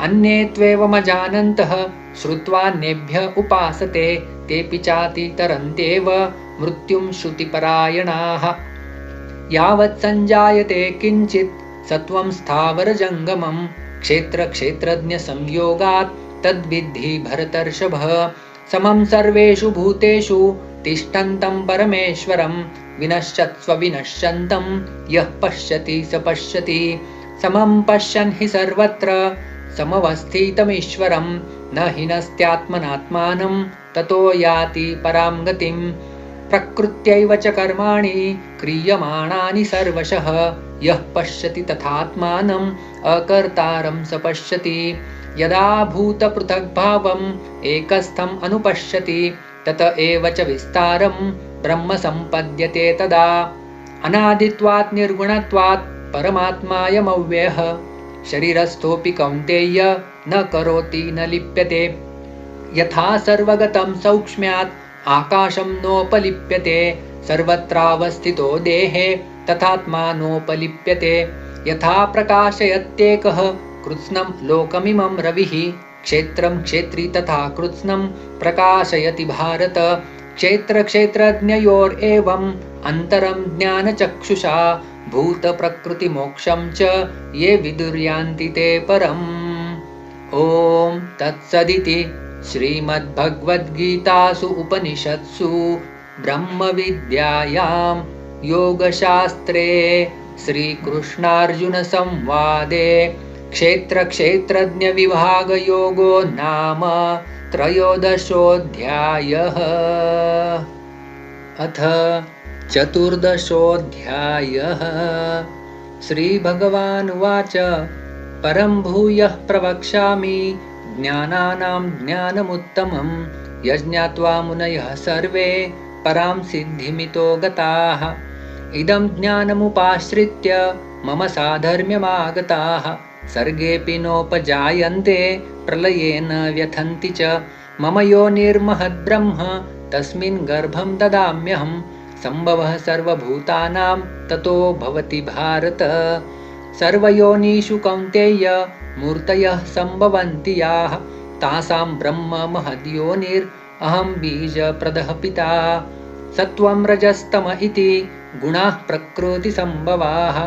अन्ये त्वेवमजानन्तः श्रुत्वान्येभ्य उपासते तेऽपि चातितरन्त्येव मृत्युं श्रुतिपरायणाः यावत् सञ्जायते किञ्चित् सत्त्वं स्थावरजङ्गमं क्षेत्रक्षेत्रज्ञसंयोगात् तद्विद्धि भरतर्षभः समं सर्वेषु भूतेषु तिष्ठन्तं परमेश्वरं विनश्यत्स्व विनश्यन्तं यः पश्यति स पश्यति समं पश्यन् हि सर्वत्र समवस्थितमीश्वरं न हिनस्त्यात्मनात्मानं ततो याति परां गतिं प्रकृत्यैव च कर्माणि क्रियमाणानि सर्वशः यः पश्यति तथात्मानम् अकर्तारं स पश्यति यदा भूतपृथग्भावम् एकस्थम् अनुपश्यति तत एव च विस्तारं ब्रह्म सम्पद्यते तदा अनादित्वात् निर्गुणत्वात् परमात्मायमव्ययः शरीरस्थोऽपि कौन्तेय न करोति न लिप्यते यथा सर्वगतं सौक्ष्म्यात् आकाशं नोपलिप्यते सर्वत्रावस्थितो देहे तथात्मा नोपलिप्यते यथा प्रकाशयत्येकः कृत्स्नं लोकमिमं रविः क्षेत्रं क्षेत्री तथा कृत्स्नं प्रकाशयति भारत क्षेत्रक्षेत्रज्ञयोरेवम् अन्तरं ज्ञानचक्षुषा भूतप्रकृतिमोक्षं च ये विदुर्यान्ति ते परम् ॐ तत्सदिति श्रीमद्भगवद्गीतासु उपनिषत्सु ब्रह्मविद्यायां योगशास्त्रे श्रीकृष्णार्जुनसंवादे क्षेत्रक्षेत्रज्ञविभागयोगो नाम त्रयोदशोऽध्यायः। अथ चतुर्दशोऽध्यायः। श्रीभगवानुवाच परं भूयः प्रवक्ष्यामि ज्ञानानां ज्ञानमुत्तमं यज्ञात्वा मुनयः सर्वे परां सिद्धिमितो गताः इदं ज्ञानमुपाश्रित्य मम साधर्म्यमागताः सर्गेऽपि नोपजायन्ते प्रलयेन व्यथन्ति च मम योनिर्महद्ब्रह्म तस्मिन् गर्भं ददाम्यहं सम्भवः सर्वभूतानां ततो भवति भारत सर्वयोनिषु कौन्तेय मूर्तयः सम्भवन्ति याः तासां ब्रह्म महद्योनिरहं बीजप्रदः पिता। सत्त्वं रजस्तम इति गुणाः प्रकृतिसम्भवाः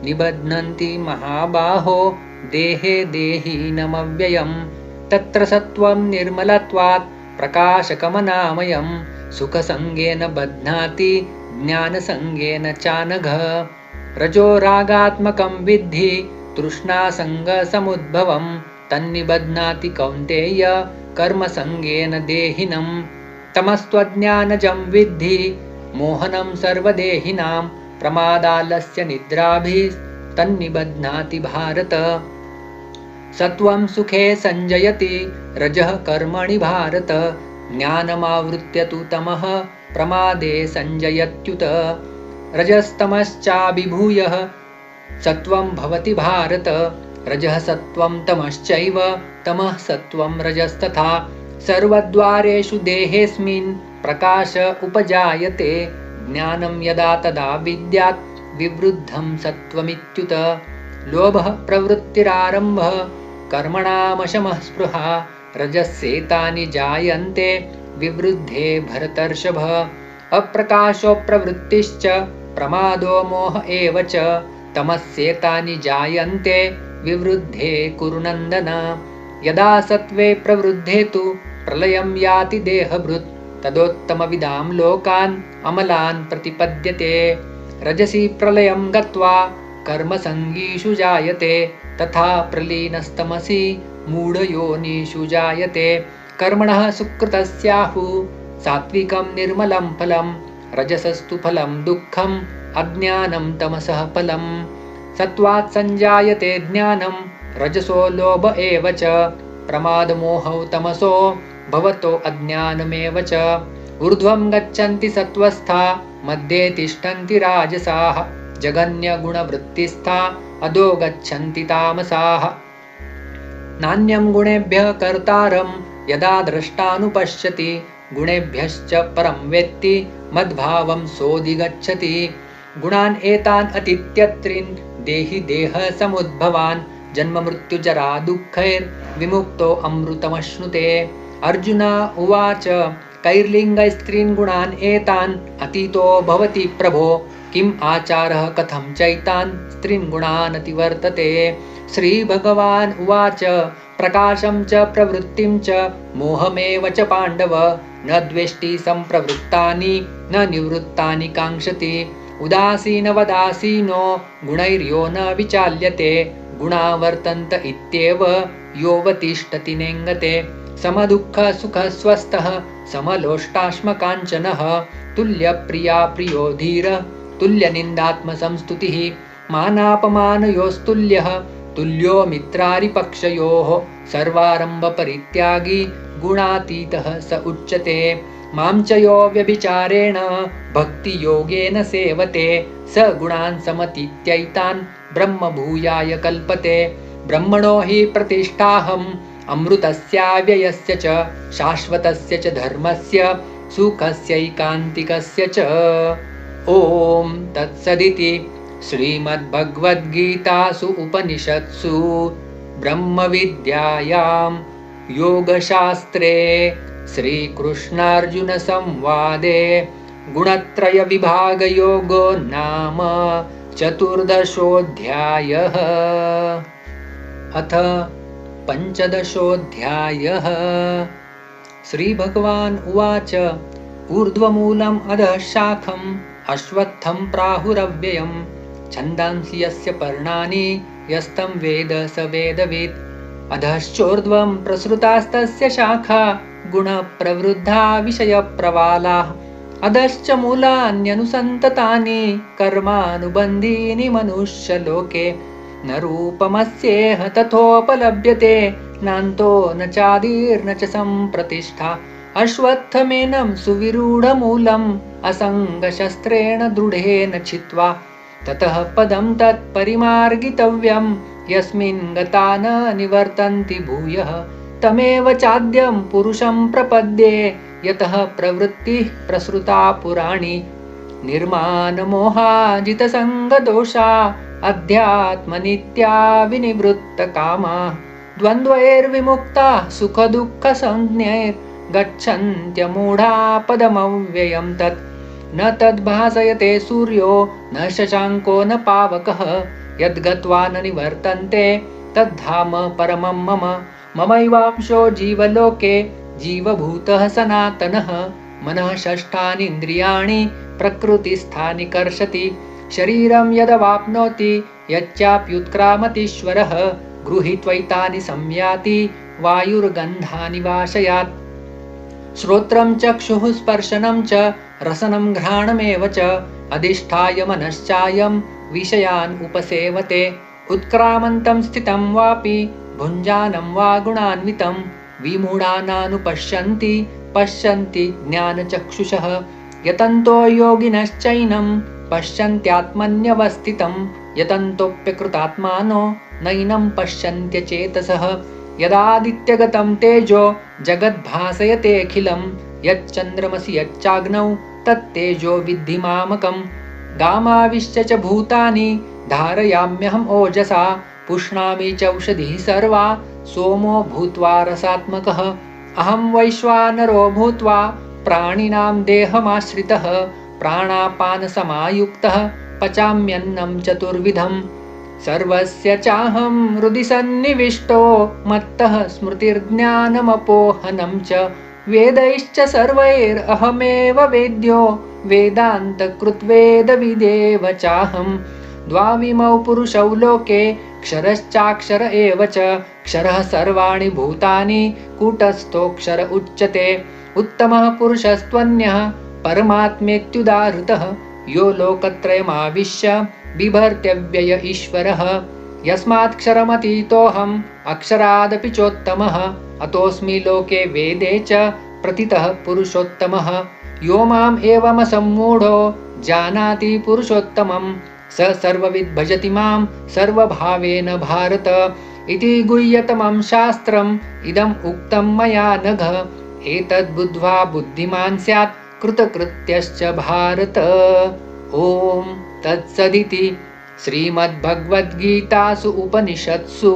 निबध्नन्ति महाबाहो देहे देहिनमव्ययम्। तत्र सत्त्वं निर्मलत्वात् प्रकाशकमनामयं सुखसङ्गेन बध्नाति ज्ञानसङ्गेन चानघ। रजो रागात्मकं विद्धि तृष्णासङ्गसमुद्भवं तन्निबध्नाति कौन्तेय कर्मसङ्गेन देहिनं। तमस्त्वज्ञानजं विद्धि मोहनं सर्वदेहिनां प्रमादालस्य निद्राभिस्तन्निबध्नाति भारत। सत्त्वं सुखे संजयति रजः कर्मणि भारत ज्ञानमावृत्य तु तमः प्रमादे संजयत्युत। रजस्तमश्चाभिभूय सत्त्वं भवति भारत रजः सत्त्वं तमश्चैव तमः सत्त्वं रजस्तथा। सर्वद्वारेषु देहेऽस्मिन् प्रकाश उपजायते ज्ञानं यदा तदा विद्यात् विवृद्धं सत्त्वमित्युत। लोभः प्रवृत्तिरारम्भः कर्मणामशमः स्पृहा रजस्येतानि जायन्ते विवृद्धे भरतर्षभ। अप्रकाशो प्रवृत्तिश्च प्रमादो मोह एव च तमस्येतानि जायन्ते विवृद्धे कुरु नन्दन। यदा सत्त्वे प्रवृद्धे तु प्रलयं याति देहभृत् तदोत्तमविदां लोकान् अमलान् प्रतिपद्यते। रजसि प्रलयं गत्वा कर्मसङ्गीषु जायते तथा प्रलीनस्तमसि मूढयोनिषु जायते। कर्मणः सुकृतस्याहुः सात्विकं निर्मलं फलं रजसस्तु फलं दुःखम् अज्ञानं तमसः फलम्। सत्त्वात् संजायते ज्ञानं रजसो लोभ एव च प्रमादमोहौ तमसो भवतो अज्ञानमेव च। ऊर्ध्वं गच्छन्ति सत्त्वस्था मध्ये तिष्ठन्ति राजसाः जगन्यगुणवृत्तिस्था अधो गच्छन्ति तामसाः। नान्यं गुणेभ्यः कर्तारं यदा द्रष्टानुपश्यति गुणेभ्यश्च परं वेत्ति मद्भावं सोऽधिगच्छति। गुणान् एतान् अतीत्यत्रिन् देहि देहसमुद्भवान् जन्ममृत्युजरा दुःखैर्विमुक्तो अमृतमश्नुते। अर्जुन उवाच कैर्लिङ्गैस्त्रीन् गुणान् एतान् अतीतो भवति प्रभो किम् आचारः कथं चैतान् स्त्रीन् गुणान् अतिवर्तते। श्रीभगवान् उवाच प्रकाशं च प्रवृत्तिं च मोहमेव च पाण्डव न द्वेष्टि सम्प्रवृत्तानि न निवृत्तानि काङ्क्षति। उदासीनवदासीनो गुणैर्यो न विचाल्यते गुणा वर्तन्त इत्येव योऽवतिष्ठति नेङ्गते। समदुःखसुखस्वस्थः समलोष्टाश्मकाञ्चनः तुल्यप्रिया प्रियो धीरः तुल्यनिन्दात्मसंस्तुतिः। मानापमानयोस्तुल्यः तुल्यो मित्रारिपक्षयोः सर्वारम्भपरित्यागी गुणातीतः स उच्यते। मां च यो व्यभिचारेण भक्तियोगेन सेवते स गुणान् समतीत्यैतान् ब्रह्मभूयाय कल्पते। ब्रह्मणो हि प्रतिष्ठाहम् अमृतस्याव्ययस्य च शाश्वतस्य च धर्मस्य सुखस्यैकान्तिकस्य च। ॐ तत्सदिति श्रीमद्भगवद्गीतासु उपनिषत्सु ब्रह्मविद्यायां योगशास्त्रे श्रीकृष्णार्जुनसंवादे गुणत्रयविभागयोगो नाम 14. अथ 15. श्रीभगवान् उवाच ऊर्ध्वमूलम् अधः शाखम् अश्वत्थं प्राहुरव्ययम् छन्दांसि यस्य पर्णानि यस्तं वेद स वेदवित्। अधश्चोर्ध्वं प्रसृतास्तस्य शाखा गुणप्रवृद्धा विषयप्रवालाः। अधश्च मूलान्यनुसन्ततानि कर्मानुबन्धीनि मनुष्यलोके। न रूपमस्येह तथोपलभ्यते नान्तो न चादिर्न च सम्प्रतिष्ठा। अश्वत्थमेनं सुविरूढमूलम् असङ्गशस्त्रेण दृढेन छित्त्वा ततः पदं तत्परिमार्गितव्यं यस्मिन् गता न निवर्तन्ति भूयः। तमेव चाद्यं पुरुषं प्रपद्ये यतः प्रवृत्तिः प्रसृता पुराणी। निर्मानमोहाजितसङ्गदोषा अध्यात्मनित्या विनिवृत्तकामाः द्वन्द्वैर्विमुक्ताः सुखदुःखसंज्ञैर्गच्छन्त्यमूढा पदमव्ययं तत् न तद्भासयते सूर्यो न शशाङ्को न पावकः यद्गत्वा न निवर्तन्ते तद्धाम परमं मम ममैवांशो जीवलोके जीवभूतः सनातनः मनः षष्ठानीन्द्रियाणि प्रकृतिस्थानि कर्षति शरीरं यदवाप्नोति यच्चाप्युत्क्रामतीश्वरः गृहीत्वैतानि संयाति वायुर्गन्धानि वाशयात् श्रोत्रं चक्षुः स्पर्शनं च रसनं घ्राणमेव च अधिष्ठाय मनश्चायं विषयान् उपसेवते उत्क्रामन्तं स्थितं वापि भुञ्जानं वा गुणान्वितं विमूढानानुपश्यन्ति पश्यन्ति ज्ञानचक्षुषः यतन्तो योगिनश्चैनं पश्यन्त्यात्मन्यवस्थितं यतन्तोऽप्यकृतात्मानो नैनं पश्यन्त्यचेतसः यदादित्यगतं तेजो जगद्भासयतेऽखिलं यच्चन्द्रमसि यच्चाग्नौ तत्तेजो विद्धि मामकं गामाविश्य च भूतानि धारयाम्यहम् ओजसा पुष्णामि चौषधिः सर्वा सोमो भूत्वा रसात्मकः अहं वैश्वानरो भूत्वा प्राणिनां देहमाश्रितः प्राणापानसमायुक्तः पचाम्यन्नं चतुर्विधम् सर्वस्य चाहं हृदि सन्निविष्टो मत्तः स्मृतिर्ज्ञानमपोहनं च वेदैश्च सर्वैरहमेव वेद्यो वेदान्तकृद्वेदविदेव चाहं द्वाविमौ पुरुषौ लोके क्षरश्चाक्षर एव च क्षरः सर्वाणि भूतानि कूटस्थोऽक्षर उच्यते उत्तमः पुरुषस्त्वन्यः परमात्मेत्युदाहृतः यो लोकत्रयमाविश्य बिभर्त्यव्यय ईश्वरः यस्मात्क्षरमतीतोऽहम् अक्षरादपि चोत्तमः अतोऽस्मि लोके वेदे च प्रतितः पुरुषोत्तमः यो माम् एवमसम्मूढो जानाति पुरुषोत्तमं स सर्वविद् भजति मां सर्वभावेन भारत इति गुह्यतमं शास्त्रम् इदम् उक्तं मया नघ एतद्बुद्ध्वा बुद्धिमान् स्यात् कृतकृत्यश्च भारत। ॐ तत्सदिति श्रीमद्भगवद्गीतासु उपनिषत्सु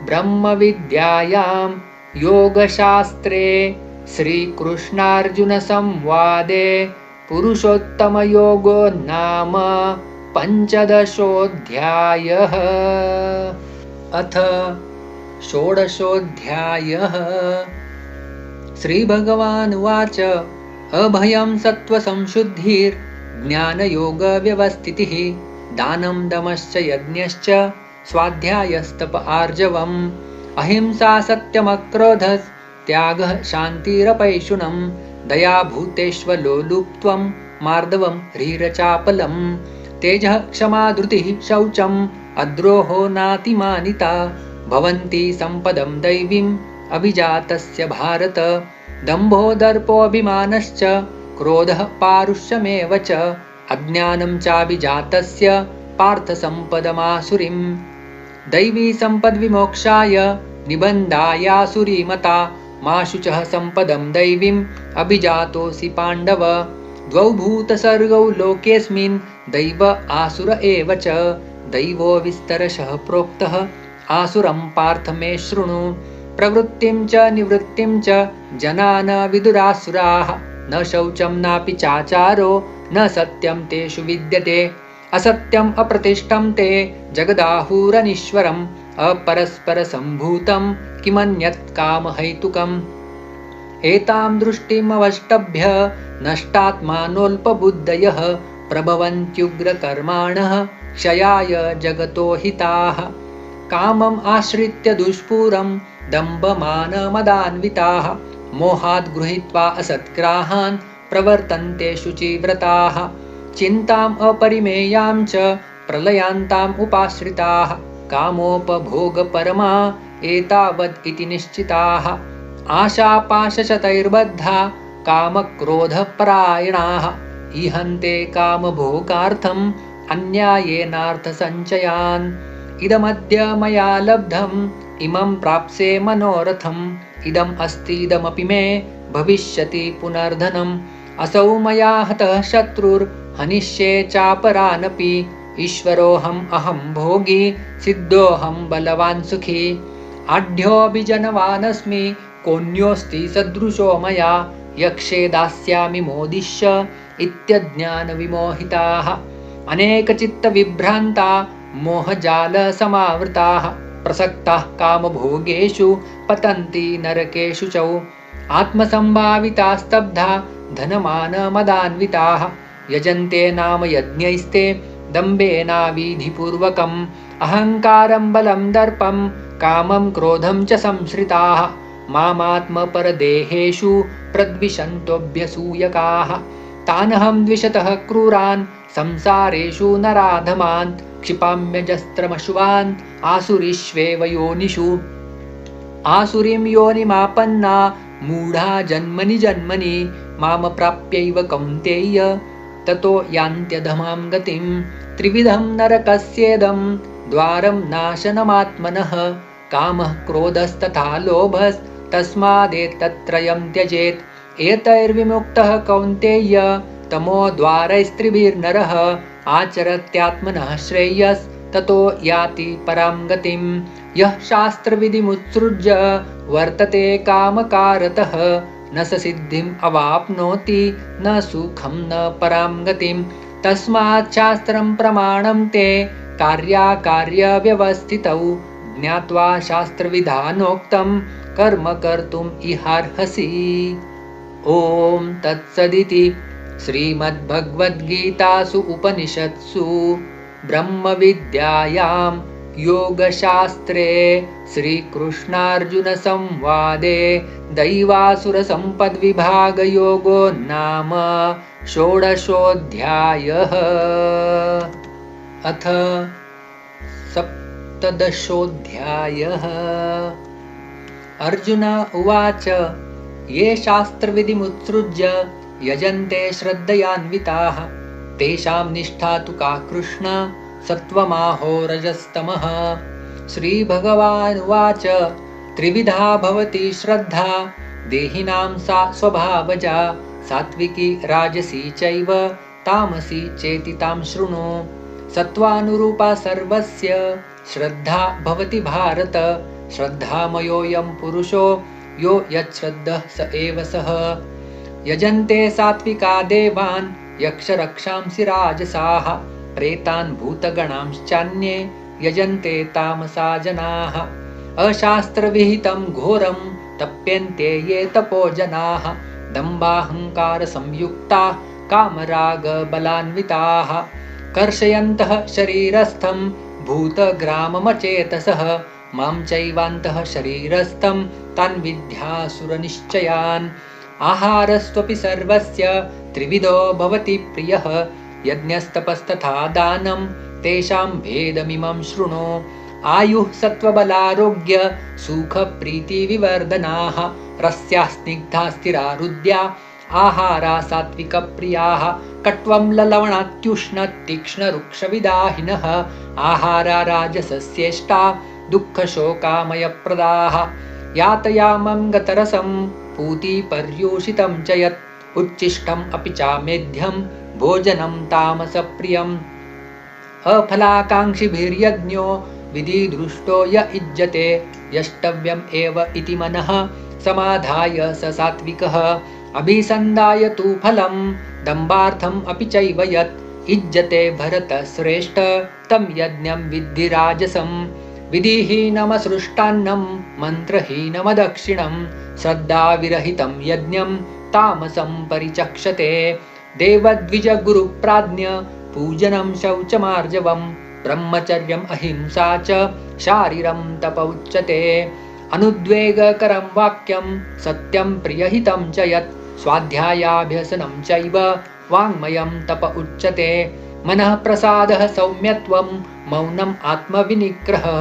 ब्रह्मविद्यायां योगशास्त्रे श्रीकृष्णार्जुनसंवादे पुरुषोत्तमयोगो नाम 15ोऽध्यायः। अथ 16ोऽध्यायः। श्रीभगवानुवाच अभयं सत्त्वसंशुद्धिर्ज्ञानयोगव्यवस्थितिः दानं दमश्च यज्ञश्च स्वाध्यायस्तप आर्जवम् अहिंसा सत्यमक्रोधस्त्यागः शान्तिरपैशुनं दया भूतेष्वलोलुप्त्वं मार्दवं ह्रीरचापलं तेजः क्षमा धृतिः शौचम् अद्रोहो नातिमानिता भवन्ति सम्पदं दैवीम् अभिजातस्य भारत दम्भो दर्पोऽभिमानश्च क्रोधः पारुष्यमेव च अज्ञानं चाभिजातस्य पार्थसम्पदमासुरीम् दैवी सम्पद्विमोक्षाय निबन्धायासुरीमता मा शुचः सम्पदं दैवीम् अभिजातोऽसि पाण्डव द्वौ भूतसर्गौ लोकेऽस्मिन् दैव आसुर एव च दैवो विस्तरशः प्रोक्तः आसुरं पार्थ मे शृणु प्रवृत्तिं च निवृत्तिं च जनान विदुरासुराः न शौचं नापि चाचारो न सत्यं तेषु विद्यते असत्यम् अप्रतिष्ठं ते जगदाहुरनीश्वरम् अपरस्परसम्भूतं किमन्यत् कामहैतुकम् एतां दृष्टिमवष्टभ्य नष्टात्मानोऽल्पबुद्धयः प्रभवन्त्युग्रकर्माणः क्षयाय जगतो हिताः कामम् आश्रित्य दुष्पूरं दम्भमानमदान्विताः मोहात् गृहीत्वा असत्ग्राहान् प्रवर्तन्ते शुचिव्रताः चिन्ताम् अपरिमेयां च प्रलयान्ताम् उपाश्रिताः कामोपभोगपरमा एतावद् इति निश्चिताः आशापाशशतैर्बद्धा कामक्रोधपरायणाः ईहन्ते कामभोगार्थम् अन्यायेनार्थसञ्चयान् इदमद्य मया लब्धम् इमं प्राप्स्ये मनोरथम् इदम् अस्ति इदमपि मे भविष्यति पुनर्धनम् असौ मया हतः शत्रुर्हनिष्ये चापरानपि ईश्वरोऽहम् अहं भोगी सिद्धोऽहं बलवान् सुखी आढ्योऽभिजनवानस्मि कोऽन्योऽस्ति सदृशो मया यक्षे दास्यामि मोदिष्य इत्यज्ञानविमोहिताः अनेकचित्तविभ्रान्ता मोहजालसमावृताः प्रसक्ताः कामभोगेषु पतन्ति नरकेषु च आत्मसम्भाविताः स्तब्धा धनमानमदान्विताः यजन्ते नाम यज्ञैस्ते दम्भेनाविधिपूर्वकम् अहङ्कारं बलं दर्पं कामं क्रोधं च संश्रिताः मामात्मपरदेहेषु प्रद्विषन्तोऽभ्यसूयकाः तानहं द्विषतः क्रूरान् संसारेषु नराधमान् क्षिपाम्यजस्त्रमशुवान् आसुरीष्वेव योनिषु आसुरीं योनिमापन्ना मूढा जन्मनि जन्मनि माम प्राप्यैव कौन्तेय ततो यान्त्यधमां गतिं त्रिविधं नरकस्येदं द्वारं नाशनमात्मनः कामः क्रोधस्तथा लोभस्तस्मादेतत्त्रयं त्यजेत् एतैर्विमुक्तः कौन्तेय तमो द्वारैस्त्रिभिर्नरः आचरत्यात्मनः श्रेयस्ततो याति परां गतिं यः शास्त्रविधिमुत्सृज्य वर्तते कामकारतः न स सिद्धिम् अवाप्नोति न सुखं न परां गतिं तस्मात् शास्त्रं प्रमाणं ते कार्याकार्यव्यवस्थितौ ज्ञात्वा शास्त्रविधानोक्तं कर्म कर्तुम् इहार्हसि। ॐ तत्सदिति श्रीमद्भगवद्गीतासु उपनिषत्सु ब्रह्मविद्यायां योगशास्त्रे श्रीकृष्णार्जुनसंवादे दैवासुरसम्पद्विभागयोगो नाम षोडशोऽध्यायः। अथ सप्तदशोऽध्यायः। अर्जुन उवाच ये शास्त्रविधिमुत्सृज्य यजन्ते श्रद्धयान्विताः तेषां निष्ठा तु का कृष्ण सत्त्वमाहो रजस्तमः। श्रीभगवानुवाच त्रिविधा भवति श्रद्धा देहिनां सा स्वभावजा सात्विकी राजसी चैव तामसी चेति तां शृणु। सत्त्वानुरूपा सर्वस्य श्रद्धा भवति भारत श्रद्धामयोऽयं पुरुषो यो यच्छ्रद्धः स एव सः। यजन्ते सात्विका देवान् यक्षरक्षांसि राजसाः प्रेतान् भूतगणांश्चान्ये यजन्ते तामसा जनाः। अशास्त्रविहितं घोरं तप्यन्ते ये तपो जनाः दम्भाहङ्कारसंयुक्ताः कामरागबलान्विताः कर्षयन्तः शरीरस्थं भूतग्राममचेतसः मां चैवान्तः शरीरस्थं तान् विद्यासुरनिश्चयान्। आहारस्त्वपि सर्वस्य त्रिविधो भवति प्रियः यज्ञस्तपस्तथा दानं तेषां भेदमिमं शृणु। आयुः सत्त्वबलारोग्य सुखप्रीतिविवर्धनाः रस्याः स्निग्धा स्थिरारुद्या आहारा सात्विकप्रियाः कट्वं ललवणात्युष्णतीक्ष्णरुक्षविदाहिनः आहारा राजसस्येष्टा दुःखशोकामयप्रदाः। यातयामं गतरसं पूतिपर्यूषितं च यत् उच्छिष्टम् अपि चामेध्यं भोजनं तामसप्रियम्। अफलाकाङ्क्षिभिर्यज्ञो विधिदृष्टो य इज्जते यष्टव्यम् एव इति मनः समाधाय स सात्विकः। अभिसन्धाय तु फलं दम्भार्थम् अपि चैव यत् इज्जते भरतश्रेष्ठ तं यज्ञं विद्धि राजसं। विधिहीनमसृष्टान्नं मन्त्रहीनमदक्षिणं श्रद्धाविरहितं यज्ञं तामसं परिचक्षते। देवद्विजगुरुप्राज्ञ पूजनं शौचमार्जवं ब्रह्मचर्यम् अहिंसा च शारीरं तप उच्यते। अनुद्वेगकरं वाक्यं सत्यं प्रियहितं च यत् स्वाध्यायाभ्यसनं चैव वाङ्मयं तप उच्यते। मनः प्रसादः सौम्यत्वं मौनम् आत्मविनिग्रहः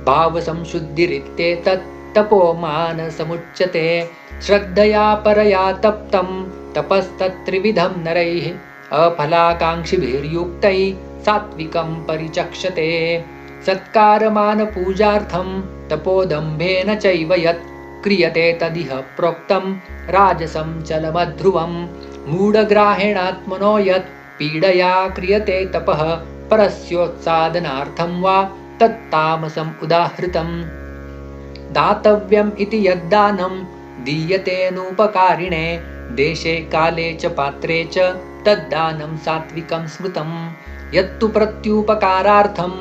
भावसंशुद्धिरित्येतत् तपो मानसमुच्यते। श्रद्धया परया तप्तं तपस्तत्त्रिविधं नरैः अफलाकाङ्क्षिभिर्युक्तैः सात्विकं परिचक्षते। सत्कारमानपूजार्थं तपोदम्भेन चैव यत् क्रियते तदिह प्रोक्तं राजसं चलमध्रुवं। मूढग्राहेणात्मनो यत् पीडया क्रियते तपः परस्योत्सादनार्थं वा तत्तामसम् उदाहृतम्। दातव्यम् इति यद्दानं दीयतेऽनुपकारिणे देशे काले च पात्रे च तद्दानं सात्विकं स्मृतम्। यत्तु प्रत्युपकारार्थं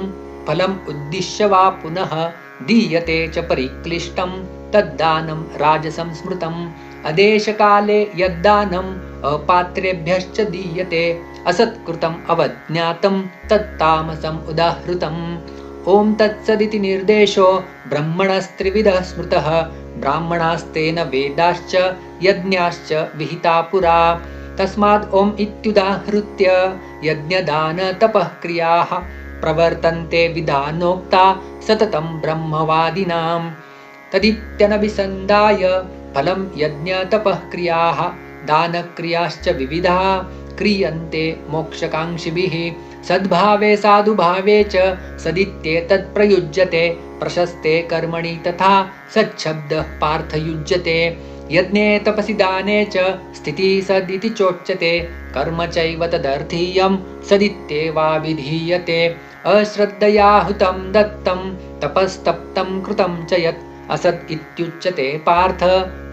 फलम् उद्दिश्य वा पुनः दीयते च परिक्लिष्टं तद्दानं राजसं स्मृतम्। अदेशकाले यद्दानम् अपात्रेभ्यश्च दीयते असत्कृतम् अवज्ञातं तत्तामसम् उदाहृतम्। ॐ तत्सदिति निर्देशो ब्रह्मणस्त्रिविधः स्मृतः। ब्राह्मणास्तेन वेदाश्च यज्ञाश्च विहिता पुरा। तस्मात् ॐ इत्युदाहृत्य यज्ञदानतपः क्रियाः प्रवर्तन्ते विधानोक्ता सततं ब्रह्मवादिनां। तदित्यनभिसन्धाय फलं यज्ञतपः क्रियाः दानक्रियाश्च विविधाः क्रियन्ते मोक्षकाङ्क्षिभिः। सद्भावे साधुभावे च सदित्येतत् प्रयुज्यते प्रशस्ते कर्मणि तथा सच्छब्दः पार्थयुज्यते। यज्ञे तपसि दाने च स्थितिः सदिति चोच्यते कर्म चैव तदर्थीयं सदित्येवाभिधीयते। अश्रद्धया हुतं दत्तं तपस्तप्तं कृतं च यत् असत् इत्युच्यते पार्थ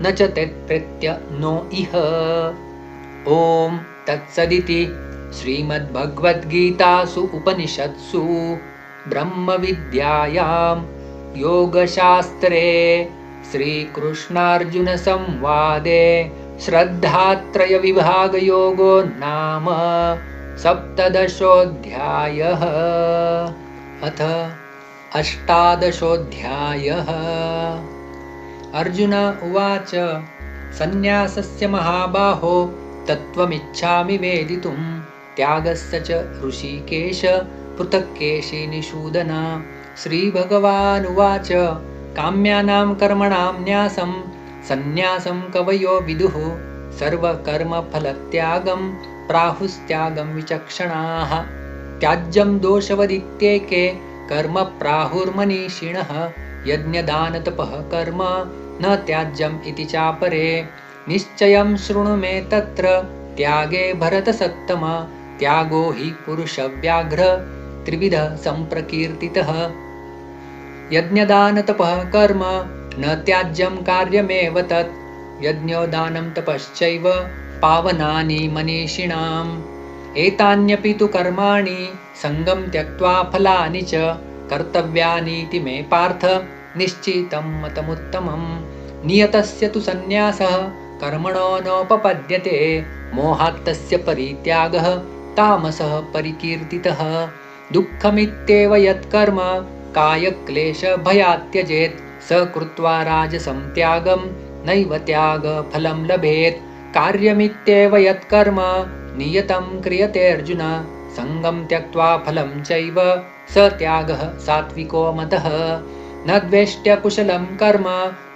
न च तत्प्रेत्य नो इह। ॐ तत्सदिति श्रीमद्भगवद्गीतासु उपनिषत्सु ब्रह्मविद्यायां योगशास्त्रे श्रीकृष्णार्जुनसंवादे श्रद्धात्रयविभागयोगो नाम 17 अथ 18 अर्जुन उवाच सन्न्यासस्य महाबाहो तत्त्वमिच्छामि वेदितुं त्यागस्य च ऋषिकेश पृथक् केशिनिषूदन। श्रीभगवानुवाच काम्यानां कर्मणां न्यासं सन्न्यासं कवयो विदुः सर्वकर्मफलत्यागं प्राहुस्त्यागं विचक्षणाः। त्याज्यं दोषवदित्येके कर्म प्राहुर्मनीषिणः यज्ञदानतपः कर्म न त्याज्यम् इति चापरे। निश्चयं शृणु मे तत्र त्यागे भरतसत्तम त्यागो हि पुरुषव्याघ्र त्रिविधः सम्प्रकीर्तितः। यज्ञदानतपः कर्म न त्याज्यं कार्यमेव तत् यज्ञोदानं तपश्चैव पावनानि मनीषिणाम्। एतान्यपि तु कर्माणि सङ्गं त्यक्त्वा फलानि च कर्तव्यानीति मे पार्थ निश्चितं मतमुत्तमम्। नियतस्य तु सन्न्यासः कर्मणो नोपपद्यते मोहात्तस्य परित्यागः तामसः परिकीर्तितः। दुःखमित्येव यत्कर्म कायक्लेशभयात् त्यजेत् स कृत्वा राजसं त्यागं नैव त्यागफलं लभेत्। कार्यमित्येव यत्कर्म नियतं क्रियते अर्जुन सङ्गं त्यक्त्वा फलं चैव स त्यागः सात्विको मतः। न द्वेष्ट्य कुशलं कर्म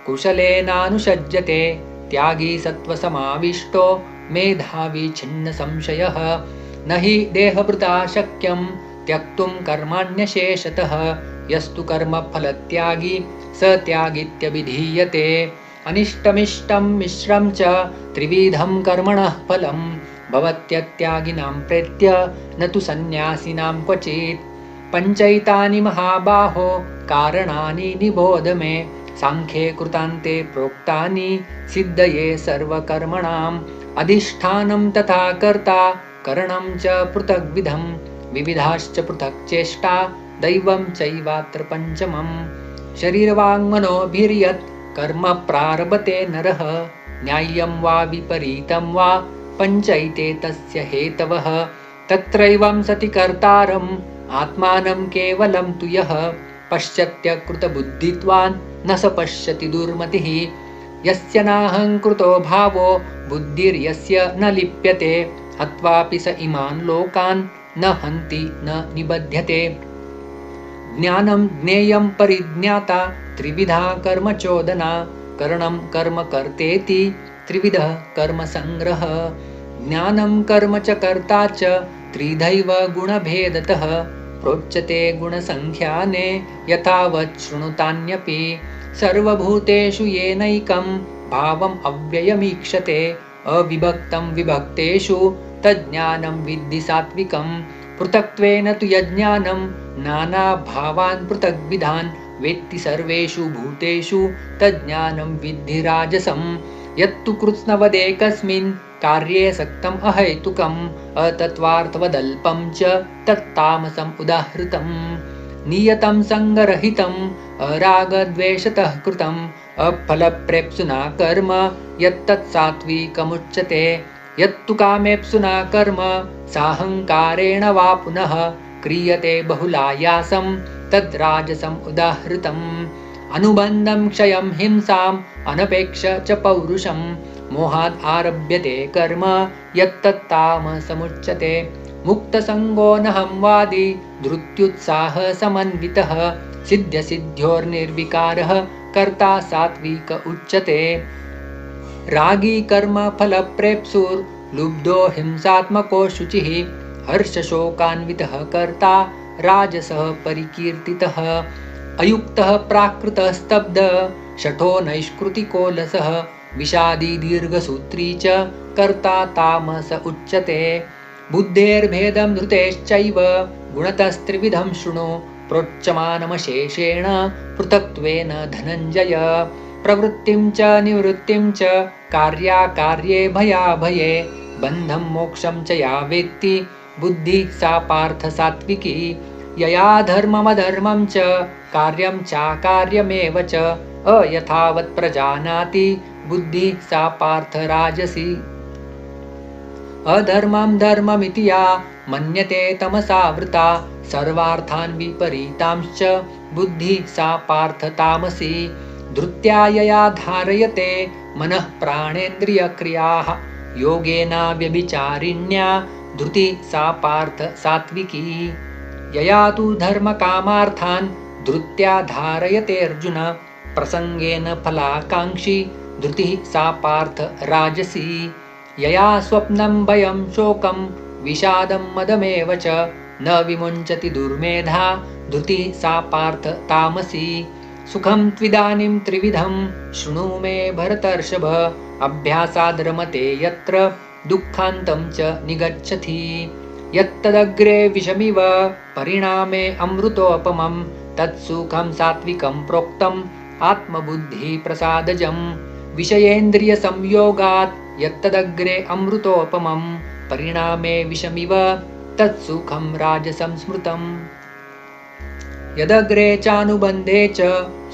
कुशलेनानुषज्यते त्यागी सत्त्वसमाविष्टो मेधावी छिन्नसंशयः। न हि देहभृता शक्यं त्यक्तुं कर्माण्यशेषतः यस्तु कर्मफलत्यागी स त्यागीत्यभिधीयते। अनिष्टमिष्टं मिश्रं च त्रिविधं कर्मणः फलं भवत्यत्यागिनां प्रेत्य न तु सन्न्यासिनां क्वचित्। पञ्चैतानि महाबाहो कारणानि निबोध मे सांख्ये कृतान्ते प्रोक्तानि सिद्धये सर्वकर्मणाम्। अधिष्ठानं तथा कर्ता करणं च पृथग्विधं विविधाश्च पृथक् चेष्टा दैवं चैवात्र पञ्चमम्। शरीरवाङ्मनोभिर्यत् कर्म प्रारभते नरः न्याय्यं वा विपरीतं वा पञ्चैते तस्य हेतवः। तत्रैवं सति कर्तारम् आत्मानं केवलं तु यः पश्यत्यकृतबुद्धित्वान् न स पश्यति दुर्मतिः। यस्य नाहङ्कृतो भावो बुद्धिर्यस्य न लिप्यते हत्वापि स इमान् लोकान् न हन्ति न निबध्यते। ज्ञानं ज्ञेयं परिज्ञाता त्रिविधा कर्मचोदना करणं कर्म कर्तेति त्रिविधः कर्मसङ्ग्रह। ज्ञानं कर्म च कर्ता च त्रिधैव गुणभेदतः प्रोच्यते गुणसङ्ख्याने यथावत् शृणुतान्यपि। सर्वभूतेषु येनैकं भावम् अव्ययमीक्षते अविभक्तं विभक्तेषु तज्ज्ञानं विद्धि सात्विकम्। पृथक्त्वेन तु यज्ञानं नानाभावान् पृथग्विधान् वेत्ति सर्वेषु भूतेषु तज्ज्ञानं विद्धि राजसं। यत्तु कृत्स्नवदेकस्मिन् कार्ये सक्तम् अहैतुकम् अतत्त्वार्थवदल्पं च तत्तामसम् उदाहृतम्। नियतं सङ्गरहितम् अरागद्वेषतः कृतम् अफलप्रेप्सुना कर्म यत्तत् सात्विकमुच्यते। यत्तु कामेप्सुना कर्म साहङ्कारेण वा पुनः क्रियते बहुलायासं तद्राजसम् उदाहृतम्। अनुबन्धं क्षयं हिंसाम् अनपेक्ष च पौरुषं मोहाद् आरभ्यते कर्म यत्तत्तामसमुच्यते। मुक्तसङ्गो नहंवादी धृत्युत्साहसमन्वितः सिद्ध्यसिद्ध्योर्निर्विकारः कर्ता सात्विक उच्यते। रागी कर्म फलप्रेप्सुर्लुब्धो हिंसात्मको शुचिः हर्षशोकान्वितः कर्ता राजसः परिकीर्तितः। अयुक्तः प्राकृतस्तब्ध शठो नैष्कृतिको लसः विषादी दीर्घसूत्री च कर्ता तामस उच्यते। बुद्धेर्भेदं धृतेश्चैव गुणतस्त्रिविधं शृणु प्रोच्यमानमशेषेण पृथक्त्वेन धनञ्जय। प्रवृत्तिं च निवृत्तिं च कार्याकार्ये भयाभये बन्धं मोक्षं च या वेत्ति बुद्धिः सा पार्थ सात्विकी। यया धर्ममधर्मं च कार्यं चाकार्यमेव च अयथावत् प्रजानाति बुद्धिः सा पार्थ राजसी। अधर्मं धर्ममिति या मन्यते तमसावृता सर्वार्थान् विपरीतांश्च बुद्धिः सा पार्थ तामसी। धृत्या यया धारयते मनः प्राणेन्द्रियक्रियाः योगेना व्यभिचारिण्या धृतिः सा पार्थ सात्विकी। यया तु धर्मकामार्थान् धृत्या धारयते अर्जुन प्रसंगेन फलाकाङ्क्षी धृतिः सा पार्थ राजसी। यया स्वप्नं भयं शोकं विषादं मदमेव च न विमुञ्चति दुर्मेधा धृतिः सा पार्थ तामसी। सुखं त्विदानीं त्रिविधं शृणु मे भरतर्षभ अभ्यासाद् रमते यत्र दुःखान्तं च निगच्छति। यत्तदग्रे विषमिव परिणामे अमृतोपमं तत्सुखं सात्विकं प्रोक्तम् आत्मबुद्धिप्रसादजम्। विषयेन्द्रियसंयोगात् यत्तदग्रे अमृतोपमं परिणामे विषमिव तत्सुखं राजसं स्मृतम्। यदग्रे चानुबन्धे च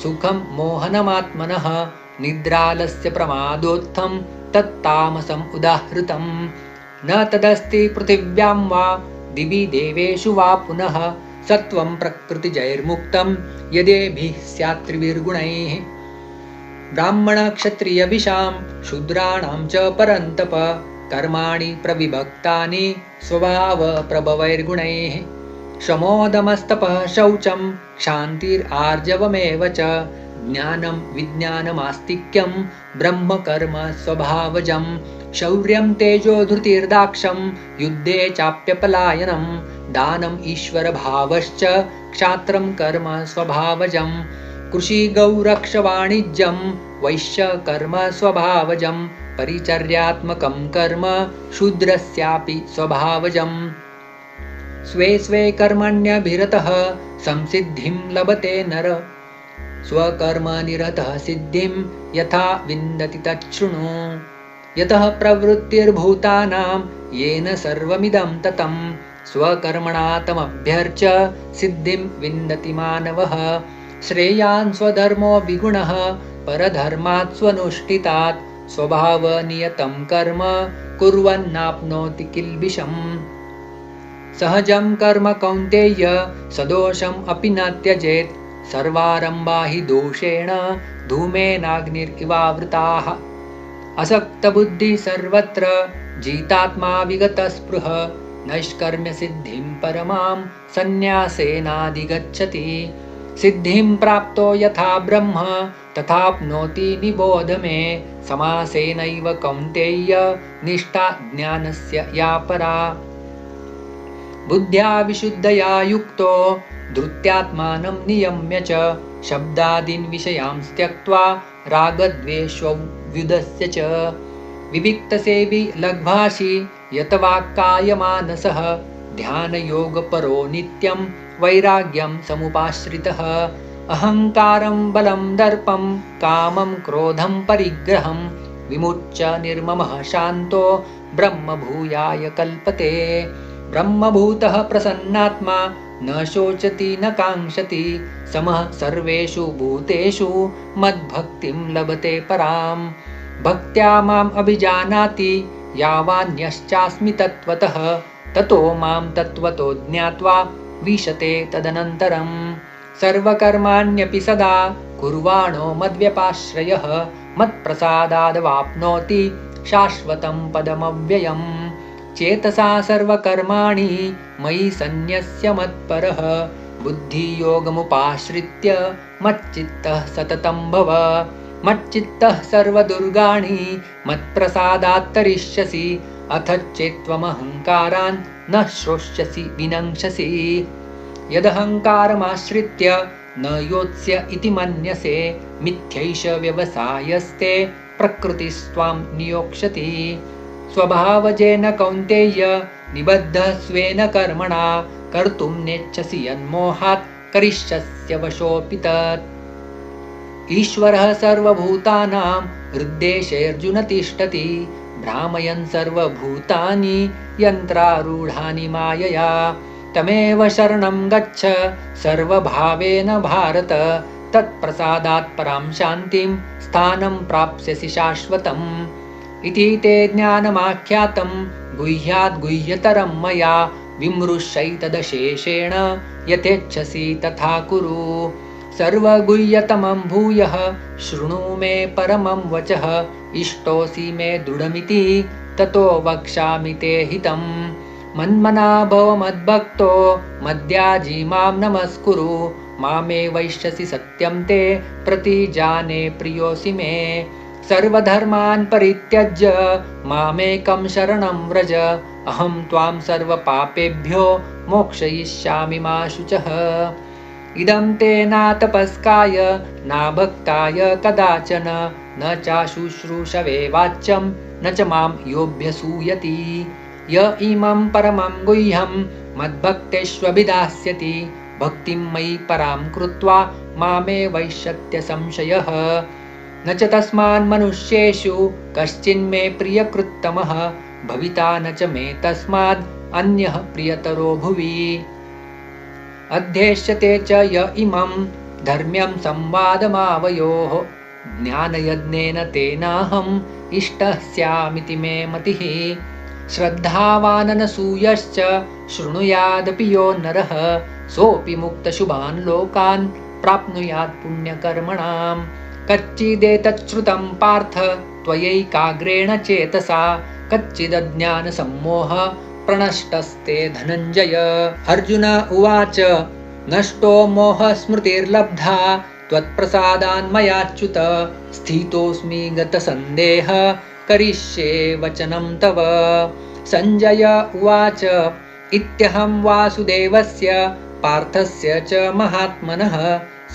सुखं मोहनमात्मनः निद्रालस्य प्रमादोत्थं तत्तामसम् उदाहृतम्। न तदस्ति पृथिव्यां वा दिवि देवेषु वा पुनः सत्वं प्रकृतिजैर्मुक्तं यदेभिः स्यात् त्रिभिर्गुणैः। ब्राह्मणक्षत्रियविषां शूद्राणां च परन्तप कर्माणि प्रविभक्तानि स्वभावप्रभवैर्गुणैः। शमोदमस्तपः शौचं क्षान्तिरार्जवमेव च ज्ञानं विज्ञानमास्तिक्यं ब्रह्मकर्म स्वभावजं। शौर्यं तेजो धृतिर्दाक्षं युद्धे चाप्यपलायनं दानम् ईश्वरभावश्च क्षात्रं कर्म स्वभावजं। कृषि गौरक्षवाणिज्यं वैश्य कर्म स्वभावजं परिचर्यात्मकं कर्म शूद्रस्यापि स्वभावजम्। स्वे स्वे कर्मण्यभिरतः संसिद्धिं लभते नर स्वकर्मनिरतः सिद्धिं यथा विन्दति तच्छृणु। यतः प्रवृत्तिर्भूतानां येन सर्वमिदं ततं स्वकर्मणा तमभ्यर्च्य सिद्धिं विन्दति मानवः। श्रेयान् स्वधर्मो विगुणः परधर्मात् स्वनुष्ठितात् स्वभावनियतं कर्म कुर्वन्नाप्नोति किल्बिषम्। सहजं कर्म कौन्तेय सदोषम् अपि न त्यजेत् सर्वारम्भा हि दोषेण धूमेनाग्निरिवावृताः। असक्तबुद्धिः सर्वत्र जितात्मा विगतस्पृह नैष्कर्म्यसिद्धिं परमां सन्न्यासेनाधिगच्छति। सिद्धिं प्राप्तो यथा ब्रह्म तथाप्नोति निबोध मे समासेनैव कौन्तेय निष्ठा ज्ञानस्य या परा। बुद्ध्या विशुद्धया युक्तो धृत्यात्मानं नियम्य च शब्दादीन् विषयांस् त्यक्त्वा रागद्वेषव्युदस्य च। विविक्तसेवी लग्भाषी यत वाक्कायमानसः ध्यानयोगपरो नित्यं वैराग्यं समुपाश्रितः अहङ्कारं बलं दर्पं कामं क्रोधं परिग्रहं विमुच्य निर्ममः शान्तो ब्रह्मभूयाय कल्पते ब्रह्मभूतः प्रसन्नात्मा न शोचति न काङ्क्षति समः सर्वेषु भूतेषु मद्भक्तिं लभते परां भक्त्या माम् अभिजानाति यावान्यश्चास्मि तत्त्वतः ततो मां तत्त्वतो ज्ञात्वा विशते तदनन्तरम् सर्वकर्माण्यपि सदा कुर्वाणो मद्व्यपाश्रयः मत्प्रसादादवाप्नोति शाश्वतं पदमव्ययम् चेतसा सर्वकर्माणि मयि सन्न्यस्य मत्परः बुद्धियोगमुपाश्रित्य मच्चित्तः सततं भव मच्चित्तः सर्वदुर्गाणि मत्प्रसादात् तरिष्यसि अथ चेत्त्वमहङ्कारान् न श्रोष्यसि विनङ्क्षसि यदहङ्कारमाश्रित्य न योत्स्य इति मन्यसे मिथ्यैष व्यवसायस्ते प्रकृतिस्त्वां नियोक्ष्यति स्वभावजेन कौन्तेय निबद्धः स्वेन कर्मणा कर्तुं नेच्छसि यन्मोहात् करिष्यस्य वशोऽपि तत् ईश्वरः सर्वभूतानां हृद्देशेऽर्जुन तिष्ठति भ्रामयन् सर्वभूतानि यन्त्रारूढानि मायया तमेव शरणं गच्छ सर्वभावेन भारत तत्प्रसादात् परां शान्तिं स्थानं प्राप्स्यसि शाश्वतम् इति ते ज्ञानमाख्यातं गुह्याद् गुह्यतरं मया विमृश्यैतदशेषेण यथेच्छसि तथा कुरु सर्वगुह्यतमं भूयः शृणु मे परमं वचः इष्टोऽसि मे दृढमिति ततो वक्ष्यामि ते हितम् मन्मना भव मद्भक्तो मद्याजी मां नमस्कुरु मामे वैष्यसि सत्यं ते प्रतिजाने प्रियोऽसि मे सर्वधर्मान् परित्यज्य मामेकं शरणं व्रज अहं त्वां सर्वपापेभ्यो मोक्षयिष्यामि मा शुचः इदं ते न तपस्काय न भक्ताय कदाचन न चाशुश्रूषवे वाच्यं न च मां योऽभ्यसूयति य इमं परमं गुह्यं मद्भक्तेष्वभिधास्यति भक्तिं मयि परां कृत्वा मामे वैष्यत्य संशयः न च तस्मान् मनुष्येषु कश्चिन्मे प्रियकृत्तमः भविता न च मे तस्माद् अन्यः प्रियतरो भुवि अध्येष्यते च य इमं धर्म्यं संवादमावयोः ज्ञानयज्ञेन तेनाहम् इष्टः स्यामिति मे मतिः श्रद्धावाननसूयश्च शृणुयादपि यो नरः सोऽपि मुक्तशुभान् लोकान् प्राप्नुयात् पुण्यकर्मणाम् कच्चिदेतच्छ्रुतं पार्थ त्वयैकाग्रेण चेतसा कच्चिदज्ञानसम्मोह प्रणष्टस्ते धनञ्जय अर्जुन उवाच नष्टो मोहस्मृतिर्लब्धा त्वत्प्रसादान्मयाच्युत स्थितोऽस्मि गतसन्देह करिष्ये वचनं तव सञ्जय उवाच इत्यहं वासुदेवस्य पार्थस्य च महात्मनः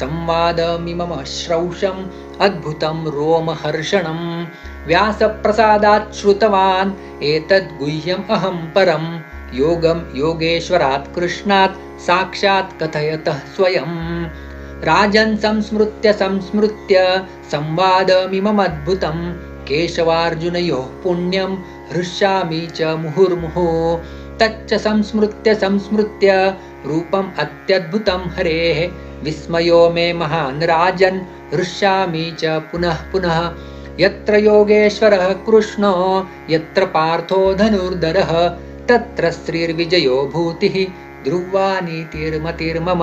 संवादमिममश्रौषम् अद्भुतं रोमहर्षणं व्यासप्रसादात् श्रुतवान् एतद्गुह्यम् अहं परं योगं योगेश्वरात् कृष्णात् साक्षात् कथयतः स्वयं राजन् संस्मृत्य संवादमिममद्भुतं केशवार्जुनयोः पुण्यं हृष्यामि च मुहुर्मुहुः तच्च संस्मृत्य रूपम् अत्यद्भुतं हरेः विस्मयो मे महान् राजन् हृष्यामि च पुनः पुनः यत्र योगेश्वरः कृष्णो यत्र पार्थो धनुर्धरः तत्र श्रीर्विजयो भूतिः ध्रुवा नीतिर्मतिर्मम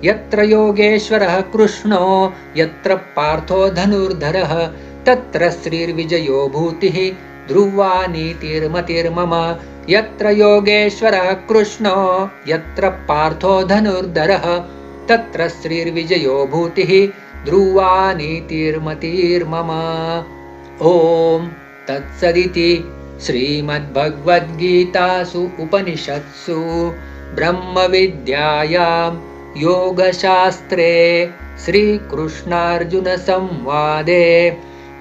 यत्र योगेश्वरः कृष्णो यत्र पार्थो धनुर्धरः तत्र श्रीर्विजयो भूतिः ध्रुवा नीतिर्मतिर्मम यत्र योगेश्वरः कृष्णो यत्र पार्थो धनुर्धरः तत्र श्रीर्विजयो भूतिः ध्रुवा नीतिर्मतिर्मम। ॐ तत्सदिति श्रीमद्भगवद्गीतासु उपनिषत्सु ब्रह्मविद्यायां योगशास्त्रे श्रीकृष्णार्जुनसंवादे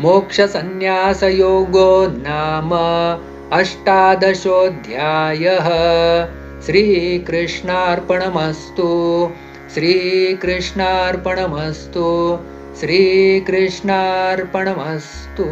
मोक्षसंन्यासयोगो नाम 18 अध्यायः। श्रीकृष्णार्पणमस्तु श्रीकृष्णार्पणमस्तु श्रीकृष्णार्पणमस्तु।